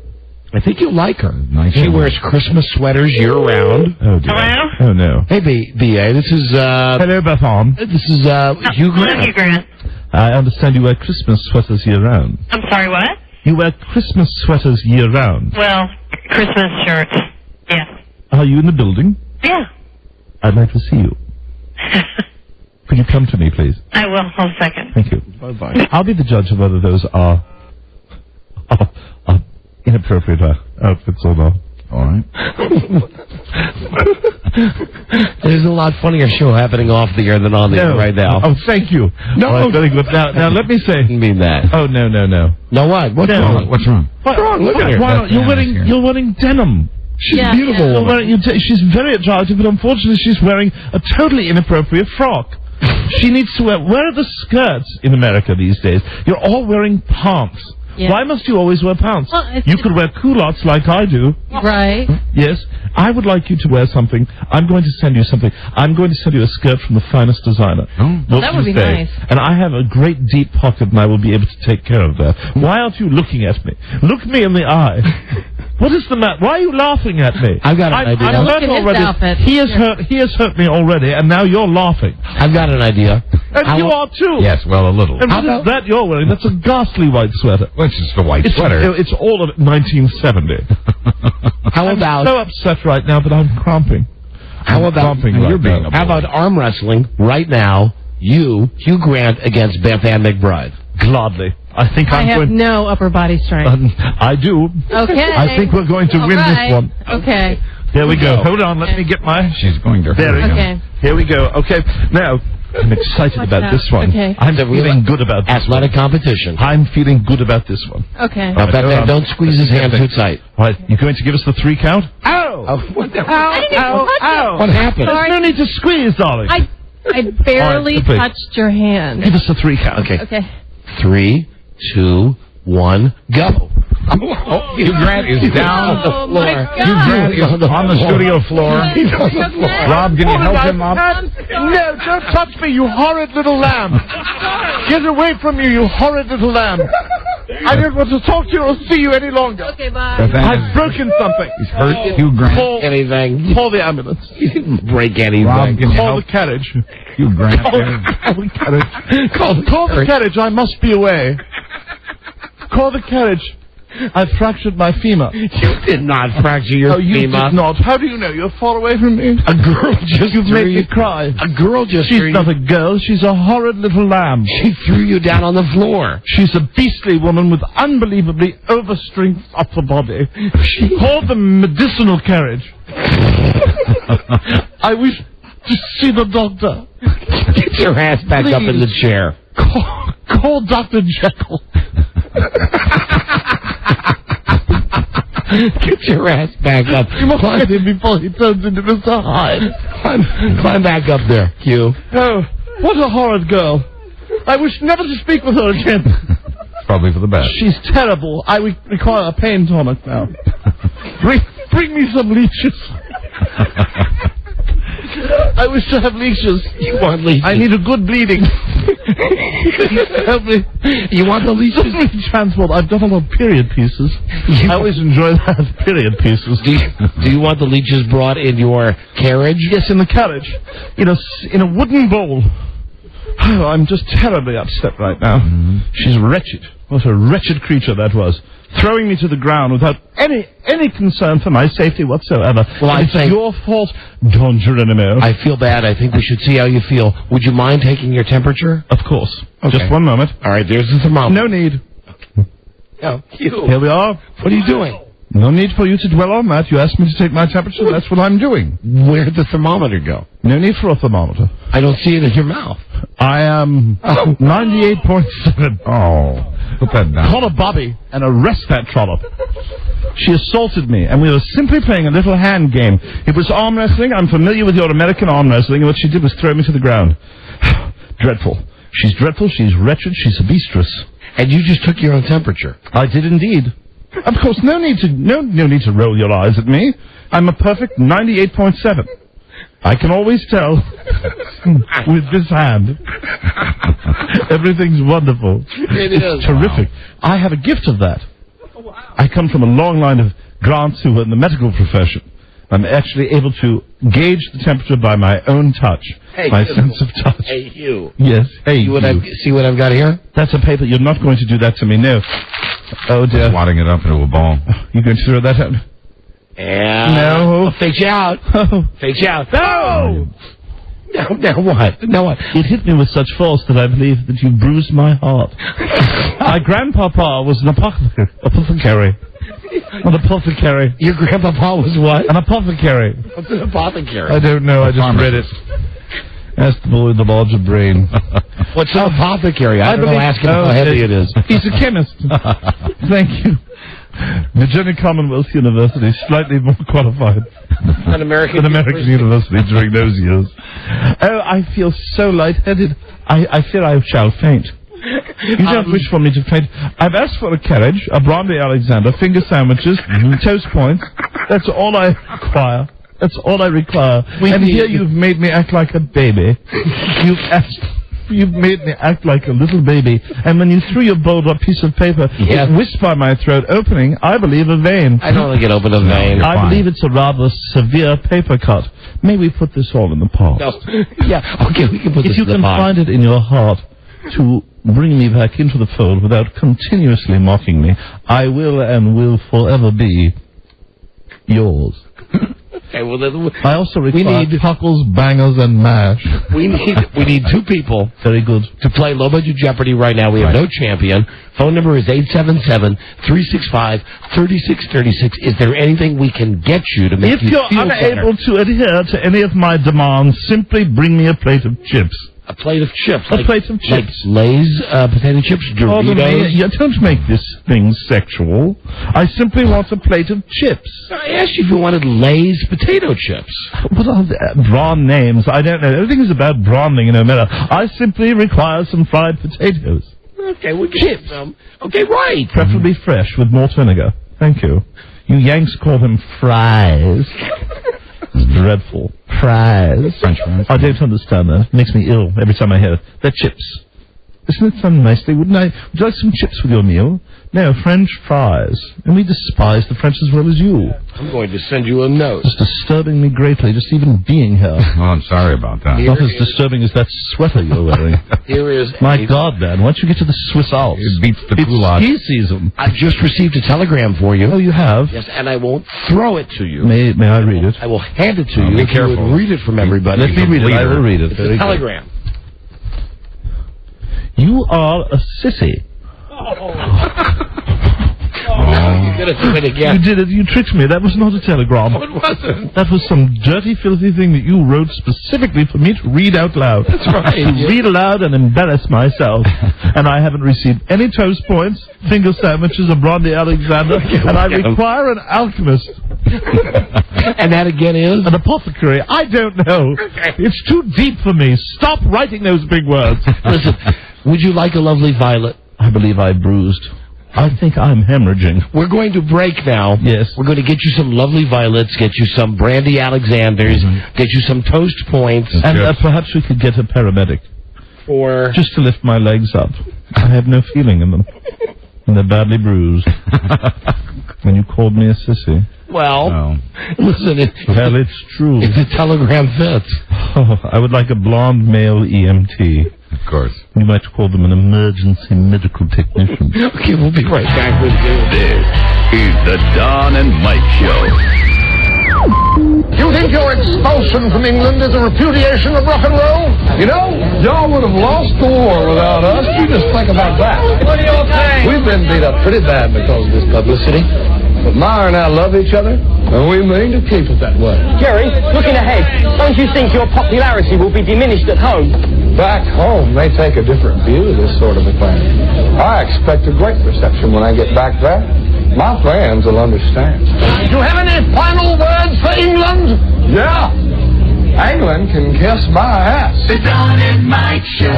I think you'll like her. Nice. She wears Christmas sweaters year-round. Oh, dear. Hello? Oh, no. Hey, B.A., this is, Hello, Beth Ann. This is, Hugh Grant. Hugh Grant. I understand you wear Christmas sweaters year-round. I'm sorry, what? You wear Christmas sweaters year-round. Well, Christmas shirts. Yes. Are you in the building? Yeah. I'd like to see you. Could you come to me, please? I will. Hold a second. Thank you. Bye-bye. I'll be the judge of whether those are inappropriate outfits or not. All right. There's a lot funnier show happening off the air than on the air right now. Oh, thank you. No, right, very good. Now let me say. I didn't mean that. Oh, no. No, what? What's wrong? What's wrong? What's wrong? Look at her. Why not? You're wearing denim. She's beautiful. She's very attractive, but unfortunately she's wearing a totally inappropriate frock. She needs to wear... Where are the skirts in America these days? You're all wearing pants. Yeah. Why must you always wear pants? Well, you could wear culottes like I do. Right. Yes. I would like you to wear something. I'm going to send you something. I'm going to send you a skirt from the finest designer. Well, that would be nice. And I have a great deep pocket, and I will be able to take care of that. Why aren't you looking at me? Look me in the eye. What is the matter? Why are you laughing at me? I've got an idea. I'm Look hurt at his already. outfit. He has hurt me already, and now you're laughing. I've got an idea. And you are too. Yes, well, a little. And what is that you're wearing? That's a ghastly white sweater. Well, it's just a white sweater. It's all of 1970. I'm so upset right now, but I'm cramping. How about arm wrestling right now? Hugh Grant against Beth Ann McBride. Gladly. I think I have no upper body strength. I do. Okay. I think we're going to win this one. Okay. Here we go. Hold on. Let me get my... She's going to... There we go. Okay. Here we go. Okay. Now, I'm excited about this one. Okay. I'm feeling good about this athletic competition. I'm feeling good about this one. Okay. Now, Beth Ann, don't squeeze his hand too tight. All right. You going to give us the 3 count? Ow! What the... Ow! What happened? There's no need to squeeze, darling. I barely touched your hand. Give us the 3 count. Okay. Okay. 3, 2, 1, go. Hugh Grant is down on the floor. Hugh Grant is on the studio floor. He's on the floor. Rob, can you help him up? No, don't touch me, you horrid little lamb. Get away from me, you horrid little lamb. I don't want to talk to you or see you any longer. Okay, bye. I've broken something. He's hurt. Hugh Grant. Call the ambulance. You didn't break anything. Rob, can you Call help the carriage. Hugh Grant? Call the carriage. Call the carriage. I must be away. Call the carriage. I fractured my femur. You did not fracture your you femur. did not. How do you know? You're far away from me. A girl just You've threw made you. me cry. A girl just She's threw not you. a girl. She's a horrid little lamb. She threw you down on the floor. She's a beastly woman with unbelievably overstrength upper body. She called the medicinal carriage. I wish to see the doctor. Get your ass back up in the chair. Call Dr. Jekyll. Get your ass back up. You must get him before he turns into Mr. Hyde. Climb back up there, Hugh. Oh, what a horrid girl. I wish never to speak with her again. Probably for the best. She's terrible. I require a pain tonic now. Bring me some leeches. I wish to have leeches. You want leeches? I need a good bleeding. Help me. You want the leeches? Transport. I've got a lot of period pieces. I always enjoy that, period pieces. Do you want the leeches brought in your carriage? Yes, in the carriage. In a wooden bowl. Oh, I'm just terribly upset right now. Mm-hmm. She's wretched. What a wretched creature that was. Throwing me to the ground without any concern for my safety whatsoever. Well, it's your fault, Don Geronimo. I feel bad. I think we should see how you feel. Would you mind taking your temperature? Of course. Okay. Just one moment. All right, there's the thermometer. No need. Oh, Hugh. Here we are. What are you doing? No need for you to dwell on that. You asked me to take my temperature. That's what I'm doing. Where'd the thermometer go? No need for a thermometer. I don't see it in your mouth. I am 98.7. Oh, put that down. Call a Bobby and arrest that trollop. She assaulted me, and we were simply playing a little hand game. It was arm wrestling. I'm familiar with your American arm wrestling, and what she did was throw me to the ground. Dreadful. She's dreadful. She's wretched. She's a beastress. And you just took your own temperature. I did indeed. Of course, no need to roll your eyes at me. I'm a perfect 98.7. I can always tell with this hand. Everything's wonderful. It It's terrific. I have a gift of that. I come from a long line of grants who are in the medical profession. I'm actually able to gauge the temperature by my own touch, my sense of touch. Hey, Hugh. Yes. Hey, See what I've got here? That's a paper. You're not going to do that to me, no. Oh, dear. Swatting it up into a ball. You're going to throw that out? Yeah. No. Fake you out. Oh. Fake you out. No! Now what? Now what? It hit me with such force that I believe that you bruised my heart. My grandpapa was an apothecary. An apothecary. Your grandpapa was what? An apothecary. What's an apothecary? I don't know. I just read it. Ask the boy with the larger brain. What's an apothecary? I don't know. Ask him how heavy it is. He's a chemist. Thank you. Virginia Commonwealth University, slightly more qualified An American University during those years. Oh, I feel so lightheaded. I fear I shall faint. You don't wish for me to faint. I've asked for a carriage, a brandy Alexander, finger sandwiches, toast points. That's all I require. That's all I require. Here you've made me act like a baby. You've made me act like a little baby. And when you threw your bowled up piece of paper, it whisked by my throat, opening, I believe, a vein. I don't think it opened a vein. I believe it's a rather severe paper cut. May we put this all in the pot? No. Yeah, okay, we can put this in the pot. If you can find it in your heart to bring me back into the fold without continuously mocking me, I will and will forever be yours. Okay, well, then I also require puckles, bangers, and mash. We need two people. Very good. To play Low Budget Jeopardy right now. We have no champion. Phone number is 877-365-3636. Is there anything we can get you to make you feel better? If you're unable to adhere to any of my demands, simply bring me a plate of chips. A plate of chips. A plate of chips. Like Lay's potato chips, Doritos. You don't make this thing sexual. I simply want a plate of chips. I asked you if you wanted Lay's potato chips. What are the brand names? I don't know. Everything is about branding in America. I simply require some fried potatoes. Okay, we'll get some. Okay, right. Preferably fresh with malt vinegar. Thank you. You Yanks call them fries. It's dreadful. Fries. French fries. I don't understand that. It makes me ill every time I hear it. They're chips. Isn't it sound nicely? Would you like some chips with your meal? No, French fries. And we despise the French as well as you. I'm going to send you a note. It's disturbing me greatly, just even being here. Well, I'm sorry about that. Not as disturbing as that sweater you're wearing. Here is My God, man, why don't you get to the Swiss Alps? It beats the It's goulash. ski season. I've just received a telegram for you. Oh, you have? Yes, and I won't throw it to you. May I read it? I will hand it to you. Be if careful. You would read it from everybody. Let me read it. I will read it. It's Very a good. telegram. You are a sissy. You're going to do it again. You did it. You tricked me. That was not a telegram. It wasn't. That was some dirty, filthy thing that you wrote specifically for me to read out loud. That's right. To read aloud and embarrass myself. And I haven't received any toast points, finger sandwiches, or Brandy Alexander, and I require an alchemist. And that again is? An apothecary. I don't know. It's too deep for me. Stop writing those big words. Listen, would you like a lovely violet? I believe I bruised. I think I'm hemorrhaging. We're going to break now. Yes. We're going to get you some lovely violets, get you some Brandy Alexanders, get you some toast points. And perhaps we could get a paramedic. For? Just to lift my legs up. I have no feeling in them. And they're badly bruised. When you called me a sissy. Well, listen. Well, it's true. If the telegram fits. Oh, I would like a blonde male EMT. Of course. You might call them an emergency medical technician. Okay, we'll be right back with you. This is the Don and Mike Show. You think your expulsion from England is a repudiation of rock and roll? You know, y'all would have lost the war without us. You just think about that. What do you think? We've been beat up pretty bad because of this publicity. But Ma and I love each other, and we mean to keep it that way. Jerry, looking ahead, don't you think your popularity will be diminished at home? Back home, they take a different view of this sort of a thing. I expect a great reception when I get back there. My fans will understand. Do you have any final words for England? Yeah. England can kiss my ass. The Don and Mike Show.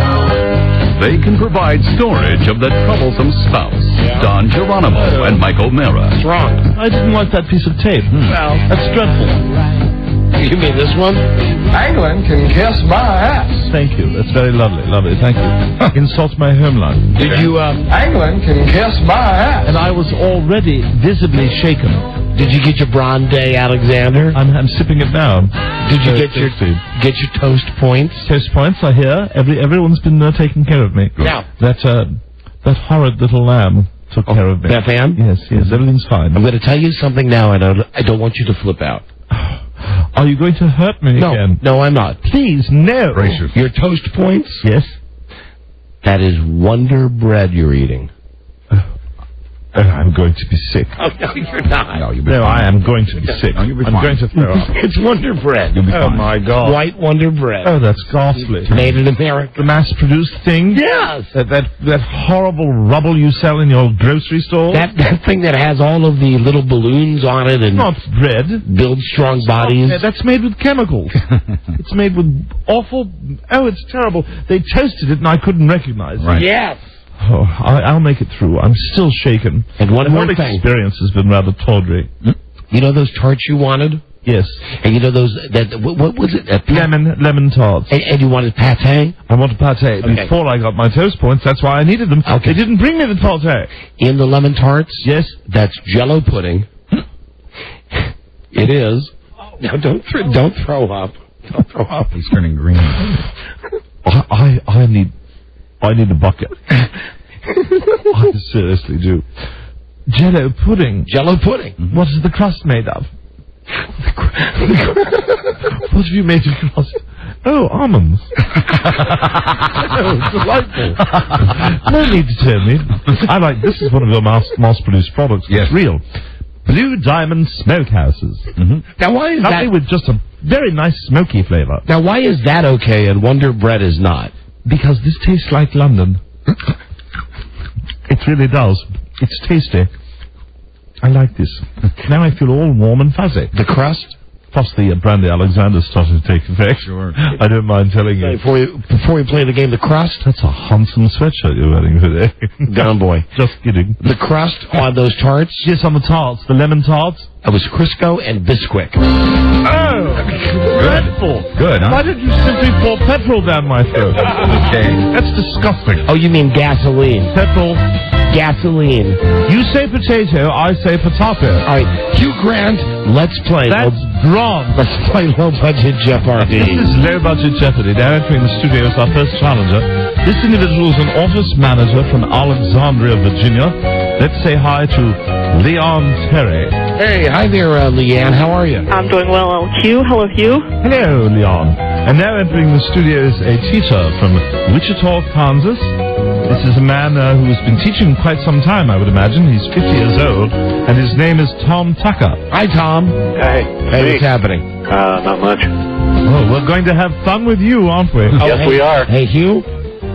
They can provide storage of the troublesome spouse, Don Geronimo and Mike O'Mara. What's wrong? I didn't like that piece of tape. Well, that's dreadful. You mean this one? England can kiss my ass. Thank you. That's very lovely. Lovely. Thank you. Insult my homeland. Did you, England can kiss my ass. And I was already visibly shaken. Did you get your Brandy Alexander? I'm sipping it now. Did you get your toast points? Toast points, I hear. Everyone's been taking care of me. Now. That horrid little lamb took care of me. Beth Ann? Yes, everything's fine. I'm going to tell you something now, and I don't want you to flip out. Are you going to hurt me again? No, I'm not. Please, no. Your toast points? Yes. That is Wonder Bread you're eating. I'm going to be sick. Oh, no, you're not. No, I am going to be sick. you'll be I'm fine. going to throw up. It's Wonder Bread. You'll be Oh, fine. my God. White Wonder Bread. Oh, that's ghastly. Made in America. The mass-produced thing? Yes. That horrible rubble you sell in your grocery store? That thing that has all of the little balloons on it and Not bread. builds strong bodies. That's made with chemicals. It's made with awful... Oh, it's terrible. They toasted it and I couldn't recognize it. Right. Yes. Oh, I'll make it through. I'm still shaken. And one The more whole thing. experience has been rather tawdry. You know those tarts you wanted? Yes. And you know those, what was it? Lemon tarts. And you wanted pate? I wanted pate. Okay. Before I got my toast points, that's why I needed them. Okay. They didn't bring me the pate. In the lemon tarts? Yes. That's Jell-O pudding. It is. Now don't throw up. Don't throw up. He's turning green. I need a bucket. I seriously do. Jell-O pudding. Jell-O pudding. Mm-hmm. What is the crust made of? What have you made of crust? Oh, almonds. Oh, delightful. No need to tell me. This is one of your mass-produced products. Yes. It's real. Blue Diamond Smokehouses. Mm-hmm. Now why is Lovely with just a very nice smoky flavor. Now why is that okay and Wonder Bread is not? Because this tastes like London. It really does. It's tasty. I like this. Now I feel all warm and fuzzy. The crust? plus the Brandy Alexander starting to take effect. Sure. I don't mind telling you. Before we play the game, the crust. That's a handsome sweatshirt you're wearing today. Down, boy. Just kidding. The crust on those tarts. Yes, on the tarts, the lemon tarts. It was Crisco and Bisquick. Oh, dreadful. Good, huh? Why did you simply pour petrol down my throat? Okay. That's disgusting. Oh, you mean gasoline? Petrol. Gasoline. You say potato, I say potato. All right, Hugh Grant, let's play. That's wrong. Let's play Low Budget Jeopardy. This is Low Budget Jeopardy. Now entering the studio is our first challenger. This individual is an office manager from Alexandria, Virginia. Let's say hi to Leon Terry. Hey, hi there, Leanne. How are you? I'm doing well. Hugh, hello, Hugh. Hello, Leon. And now entering the studio is a teacher from Wichita, Kansas. This is a man who has been teaching quite some time, I would imagine. He's 50 years old, and his name is Tom Tucker. Hi, Tom. Hey. Hey, what's happening? Not much. Oh, we're going to have fun with you, aren't we? Yes, we are. Hey, Hugh?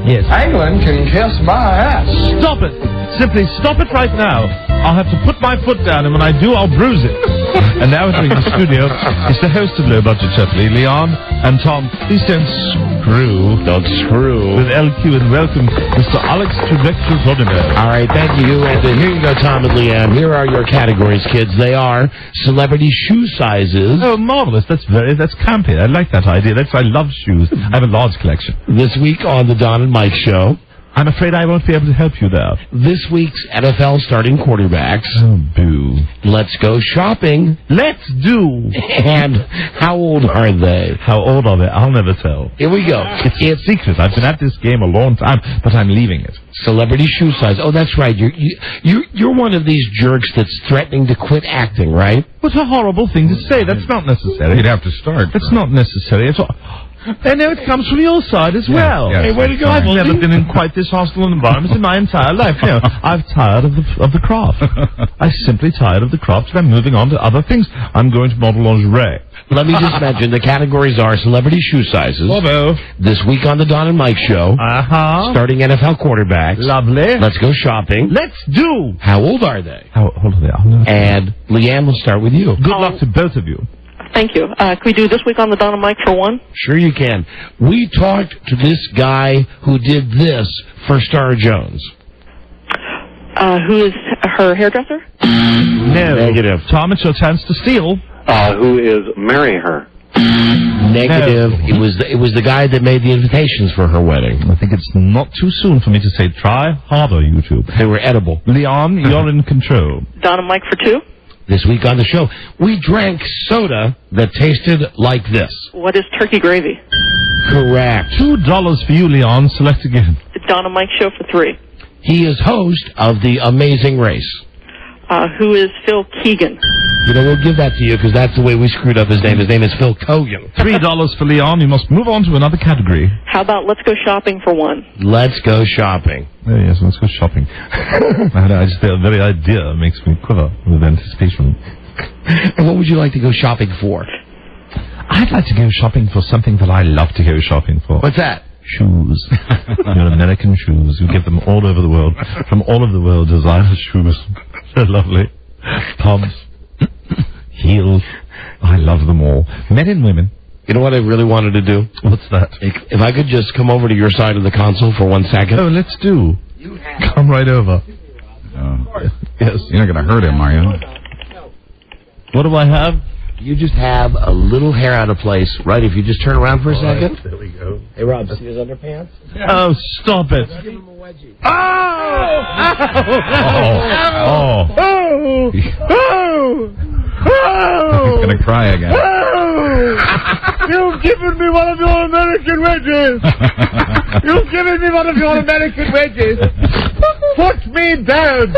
Yes. England can kiss my ass. Stop it! Simply stop it right now. I'll have to put my foot down, and when I do, I'll bruise it. And now entering the studio is the host of Low Budget Jeopardy, Leon and Tom. Please don't screw. Don't screw. With LQ, and welcome Mr. Alex Trebek-Rodino. All right, thank you. And here you go, Tom and Leanne. Here are your categories, kids. They are celebrity shoe sizes. Oh, marvelous! That's campy. I like that idea. I love shoes. I have a large collection. This week on the Don and Mike Show. I'm afraid I won't be able to help you there. This week's NFL starting quarterbacks. Oh, boo. Let's go shopping. Let's do. And how old are they? How old are they? I'll never tell. Here we go. It's secret. I've been at this game a long time, but I'm leaving it. Celebrity shoe size. Oh, that's right. You're one of these jerks that's threatening to quit acting, right? What a horrible thing to say. That's not necessary. You'd have to start. That's not necessary at all. I know it comes from your side as well. Yes, hey, way to go. I've never been in quite this hostile environment in my entire life. No, I've tired of the craft. I'm simply tired of the craft, and I'm moving on to other things. I'm going to model lingerie. Let me just mention, the categories are celebrity shoe sizes. Bravo. This week on the Don and Mike Show. Uh-huh. Starting NFL quarterbacks. Lovely. Let's go shopping. Let's do. How old are they? How old are they? And Leanne, we'll start with you. Good luck to both of you. Thank you. Can we do this week on the Don and Mike for one? Sure you can. We talked to this guy who did this for Star Jones. Who is her hairdresser? No. Negative. Tom, it's your chance to steal. Who is marry her? Negative. No. It was the guy that made the invitations for her wedding. I think it's not too soon for me to say try harder, you two. They were edible. Leon, you're in control. Don and Mike for two? This week on the show, we drank soda that tasted like this. What is turkey gravy? Correct. $2 for you, Leon. Select again. The Don and Mike Show for three. He is host of The Amazing Race. Who is Phil Keegan? You know, we'll give that to you because that's the way we screwed up his name. His name is Phil Kogan. $3 for Leon. You must move on to another category. How about let's go shopping for one? Let's go shopping. Oh, yes, let's go shopping. The very idea makes me quiver with anticipation. And what would you like to go shopping for? I'd like to go shopping for something that I love to go shopping for. What's that? Shoes. Your American shoes. You get them all over the world. From all over the world, designer shoes. So lovely. Pumps. Heels. I love them all. Men and women. You know what I really wanted to do? What's that? If I could just come over to your side of the console for 1 second. Oh, let's do. Come right over. Yes. You're not going to hurt him, are you? What do I have? You just have a little hair out of place, right? If you just turn around for a second. There we go. Hey, Rob, see his underpants? Oh, stop it. Give him a wedgie. Oh! He's going to cry again. You've given me one of your American wedges. You've given me one of your American wedges. Put me down.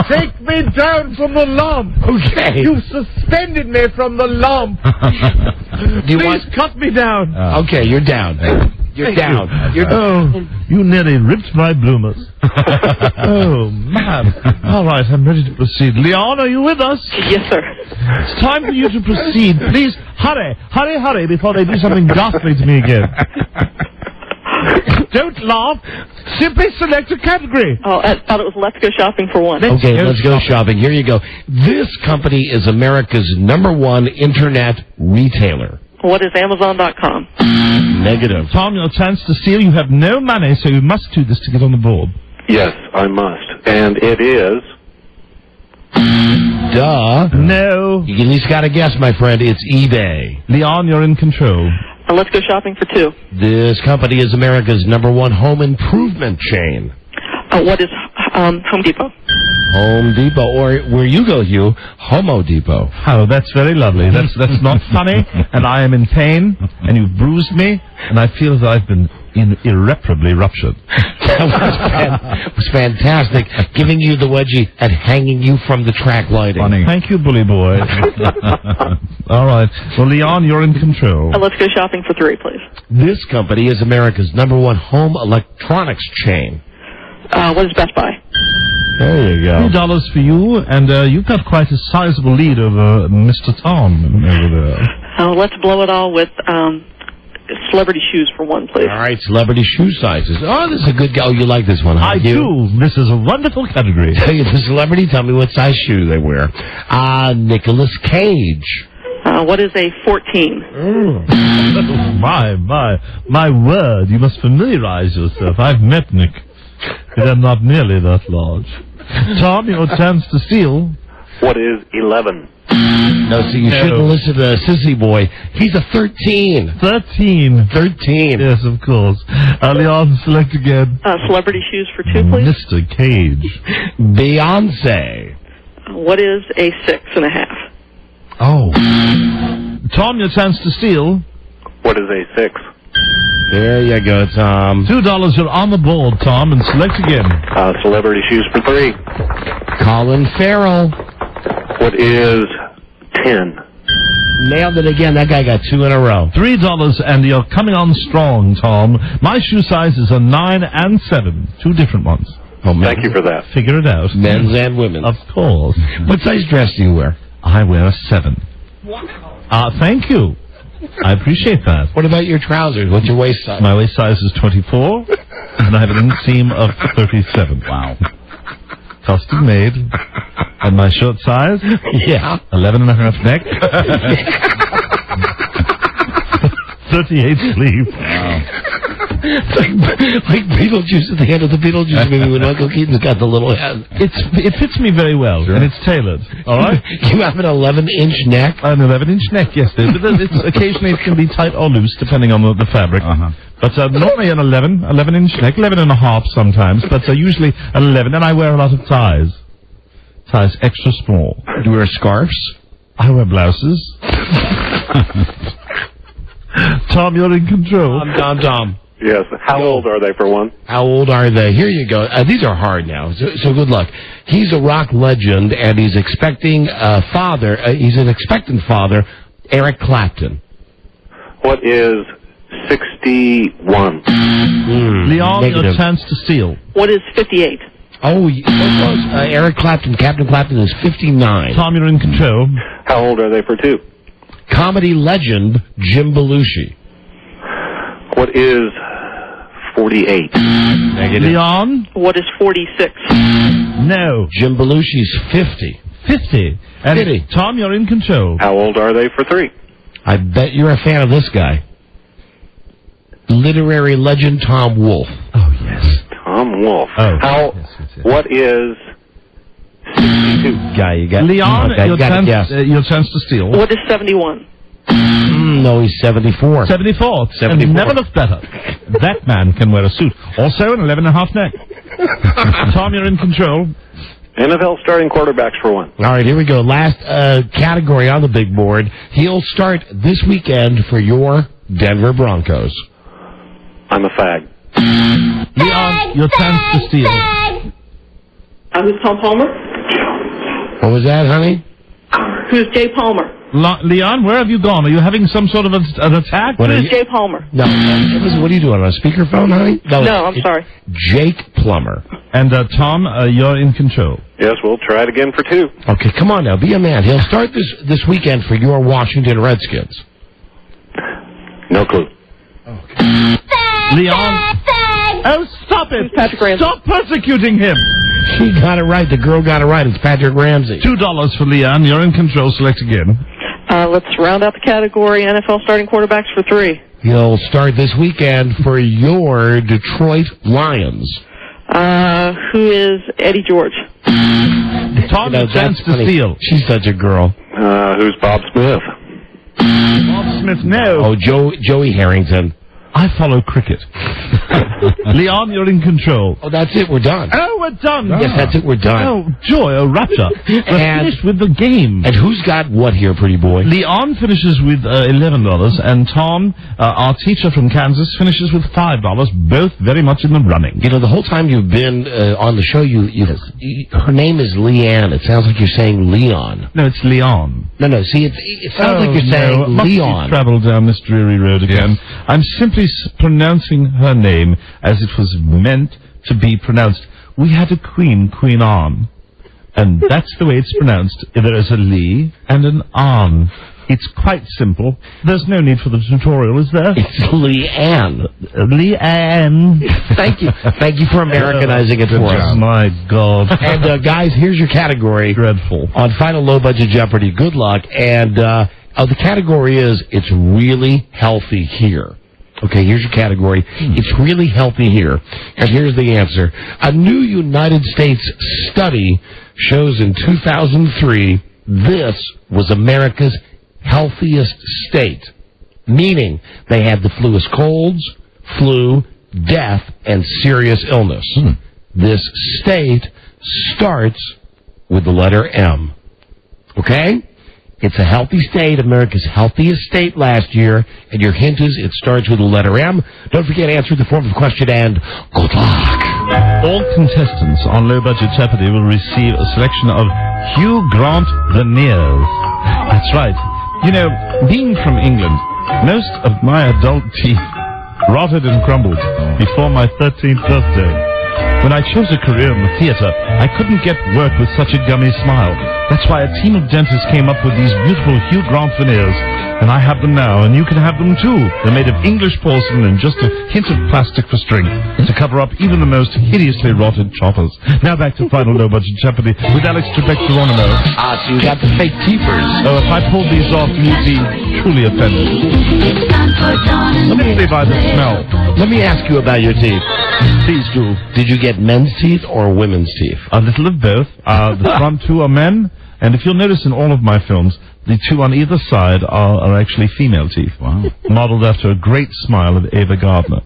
Take me down from the lump. Okay. You suspended me from the lump. Please cut me down. Okay, you're down. You're down. You're down. You nearly ripped my bloomers. Oh, man. All right, I'm ready to proceed. Leon, are you with us? Yes, sir. It's time for you to proceed. Please, hurry, hurry, hurry, before they do something ghastly to me again. Don't laugh. Simply select a category. Oh, I thought it was let's go shopping for one. Okay, let's go shopping. Here you go. This company is America's #1 internet retailer. What is Amazon.com? Negative. Tom, your chance to steal. You have no money, so you must do this to get on the board. Yes, I must. And it is... Duh. No. You at least got to guess, my friend. It's eBay. Leon, you're in control. Let's go shopping for two. This company is America's #1 home improvement chain. What is Home Depot? Home Depot, or where you go, Hugh, Homo Depot. Oh, that's very lovely. That's not funny, and I am in pain, and you've bruised me, and I feel that I've been irreparably ruptured. That was fantastic, giving you the wedgie and hanging you from the track lighting. Funny. Thank you, bully boy. All right. Well, Leon, you're in control. Let's go shopping for three, please. This company is America's #1 home electronics chain. What is Best Buy? There you go. $2 for you, and you've got quite a sizable lead over Mr. Tom over there. Let's blow it all with celebrity shoes for one, please. All right, celebrity shoe sizes. Oh, this is a good go. You like this one, huh? I do. This is a wonderful category. The celebrity, tell me what size shoe they wear. Nicolas Cage. What is a 14? My word, you must familiarize yourself. I've met Nick. They're not nearly that large. Tom, your chance to steal. What is 11? No, so you shouldn't listen to Sissy Boy. He's a 13. 13. 13. Yes, of course. Leon, select again. Celebrity shoes for two, please. Mr. Cage. Beyonce. What is a 6.5? Oh. Tom, your chance to steal. What is a 6? There you go, Tom. $2, you're on the board, Tom, and select again. Celebrity shoes for 3. Colin Farrell. What is 10? Nailed it again. That guy got 2 in a row. $3, and you're coming on strong, Tom. My shoe sizes are 9 and 7. 2 different ones. Oh, Thank you for that. Figure it out. Men's and women's. Of course. What size dress do you wear? I wear a 7. Wow. Thank you. I appreciate that. What about your trousers? What's your waist size? My waist size is 24, and I have an inseam of 37. Wow. Custom made. And my shirt size? Yeah. 11.5 neck. 38 sleeve. Wow. like Beetlejuice at the end of the Beetlejuice movie when Uncle Keaton's got the little head. It fits me very well, and it's tailored. All right? You have an 11-inch neck? An 11-inch neck, yes. Occasionally it can be tight or loose, depending on the fabric. But normally an 11-inch neck, 11.5 sometimes, but usually an 11, and I wear a lot of ties. Ties extra small. Do you wear scarves? I wear blouses. Tom, you're in control. Tom. Yes. How old are they, for one? How old are they? Here you go. These are hard now, so good luck. He's a rock legend, and he's expecting a father. He's an expectant father, Eric Clapton. What is 61? Leon, your chance to steal. What is 58? Oh, close. Eric Clapton, Captain Clapton is 59. Tom, you're in control. How old are they, for two? Comedy legend, Jim Belushi. What is 48? Negative. Leon? What is 46? No. Jim Belushi's 50. 50. And 50. Tom, you're in control. How old are they, for three? I bet you're a fan of this guy. Literary legend Tom Wolfe. Oh, yes. Tom Wolfe. Oh. What is 62? Guy, you got Leon, your chance to steal. What is 71? No, he's 74. 74. 74. And never looked better. That man can wear a suit. Also an 11.5 neck. Tom, you're in control. NFL starting quarterbacks, for one. All right, here we go. Last category on the big board. He'll start this weekend for your Denver Broncos. I'm a fag. Leon, your chance to steal. Who's Tom Palmer? What was that, honey? Who's Jay Palmer? Leon, where have you gone? Are you having some sort of an attack? Who's Jay Palmer? No. What are you doing, on a speakerphone, honey? No, I'm sorry. Jake Plummer. And Tom, you're in control. Yes, we'll try it again for two. Okay, come on now. Be a man. He'll start this weekend for your Washington Redskins. No clue. Leon, Oh, stop it! Patrick Ramsey. Stop persecuting him! She got it right. The girl got it right. It's Patrick Ramsey. $2 for Leanne. You're in control. Select again. Let's round out the category NFL starting quarterbacks for 3. You'll start this weekend for your Detroit Lions. Who is Eddie George? Tom, chance to steal. She's such a girl. Who's Bob Smith? Bob Smith, no. Oh, Joey Harrington. I follow cricket. Leon, you're in control. Oh, that's it. We're done. Oh, we're done. Yes, that's it. We're done. Oh, joy, oh, rapture. We're finished with the game. And who's got what here, pretty boy? Leon finishes with $11, and Tom, our teacher from Kansas, finishes with $5, both very much in the running. You know, the whole time you've been on the show, her name is Leanne. It sounds like you're saying Leon. No, it's Leon. No, see, it sounds like you're saying Leon. Travel down this dreary road again. Yes. I'm simply pronouncing her name as it was meant to be pronounced. We had a queen on, and that's the way it's pronounced. There is a Lee and an on. It's quite simple. There's no need for the tutorial, is there? It's Leanne. Leanne. Thank you for Americanizing it for us. My God. And guys, here's your category. Dreadful. On Final Low Budget Jeopardy. Good luck. And the category is it's really healthy here. Okay, here's your category. It's really healthy here. And here's the answer. A new United States study shows in 2003 this was America's healthiest state. Meaning they had the fewest colds, flu, death, and serious illness. This state starts with the letter M. Okay? It's a healthy state, America's healthiest state last year, and your hint is it starts with the letter M. Don't forget to answer the form of question, and good luck. All contestants on Low Budget Jeopardy will receive a selection of Hugh Grant veneers. That's right. You know, being from England, most of my adult teeth rotted and crumbled before my 13th birthday. When I chose a career in the theater, I couldn't get work with such a gummy smile. That's why a team of dentists came up with these beautiful Hugh Grant veneers. And I have them now, and you can have them too. They're made of English porcelain and just a hint of plastic for strength to cover up even the most hideously rotted choppers. Now back to Final Low Budget Jeopardy with Alex Trebek-Geronimo. So you got the fake teepers. Oh, if I pulled these off, you'd be truly offended. Simply by the smell. Let me ask you about your teeth. Please do. Did you get men's teeth or women's teeth? A little of both. The front two are men, and if you'll notice in all of my films, the two on either side are actually female teeth. Wow. Modeled after a great smile of Ava Gardner.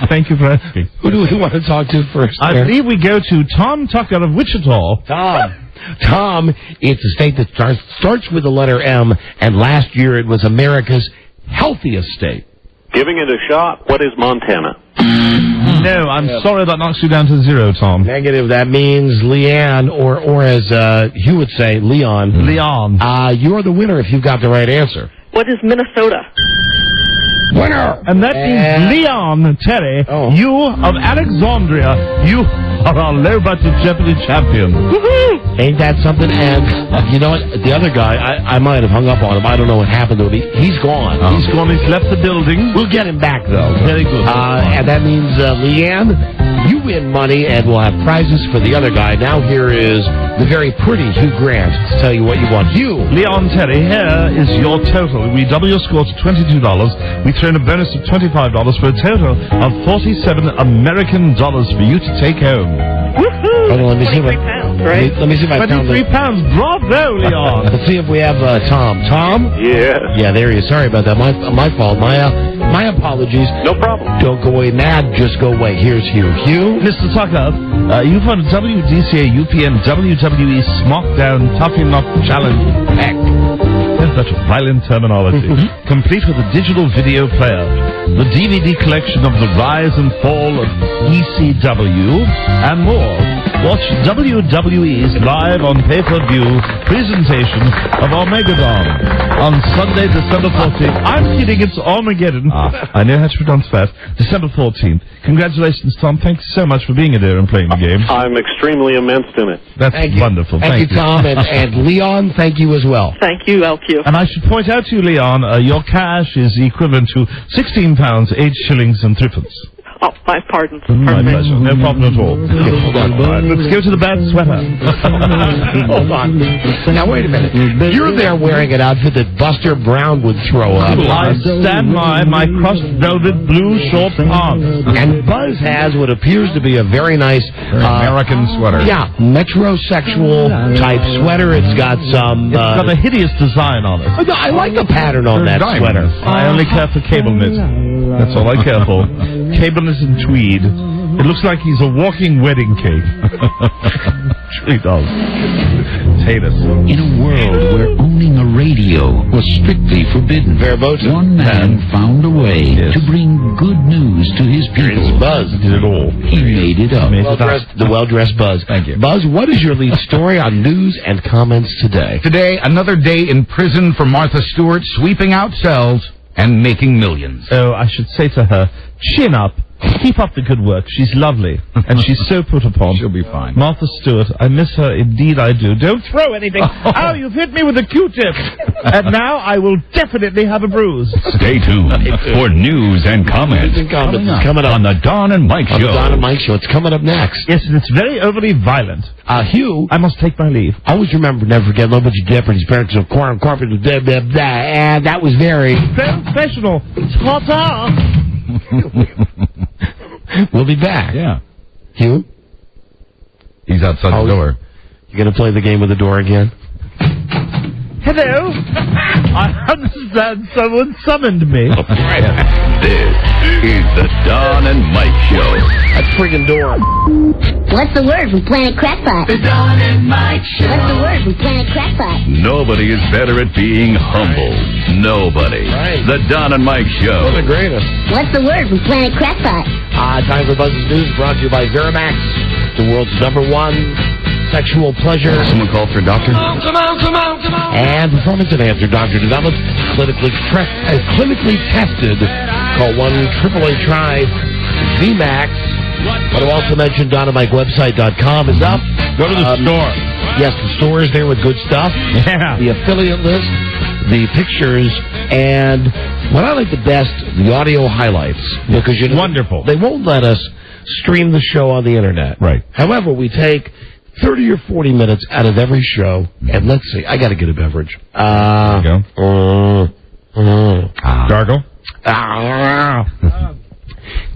Thank you for asking. Who do we want to talk to first? I believe we go to Tom Tucker of Wichita. Tom, it's a state that starts with the letter M, and last year it was America's healthiest state. Giving it a shot, what is Montana? No, I'm sorry that knocks you down to 0, Tom. Negative. That means Leanne, or as Hugh would say, Leon. Leon. You're the winner if you've got the right answer. What is Minnesota? Winner! And that means Leon Terry, you of Alexandria, you are our Low Budget Jeopardy champion. Woohoo! Ain't that something? And you know what? The other guy, I might have hung up on him. I don't know what happened to him. He's gone. He's gone. He's left the building. We'll get him back, though. Very good. And that means, Leanne, you win money, and we'll have prizes for the other guy. Now here is the very pretty Hugh Grant to tell you what you want. Hugh. Leon Terry, here is your total. We double your score to $22. We throw in a bonus of $25 for a total of $47 American dollars for you to take home. Woohoo! Hold on, let me see what. Right? Let me see if I found it. £23. Bravo, Leon. Let's see if we have Tom. Tom? Yes. Yeah, there he is. Sorry about that. My fault. My apologies. No problem. Don't go away mad. Just go away. Here's Hugh. Hugh? Mr. Tucker, you've won a WDCA UPN WWE Smackdown Toughy Knock Challenge Pack. That's violent terminology. Complete with a digital video player, the DVD collection of the rise and fall of ECW, and more. Watch WWE's live on pay-per-view presentation of Armageddon on Sunday, December 14th. I'm kidding, it's Armageddon. I know how to pronounce that. December 14th. Congratulations, Tom. Thanks so much for being there and playing the game. I'm extremely immersed in it. That's wonderful. Thank you, Tom. And Leon, thank you as well. Thank you, LQ. And I should point out to you, Leon, your cash is equivalent to £16, 8 shillings and 3 pence. Oh, my pardon. My pleasure. No problem at all. Hold on. All right, let's go to the bad sweater. Hold on. Now, wait a minute. You're there wearing an outfit that Buster Brown would throw up. I stand by my crushed velvet blue short pants. And Buzz has what appears to be a very nice American sweater. Yeah, metrosexual type sweater. It's got some. It's got a hideous design on it. I like the pattern on that sweater. I only care for cable knit. That's all I care for. Cable knit and tweed. It looks like he's a walking wedding cake. Truly does. Potatoes. In a world where owning a radio was strictly forbidden, one man found a way to bring good news to his people. Buzz did it all. He made it up. The well-dressed Buzz. Thank you. Buzz, what is your lead story on news and comments today? Today, another day in prison for Martha Stewart, sweeping out cells and making millions. Oh, I should say to her, chin up. Keep up the good work. She's lovely. And she's so put upon. She'll be fine. Martha Stewart, I miss her. Indeed I do. Don't throw anything. Oh, you've hit me with a Q-tip. And now I will definitely have a bruise. Stay tuned for news and comments. Coming up on the Don and Mike Show. The Don and Mike Show. It's coming up next. Yes, and it's very overly violent. Hugh, I must take my leave. Always remember, never forget, low budget Jeopardy's parents of corn, carpet, blah, blah, blah. And that was very professional. Ta-ta. We'll be back. Yeah. Hugh? He's outside the door. You going to play the game with the door again? Hello? I understand someone summoned me. This is the Don and Mike Show. That friggin' door. What's the word from Planet Crackpot? The Don and Mike Show. What's the word from Planet Crackpot? Nobody is better at being humble. Nobody. Right. The Don and Mike Show. The greatest. What's the word from Planet Crackpot? Time for Buzz's News, brought to you by Veramax, the world's #1 sexual pleasure. Someone called for a doctor? Come on. And performance enhancer, doctor developed, clinically tested. Call 1-888-TRY VMAX. Want to also mention DonandMikeWebsite.com is up. Go to the store. Yes, the store is there with good stuff. Yeah. The affiliate list, the pictures, and what I like the best, the audio highlights. Because wonderful. They won't let us stream the show on the internet. Right. However, we take 30 or 40 minutes out of every show, and let's see. I got to get a beverage. There you go. Gargle.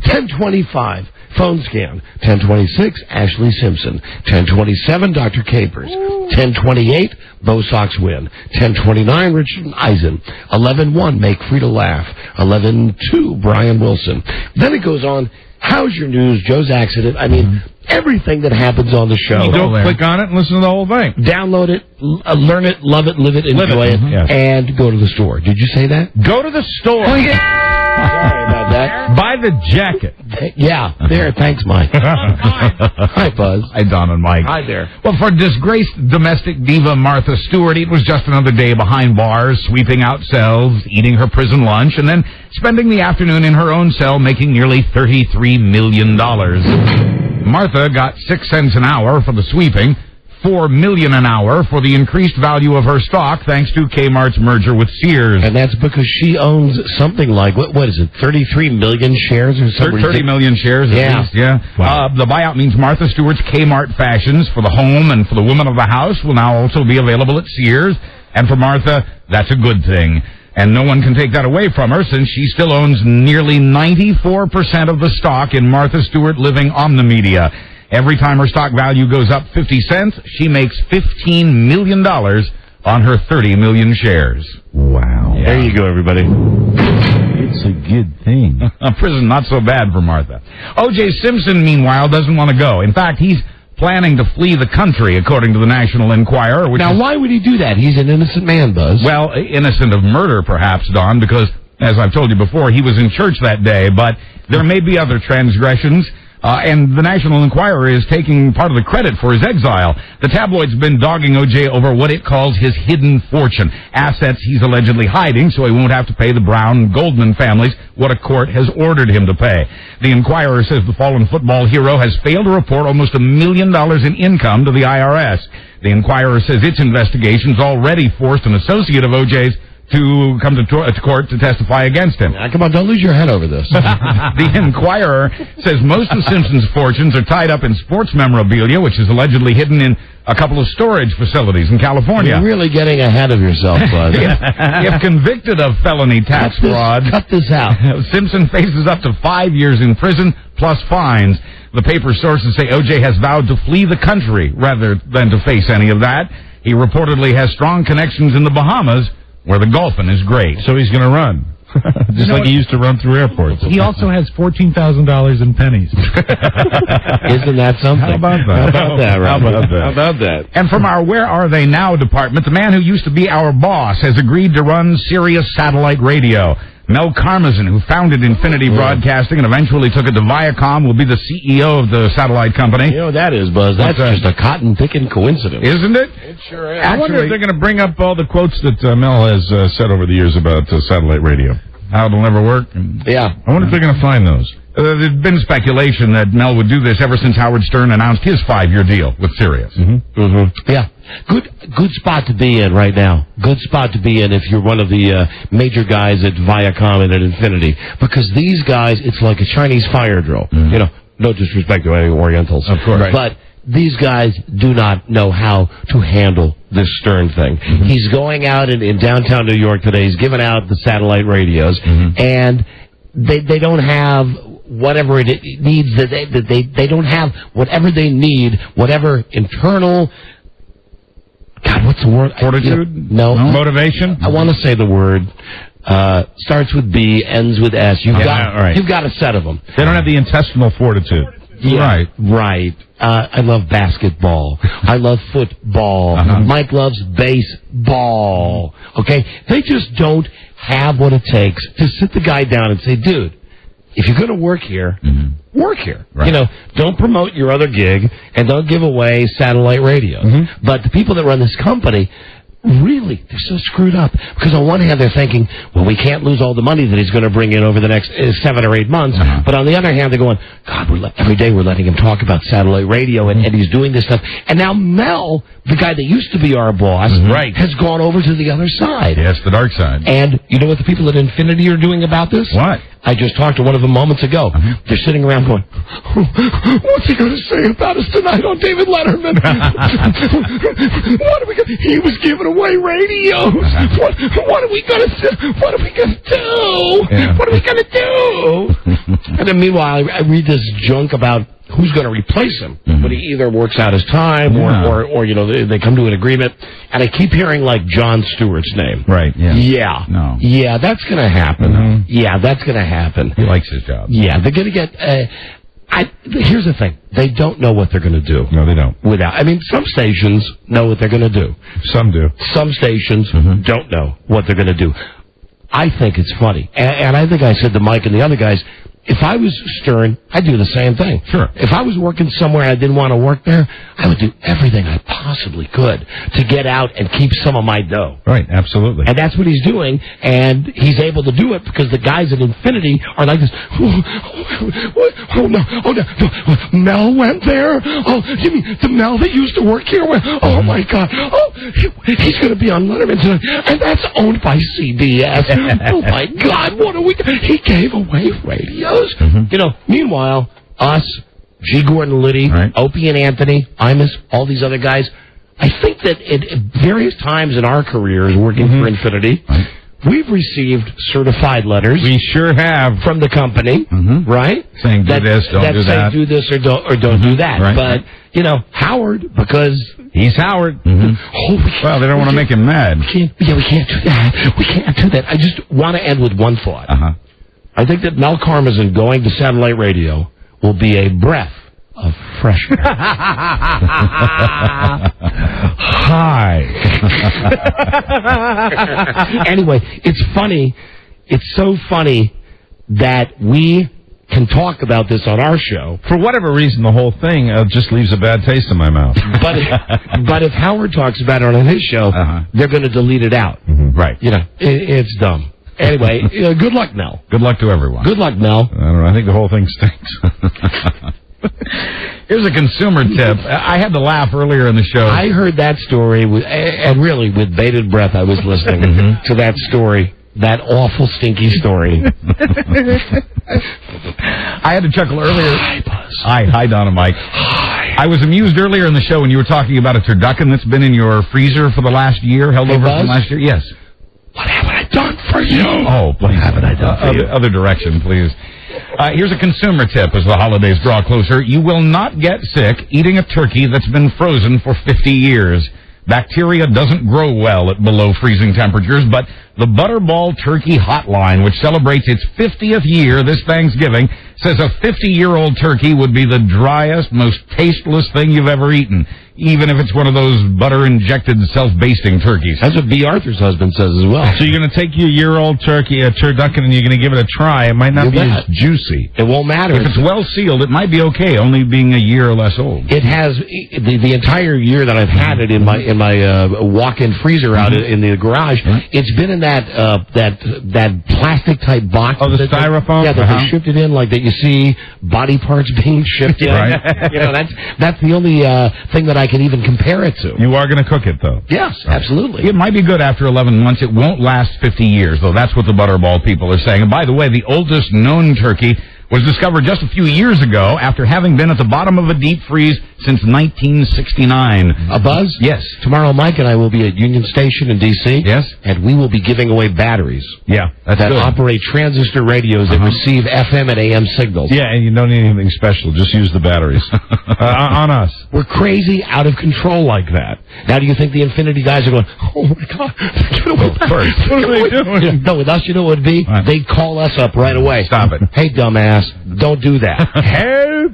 10:25. Phone scan. 10:26, Ashley Simpson. 10:27, Dr. Capers. 10:28, Bo Sox win. 10:29, Richard Eisen. 11:1, Make Frida laugh. 11:2, Brian Wilson. Then it goes on, how's your news, Joe's accident. I mean, everything that happens on the show. You go click on it and listen to the whole thing. Download it, learn it, love it, live it, enjoy it, Yes. and go to the store. Did you say that? Go to the store. Sorry about that. Buy the jacket. Yeah, there. Thanks, Mike. Hi, Buzz. Hi, Don and Mike. Hi there. Well, for disgraced domestic diva Martha Stewart, it was just another day behind bars, sweeping out cells, eating her prison lunch, and then spending the afternoon in her own cell making nearly $33 million. Martha got 6 cents an hour for the sweeping, $4 million an hour for the increased value of her stock thanks to Kmart's merger with Sears. And that's because she owns something like, what is it, 33 million shares or something? 30 million shares at least, yeah. Wow. The buyout means Martha Stewart's Kmart fashions for the home and for the women of the house will now also be available at Sears. And for Martha, that's a good thing. And no one can take that away from her since she still owns nearly 94% of the stock in Martha Stewart Living Omnimedia. Every time her stock value goes up 50 cents, she makes $15 million on her 30 million shares. Wow. Yeah. There you go, everybody. It's a good thing. Prison, not so bad for Martha. O.J. Simpson, meanwhile, doesn't want to go. In fact, he's planning to flee the country, according to the National Enquirer. Now, why would he do that? He's an innocent man, Buzz. Well, innocent of murder, perhaps, Don, because, as I've told you before, he was in church that day, but there may be other transgressions. And the National Enquirer is taking part of the credit for his exile. The tabloid's been dogging O.J. over what it calls his hidden fortune, assets he's allegedly hiding so he won't have to pay the Brown and Goldman families what a court has ordered him to pay. The Enquirer says the fallen football hero has failed to report almost $1 million in income to the IRS. The Enquirer says its investigation's already forced an associate of O.J.'s to come to court to testify against him. Come on, don't lose your head over this. The Inquirer says most of Simpson's fortunes are tied up in sports memorabilia, which is allegedly hidden in a couple of storage facilities in California. You're really getting ahead of yourself, bud. If convicted of felony tax fraud, cut this out. Simpson faces up to 5 years in prison plus fines. The paper sources say O.J. has vowed to flee the country rather than to face any of that. He reportedly has strong connections in the Bahamas, where the golfing is great. So he's going to run. Just like he used to run through airports. He also has $14,000 in pennies. Isn't that something? How about that? How about that, right? How about that? And from our Where Are They Now department, the man who used to be our boss has agreed to run Sirius Satellite Radio. Mel Karmazin, who founded Infinity Broadcasting and eventually took it to Viacom, will be the CEO of the satellite company. You know what that is, Buzz? That's just a cotton-picking coincidence. Isn't it? It sure is. I wonder if they're going to bring up all the quotes that Mel has said over the years about satellite radio. How it'll never work. Yeah. I wonder if they're going to find those. There's been speculation that Mel would do this ever since Howard Stern announced his 5-year deal with Sirius. Yeah. Good spot to be in right now. Good spot to be in if you're one of the major guys at Viacom and at Infinity. Because these guys, it's like a Chinese fire drill. You know, no disrespect to any Orientals. Of course. Right. But these guys do not know how to handle this Stern thing. He's going out in downtown New York today. He's giving out the satellite radios. And they don't have whatever it needs. They don't have whatever they need, whatever internal... God, what's the word? Fortitude? No. Motivation? I want to say the word. Starts with B, ends with S. You've got a set of them. They don't have the intestinal fortitude. Yeah, right. I love basketball. I love football. Mike loves baseball. Okay? They just don't have what it takes to sit the guy down and say, dude, if you're going to work here, work here. Right. You know, don't promote your other gig and don't give away satellite radios. But the people that run this company, really, they're so screwed up. Because on one hand, they're thinking, well, we can't lose all the money that he's going to bring in over the next 7 or 8 months. But on the other hand, they're going, God, every day we're letting him talk about satellite radio, and he's doing this stuff. And now Mel, the guy that used to be our boss, has gone over to the other side. Yes, the dark side. And you know what the people at Infinity are doing about this? What? I just talked to one of them moments ago. They're sitting around going, what's he going to say about us tonight on David Letterman? What are we going to... He was giving away radios. What are we going to do? What are we going to do? What are we going to do? And then meanwhile, I read this junk about who's going to replace him when he either works out his time or you know, they come to an agreement. And I keep hearing, like, Jon Stewart's name. Right, Yeah. No. Yeah, that's going to happen. Yeah, that's going to happen. He likes his job. Yeah, they're going to get... here's the thing. They don't know what they're going to do. No, they don't. I mean, some stations know what they're going to do. Some do. Some stations don't know what they're going to do. I think it's funny. And I think I said to Mike and the other guys, if I was Stern, I'd do the same thing. Sure. If I was working somewhere and I didn't want to work there, I would do everything I possibly could to get out and keep some of my dough. Right, absolutely. And that's what he's doing, and he's able to do it because the guys at Infinity are like this. Oh, no. Mel went there? Oh, you mean the Mel that used to work here? Oh, my God. Oh, he's going to be on Letterman tonight, and that's owned by CBS. Oh, my God, what are we... He gave away radios. You know, meanwhile, us, G. Gordon Liddy, Opie and Anthony, Imus, all these other guys, I think that at various times in our careers working for Infinity, we've received certified letters. We sure have. From the company, right? Saying do this, don't do that. Say do this or don't do that. Right. But, you know, Howard, because... He's Howard. Well, they don't want to make him mad. We can't do that. We can't do that. I just want to end with one thought. I think that Mel Karmazin going to satellite radio will be a breath of fresh air. Hi. Anyway, it's funny. It's so funny that we can talk about this on our show. For whatever reason, the whole thing just leaves a bad taste in my mouth. But if Howard talks about it on his show, they're going to delete it out. Right. You know, it's dumb. Anyway, good luck, Mel. Good luck to everyone. Good luck, Mel. I don't know. I think the whole thing stinks. Here's a consumer tip. I had to laugh earlier in the show. I heard that story, and really, with bated breath, I was listening to that story. That awful, stinky story. I had to chuckle earlier. Hi, Buzz. Hi, Donna Mike. Hi. I was amused earlier in the show when you were talking about a turducken that's been in your freezer for the last year, held over Buzz? from last year. Yes. What haven't I done for you? Oh, please. What haven't I done for you? Other direction, please. Here's a consumer tip as the holidays draw closer. You will not get sick eating a turkey that's been frozen for 50 years. Bacteria doesn't grow well at below freezing temperatures, but the Butterball Turkey Hotline, which celebrates its 50th year this Thanksgiving, says a 50-year-old turkey would be the driest, most tasteless thing you've ever eaten, even if it's one of those butter-injected, self-basting turkeys. That's what B. Arthur's husband says as well. So you're going to take your year-old turkey, a turducken, and you're going to give it a try. It might not be as juicy. It won't matter. If it's well sealed, it might be okay, only being a year or less old. It has the entire year that I've had it in my walk-in freezer out in the garage. It's been in that plastic type box. Oh, the styrofoam. Yeah, that they shipped it in, like that you see body parts being shipped in. Right. You know, that's the only thing that I can even compare it to. You are going to cook it, though. Yes, absolutely. It might be good after 11 months. It won't last 50 years, though. That's what the Butterball people are saying. And by the way, the oldest known turkey was discovered just a few years ago after having been at the bottom of a deep freeze since 1969. A Buzz? Yes. Tomorrow, Mike and I will be at Union Station in D.C. Yes. And we will be giving away batteries. Yeah, that's that good. operate transistor radios that receive FM and AM signals. Yeah, and you don't need anything special. Just use the batteries. On us. We're crazy, out of control like that. Now, do you think the Infinity guys are going, oh, my God, get away first. What are they doing? No, with us, you know what it would be? They'd call us up right away. Stop it. Hey, dumbass, don't do that. Help!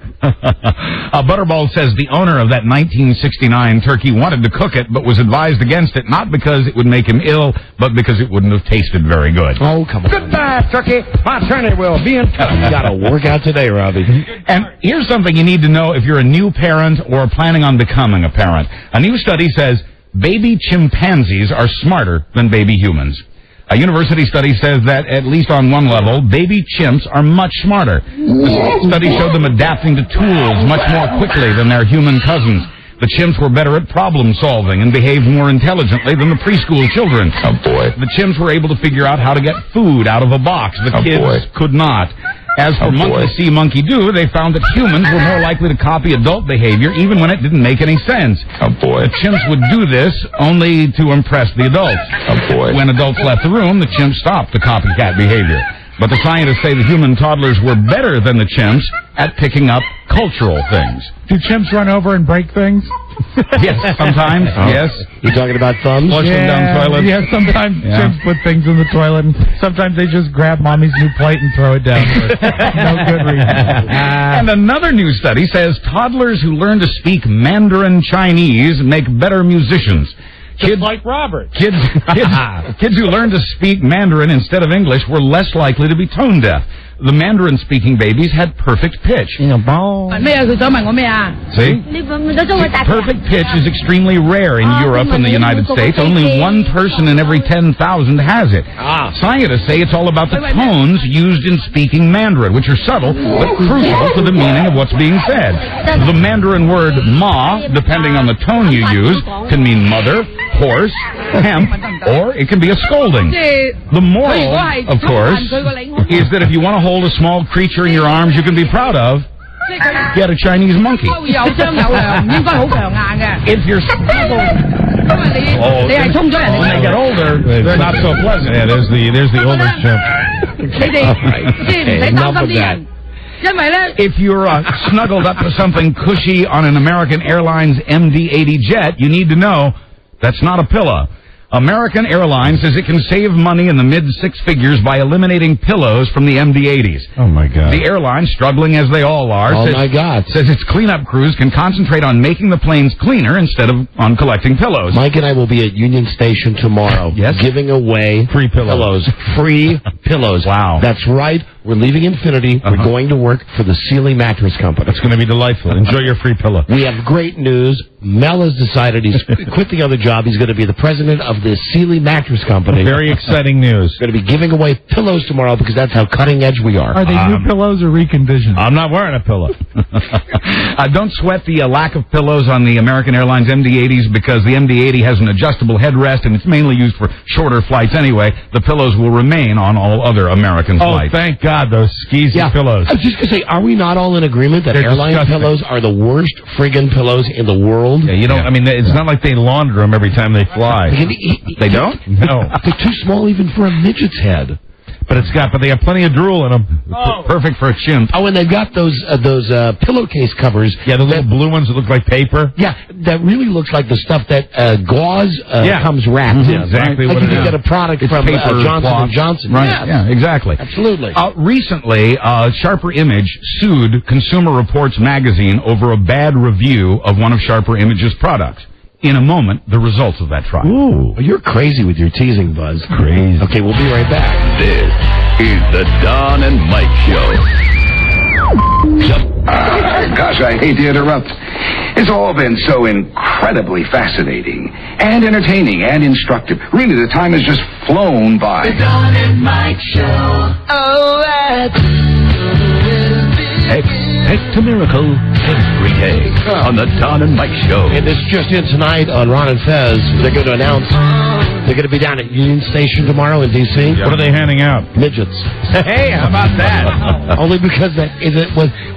Butterball says the owner of that 1969 turkey wanted to cook it, but was advised against it, not because it would make him ill, but because it wouldn't have tasted very good. Oh, come on. Goodbye, turkey. My attorney will be in touch. You got to work out today, Robbie. And here's something you need to know if you're a new parent or planning on becoming a parent. A new study says baby chimpanzees are smarter than baby humans. A university study says that, at least on one level, baby chimps are much smarter. The study showed them adapting to tools much more quickly than their human cousins. The chimps were better at problem solving and behaved more intelligently than the preschool children. Oh, boy. The chimps were able to figure out how to get food out of a box. The kids could not. As for monkey see, monkey do, they found that humans were more likely to copy adult behavior even when it didn't make any sense. Oh, boy. The chimps would do this only to impress the adults. Oh, boy. When adults left the room, the chimps stopped the copycat behavior. But the scientists say the human toddlers were better than the chimps at picking up cultural things. Do chimps run over and break things? Yes, sometimes, yes. You talking about thumbs? Flush them down toilets? Yeah, sometimes chimps put things in the toilet, and sometimes they just grab mommy's new plate and throw it down for no good reason. And another new study says toddlers who learn to speak Mandarin Chinese make better musicians. Just like Robert. Kids who learned to speak Mandarin instead of English were less likely to be tone deaf. The Mandarin-speaking babies had perfect pitch. See? Perfect pitch is extremely rare in Europe and the United States. Only 1 person in every 10,000 has it. Scientists say it's all about the tones used in speaking Mandarin, which are subtle but crucial to the meaning of what's being said. The Mandarin word ma, depending on the tone you use, can mean mother, horse, hemp, or it can be a scolding. The moral, of course, is that if you want to hold a small creature in your arms you can be proud of, get a Chinese monkey. If you're when they get older, they're not so pleasant. Yeah, there's the older chimp. Enough of that. If you're snuggled up to something cushy on an American Airlines MD-80 jet, you need to know that's not a pillow. American Airlines says it can save money in the mid-6 figures by eliminating pillows from the MD-80s. Oh, my God. The airline, struggling as they all are, says its cleanup crews can concentrate on making the planes cleaner instead of on collecting pillows. Mike and I will be at Union Station tomorrow. Yes? Giving away free pillows. Free pillows. Wow. That's right. We're leaving Infinity. We're going to work for the Sealy Mattress Company. It's going to be delightful. Enjoy your free pillow. We have great news. Mel has decided he's quit the other job. He's going to be the president of the Sealy Mattress Company. Very exciting news. Going to be giving away pillows tomorrow because that's how cutting edge we are. Are they new pillows or reconditioned? I'm not wearing a pillow. Don't sweat the lack of pillows on the American Airlines MD-80s because the MD-80 has an adjustable headrest and it's mainly used for shorter flights anyway. The pillows will remain on all other American flights. Oh, thank God, those skeezy pillows. I was just going to say, are we not all in agreement that airline disgusting. pillows are the worst friggin' pillows in the world? Yeah, you don't. I mean, it's not like they launder them every time they fly. They don't? No. They're too small even for a midget's head. But they got plenty of drool in them. Perfect for a chimp. Oh, and they've got those pillowcase covers. Yeah, the little blue ones that look like paper. Yeah, that really looks like the stuff that gauze comes wrapped in. Exactly right? what like it you is. get a product It's from paper Johnson cloth. & Johnson. Right, Yes. yeah, exactly. Absolutely. Recently, Sharper Image sued Consumer Reports magazine over a bad review of one of Sharper Image's products. In a moment, the results of that trial. Ooh, you're crazy with your teasing, Buzz. Crazy. Okay, we'll be right back. This is the Don and Mike Show. Gosh, I hate to interrupt. It's all been so incredibly fascinating and entertaining and instructive. Really, the time has just flown by. The Don and Mike Show. Oh, Expect a miracle every day on the Don and Mike Show. And this just in tonight on Ron and Fez, they're going to announce they're going to be down at Union Station tomorrow in D.C. What are they handing out? Midgets. Hey, how about that? Only because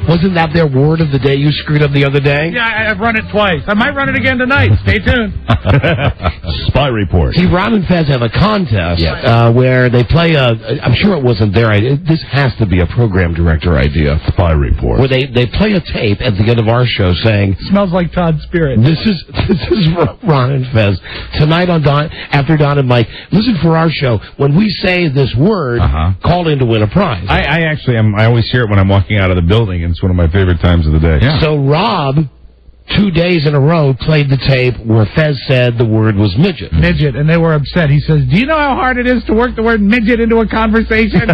wasn't that their word of the day you screwed up the other day? Yeah, I've run it twice. I might run it again tonight. Stay tuned. Spy report. See, Ron and Fez have a contest where they play I'm sure it wasn't their idea. This has to be a program director idea. Spy report. Where they play a tape at the end of our show saying, Smells like Todd Spirit. This is Ron and Fez tonight on after Don and Mike. Listen for our show. When we say this word, call in to win a prize. I actually am. I always hear it when I'm walking out of the building, and it's one of my favorite times of the day. Yeah. So Rob, 2 days in a row, played the tape where Fez said the word was midget. Midget, and they were upset. He says, do you know how hard it is to work the word midget into a conversation?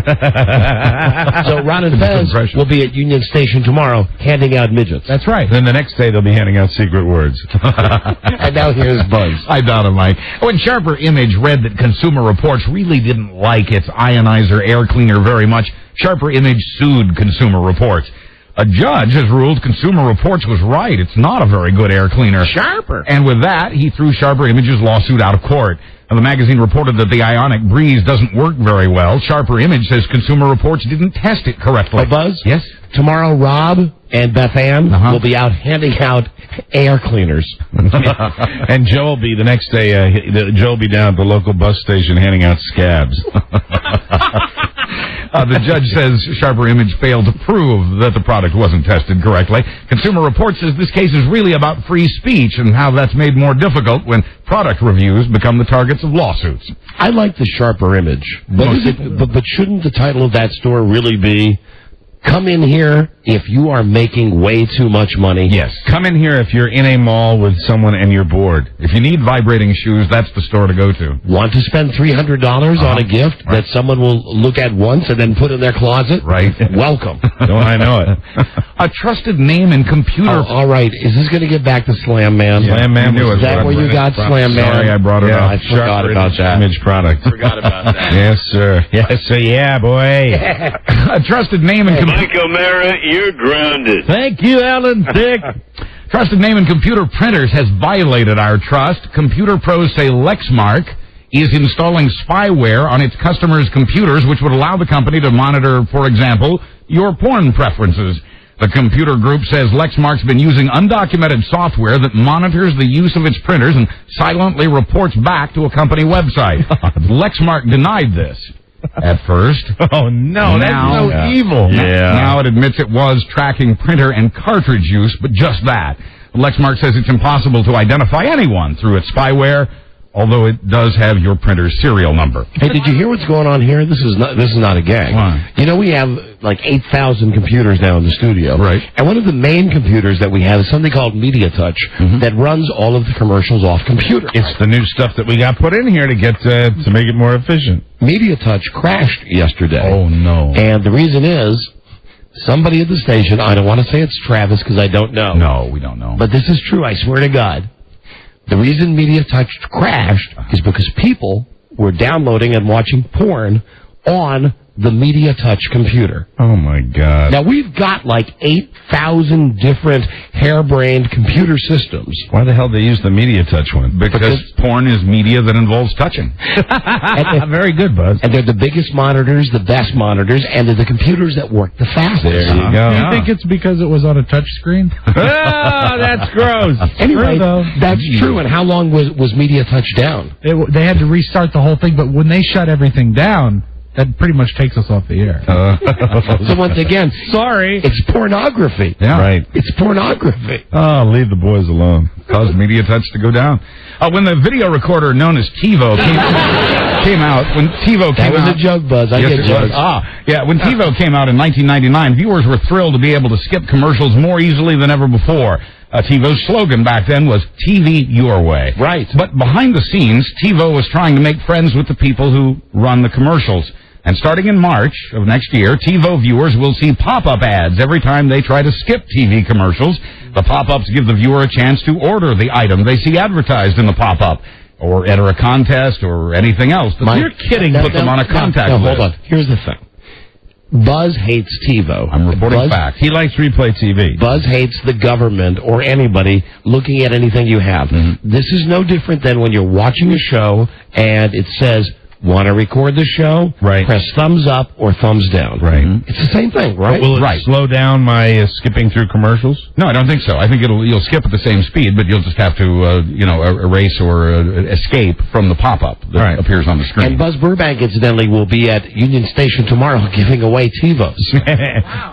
So Ron and Fez will be at Union Station tomorrow handing out midgets. That's right. Then the next day they'll be handing out secret words. And now here's Buzz. Hi, Don and Mike. When Sharper Image read that Consumer Reports really didn't like its ionizer air cleaner very much, Sharper Image sued Consumer Reports. A judge has ruled Consumer Reports was right. It's not a very good air cleaner. Sharper. And with that, he threw Sharper Image's lawsuit out of court. And the magazine reported that the Ionic Breeze doesn't work very well. Sharper Image says Consumer Reports didn't test it correctly. Oh, Buzz? Yes? Tomorrow, Rob and Beth Ann will be out handing out air cleaners. And Joe will be the next day. Joe will be down at the local bus station handing out scabs. The judge says Sharper Image failed to prove that the product wasn't tested correctly. Consumer Reports says this case is really about free speech and how that's made more difficult when product reviews become the targets of lawsuits. I like the Sharper Image, but shouldn't the title of that store really be, come in here if you are making way too much money? Yes. Come in here if you're in a mall with someone and you're bored. If you need vibrating shoes, that's the store to go to. Want to spend $300 on a gift that someone will look at once and then put in their closet? Right. Welcome. Don't I know it? A trusted name in computer... all right. Is this going to get back to Slam Man? Slam Man. Is that where you got Slam Man? Sorry, I brought it up. I forgot about that. Image product. Forgot about that. Yes, sir. Yes, sir. Yeah, boy. A trusted name in computer... Mike O'Mara, you're grounded. Thank you, Alan Dick. Trusted name in computer printers has violated our trust. Computer pros say Lexmark is installing spyware on its customers' computers, which would allow the company to monitor, for example, your porn preferences. The computer group says Lexmark's been using undocumented software that monitors the use of its printers and silently reports back to a company website. Lexmark denied this at first. Oh, no, that's so evil. Now it admits it was tracking printer and cartridge use, but just that. Lexmark says it's impossible to identify anyone through its spyware although it does have your printer's serial number. Hey, did you hear what's going on here? This is not a gag. Why? You know, we have like 8,000 computers now in the studio. Right. And one of the main computers that we have is something called MediaTouch that runs all of the commercials off computer. It's the new stuff that we got put in here to get to make it more efficient. MediaTouch crashed yesterday. Oh, no. And the reason is somebody at the station, I don't want to say it's Travis because I don't know. No, we don't know. But this is true, I swear to God. The reason MediaTouch crashed is because people were downloading and watching porn on the MediaTouch computer. Oh, my God. Now, we've got like 8,000 different harebrained computer systems. Why the hell did they use the MediaTouch one? Because porn is media that involves touching. Very good, Buzz. And they're the biggest monitors, the best monitors, and they're the computers that work the fastest. There you go. Do you think it's because it was on a touch screen? That's gross. Anyway, True, though. that's true. And how long was MediaTouch down? They had to restart the whole thing, but when they shut everything down, that pretty much takes us off the air. So once again, sorry, it's pornography. Yeah. Right. It's pornography. Oh, leave the boys alone. Caused MediaTouch to go down. When the video recorder known as TiVo came out, when TiVo came out... That was a joke, Buzz. I Yes, get it was. jokes. Yeah, when TiVo came out in 1999, viewers were thrilled to be able to skip commercials more easily than ever before. TiVo's slogan back then was TV Your Way. Right. But behind the scenes, TiVo was trying to make friends with the people who run the commercials. And starting in March of next year, TiVo viewers will see pop-up ads every time they try to skip TV commercials. The pop-ups give the viewer a chance to order the item they see advertised in the pop-up, or enter a contest, or anything else. You're kidding. Put them on a contact list. Hold on. Here's the thing. Buzz hates TiVo. I'm reporting facts. He likes replay TV. Buzz hates the government or anybody looking at anything you have. This is no different than when you're watching a show and it says, want to record the show? Right. Press thumbs up or thumbs down. Right. It's the same thing, right? Will it slow down my skipping through commercials? No, I don't think so. I think you'll skip at the same speed, but you'll just have to, erase or escape from the pop-up that appears on the screen. And Buzz Burbank, incidentally, will be at Union Station tomorrow giving away TiVos.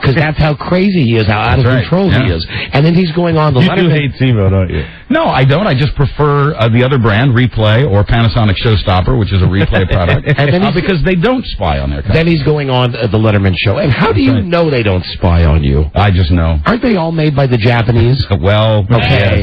Because that's how crazy he is, how out of control he is. And then he's going on the You do hate TiVo, don't you? No, I don't. I just prefer the other brand, Replay, or Panasonic Showstopper, which is a Replay product. And then because they don't spy on their customers. Then he's going on the Letterman show. And how do you know they don't spy on you? I just know. Aren't they all made by the Japanese? Well, okay.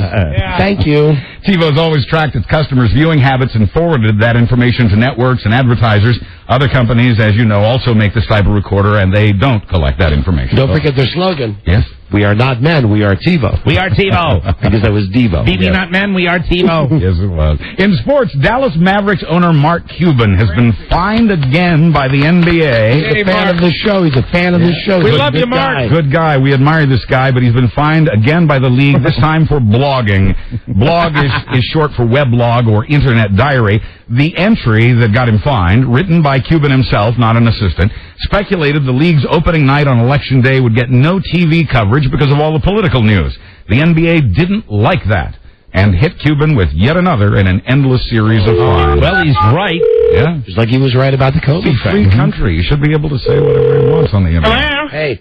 Thank you. TiVo's always tracked its customers' viewing habits and forwarded that information to networks and advertisers. Other companies, as you know, also make this type of recorder, and they don't collect that information. Don't forget their slogan. Yes? We are not men, we are TiVo. We are TiVo. Because that was Devo. BB not men, we are TiVo. Yes, it was. In sports, Dallas Mavericks owner Mark Cuban has been fined again by the NBA. He's a fan of the show. He's a fan of the show. We love you, Mark. Good guy. We admire this guy, but he's been fined again by the league, this time for blogging. Blog is short for weblog or internet diary. The entry that got him fined, written by Cuban himself, not an assistant, speculated the league's opening night on Election Day would get no TV coverage because of all the political news. The NBA didn't like that and hit Cuban with yet another in an endless series of fines. Well, he's right. Yeah. Just like he was right about the COVID It's a thing. free country. You should be able to say whatever he wants on the internet. Hello? Hey.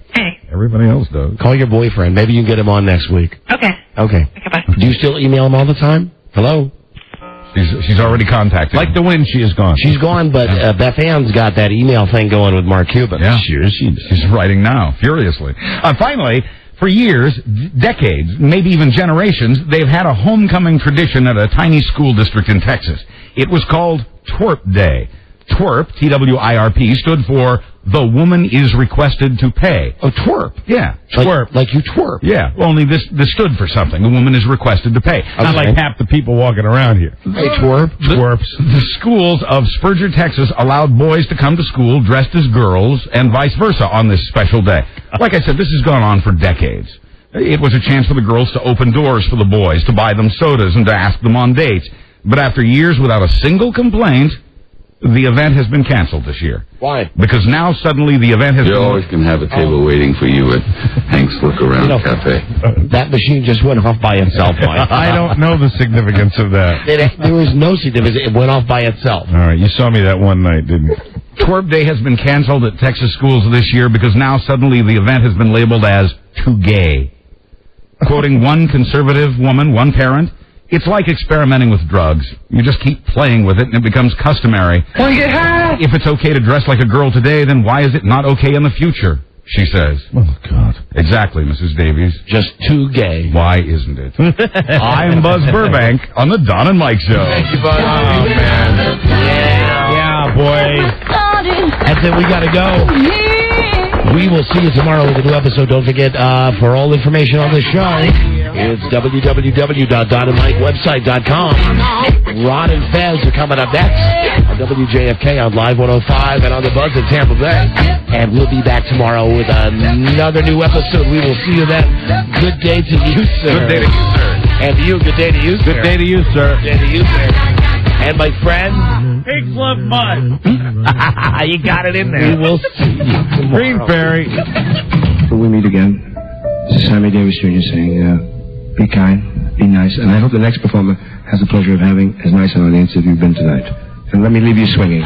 Everybody else does. Call your boyfriend. Maybe you can get him on next week. Okay. Okay. Bye. Do you still email him all the time? Hello? She's already contacted Like the wind, she is gone. She's gone, but Beth Ann's got that email thing going with Mark Cuban. Yeah. She's writing now, furiously. Finally, for years, decades, maybe even generations, they've had a homecoming tradition at a tiny school district in Texas. It was called Twerp Day. Twerp, T-W-I-R-P, stood for The Woman Is Requested to Pay. Oh, twerp. Yeah, twerp. Like you twerp. Yeah, only this stood for something. The woman is requested to pay. Not like half the people walking around here. Hey, twerp. Twerps. The schools of Spurgeon, Texas allowed boys to come to school dressed as girls and vice versa on this special day. Like I said, this has gone on for decades. It was a chance for the girls to open doors for the boys, to buy them sodas and to ask them on dates. But after years without a single complaint, the event has been canceled this year. Why? Because now suddenly the event has You always can have a table waiting for you at Hank's Look Around Cafe. That machine just went off by itself, Mike. I don't know the significance of that. There was no significance. It went off by itself. All right, you saw me that one night, didn't you? Twerp Day has been canceled at Texas schools this year because now suddenly the event has been labeled as too gay. Quoting one conservative woman, one parent, It's like experimenting with drugs. You just keep playing with it, and it becomes customary. Want to get high? If it's okay to dress like a girl today, then why is it not okay in the future? She says. Oh, God. Exactly, Mrs. Davies. Just too gay. Why isn't it? I'm Buzz Burbank on the Don and Mike Show. Thank you, Buzz. Oh, man. Yeah, boy. That's it. We got to go. We will see you tomorrow with a new episode. Don't forget, for all information on this show, it's www.donandmikewebsite.com. Ron and Fez are coming up next on WJFK on Live 105 and on the Buzz in Tampa Bay. And we'll be back tomorrow with another new episode. We will see you then. Good day to you, sir. Good day to you, sir. And to you, good day to you, sir. Good day to you, sir. Good day to you, sir. And my friend, Pigs love mud. you got it in there. We will see you tomorrow. Green Fairy. When we meet again, this is Sammy Davis Jr. saying, be kind, be nice, and I hope the next performer has the pleasure of having as nice an audience as you've been tonight. And let me leave you swinging.